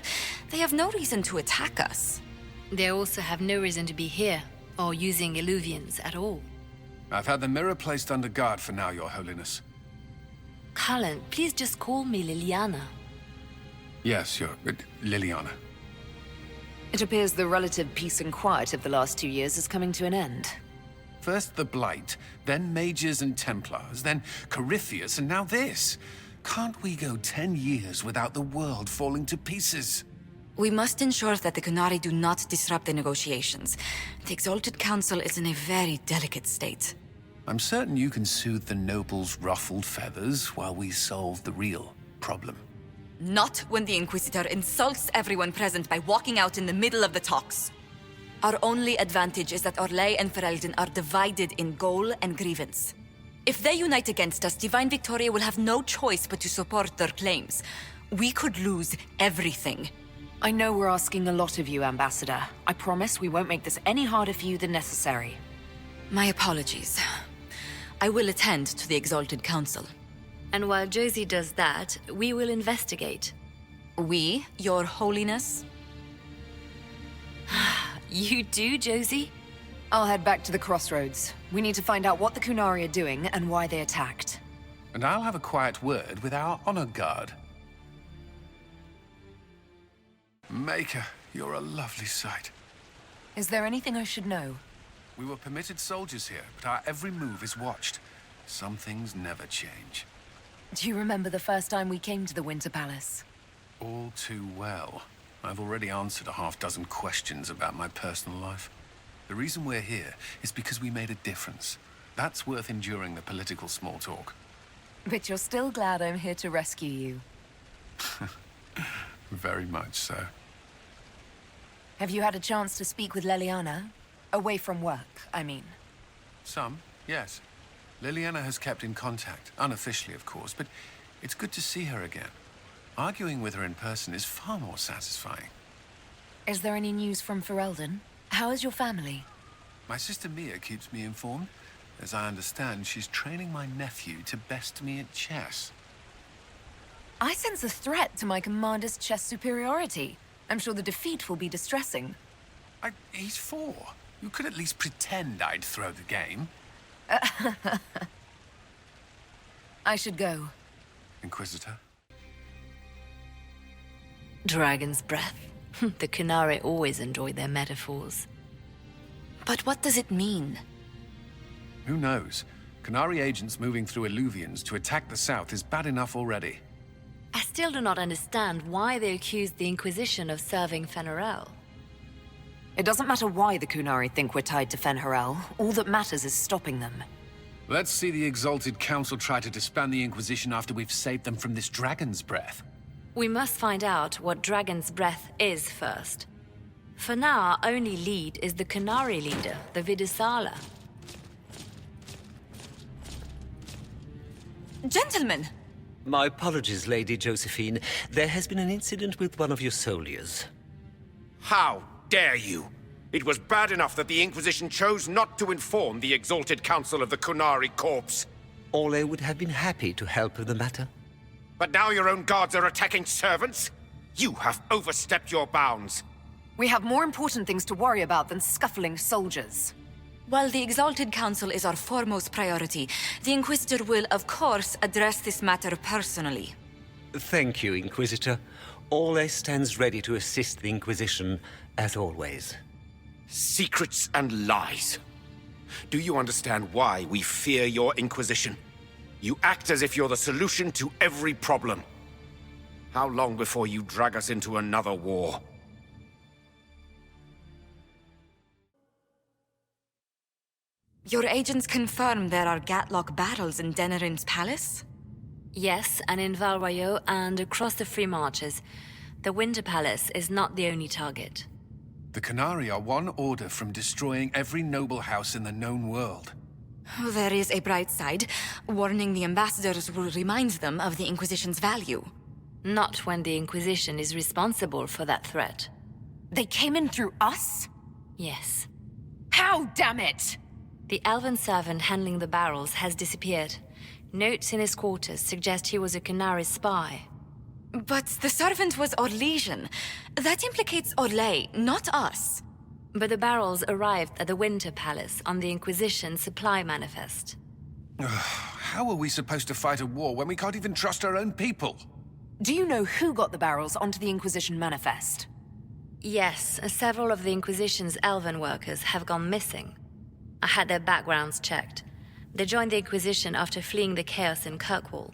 they have no reason to attack us. They also have no reason to be here, or using Illuvians at all. I've had the mirror placed under guard for now, Your Holiness. Cullen, please just call me Liliana. Yes, Liliana. It appears the relative peace and quiet of the last 2 years is coming to an end. First the Blight, then Mages and Templars, then Corypheus, and now this. Can't we go 10 years without the world falling to pieces? We must ensure that the Canary do not disrupt the negotiations. The Exalted Council is in a very delicate state. I'm certain you can soothe the nobles' ruffled feathers while we solve the real problem. Not when the Inquisitor insults everyone present by walking out in the middle of the talks. Our only advantage is that Orlais and Ferelden are divided in goal and grievance. If they unite against us, Divine Victoria will have no choice but to support their claims. We could lose everything. I know we're asking a lot of you, Ambassador. I promise we won't make this any harder for you than necessary. My apologies. I will attend to the Exalted Council. And while Josie does that, we will investigate. We, Your Holiness? You do, Josie? I'll head back to the crossroads. We need to find out what the Kunari are doing and why they attacked. And I'll have a quiet word with our honor guard. Maker, you're a lovely sight. Is there anything I should know? We were permitted soldiers here, but our every move is watched. Some things never change. Do you remember the first time we came to the Winter Palace? All too well. I've already answered a half-dozen questions about my personal life. The reason we're here is because we made a difference. That's worth enduring the political small talk. But you're still glad I'm here to rescue you. Very much so. Have you had a chance to speak with Liliana? Away from work, I mean. Some, yes. Liliana has kept in contact, unofficially of course, but it's good to see her again. Arguing with her in person is far more satisfying. Is there any news from Ferelden? How is your family? My sister Mia keeps me informed. As I understand, she's training my nephew to best me at chess. I sense a threat to my commander's chess superiority. I'm sure the defeat will be distressing. He's 4. You could at least pretend I'd throw the game. I should go. Inquisitor? Dragon's breath. The Kunari always enjoy their metaphors. But what does it mean? Who knows? Canary agents moving through Illuvians to attack the south is bad enough already. I still do not understand why they accused the Inquisition of serving Fen'Harel. It doesn't matter why the Kunari think we're tied to Fen'Harel. All that matters is stopping them. Let's see the Exalted Council try to disband the Inquisition after we've saved them from this dragon's breath. We must find out what Dragon's Breath is first. For now, our only lead is the Kunari leader, the Vidusala. Gentlemen! My apologies, Lady Josephine. There has been an incident with one of your soldiers. How dare you? It was bad enough that the Inquisition chose not to inform the Exalted Council of the Kunari corpse. Orlais would have been happy to help with the matter. But now your own guards are attacking servants? You have overstepped your bounds. We have more important things to worry about than scuffling soldiers. While the Exalted Council is our foremost priority, the Inquisitor will, of course, address this matter personally. Thank you, Inquisitor. Orlais stands ready to assist the Inquisition, as always. Secrets and lies. Do you understand why we fear your Inquisition? You act as if you're the solution to every problem. How long before you drag us into another war? Your agents confirm there are Gatlock battles in Denerin's palace? Yes, and in Val Royeaux and across the Free Marches. The Winter Palace is not the only target. The Qunari are one order from destroying every noble house in the known world. There is a bright side. Warning the ambassadors will remind them of the Inquisition's value. Not when the Inquisition is responsible for that threat. They came in through us? Yes. How, damn it! The elven servant handling the barrels has disappeared. Notes in his quarters suggest he was a Qunari spy. But the servant was Orlesian. That implicates Orlais, not us. But the barrels arrived at the Winter Palace on the Inquisition supply manifest. How are we supposed to fight a war when we can't even trust our own people? Do you know who got the barrels onto the Inquisition manifest? Yes, several of the Inquisition's elven workers have gone missing. I had their backgrounds checked. They joined the Inquisition after fleeing the chaos in Kirkwall.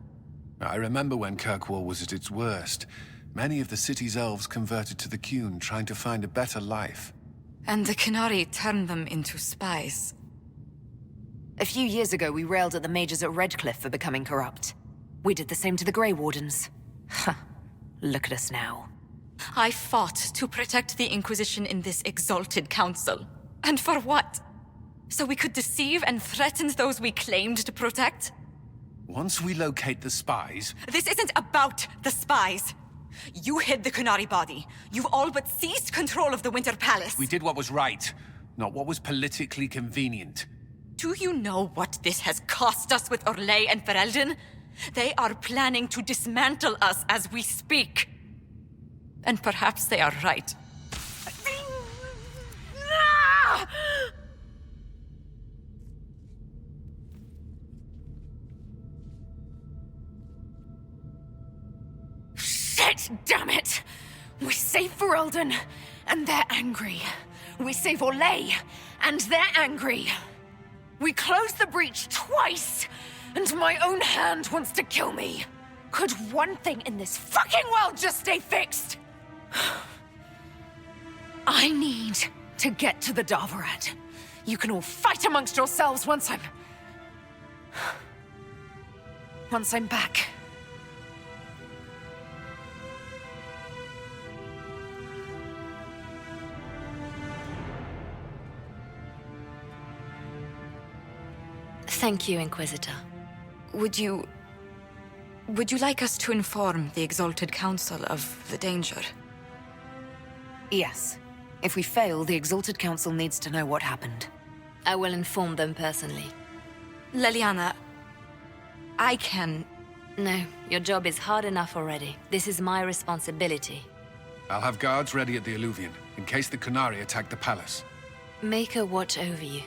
I remember when Kirkwall was at its worst. Many of the city's elves converted to the Qun, trying to find a better life. And the Qunari turned them into spies. A few years ago, we railed at the mages at Redcliffe for becoming corrupt. We did the same to the Grey Wardens. Huh. Look at us now. I fought to protect the Inquisition in this exalted council. And for what? So we could deceive and threaten those we claimed to protect? Once we locate the spies... This isn't about the spies. You hid the Qunari body. You've all but seized control of the Winter Palace. We did what was right, not what was politically convenient. Do you know what this has cost us with Orlais and Ferelden? They are planning to dismantle us as we speak. And perhaps they are right. Shit, damn it! We save Ferelden, and they're angry. We save Orlais, and they're angry. We close the breach twice, and my own hand wants to kill me. Could one thing in this fucking world just stay fixed? I need to get to the Darvarad. You can all fight amongst yourselves once I'm back. Thank you, Inquisitor. Would you like us to inform the Exalted Council of the danger? Yes. If we fail, the Exalted Council needs to know what happened. I will inform them personally. Leliana, I can... No, your job is hard enough already. This is my responsibility. I'll have guards ready at the Alluvion, in case the Qunari attack the palace. Make a watch over you.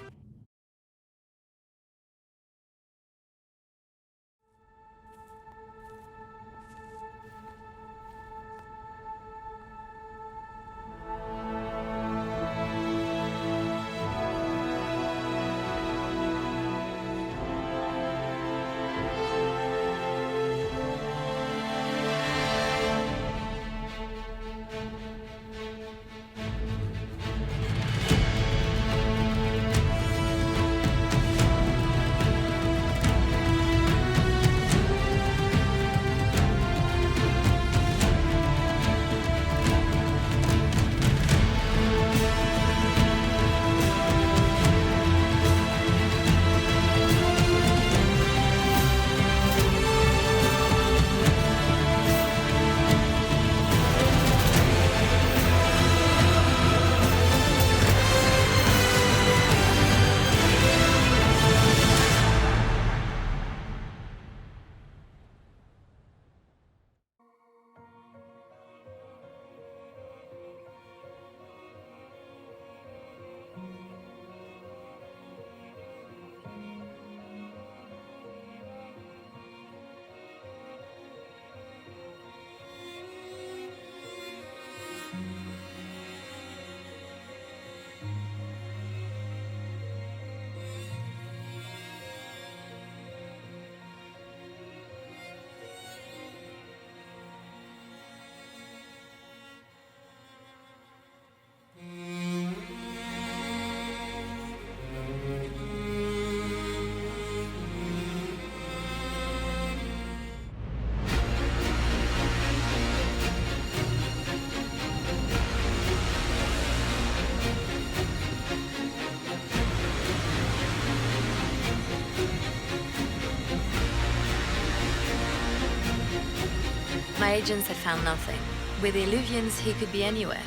My agents have found nothing. With the Illuvians, he could be anywhere.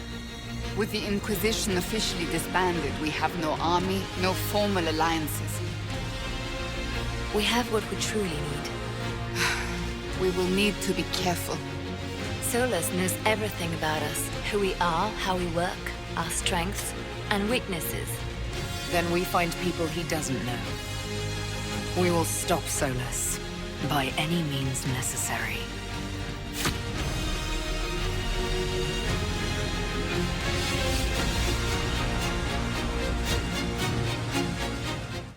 With the Inquisition officially disbanded, we have no army, no formal alliances. We have what we truly need. We will need to be careful. Solus knows everything about us. Who we are, how we work, our strengths and weaknesses. Then we find people he doesn't know. We will stop Solus by any means necessary.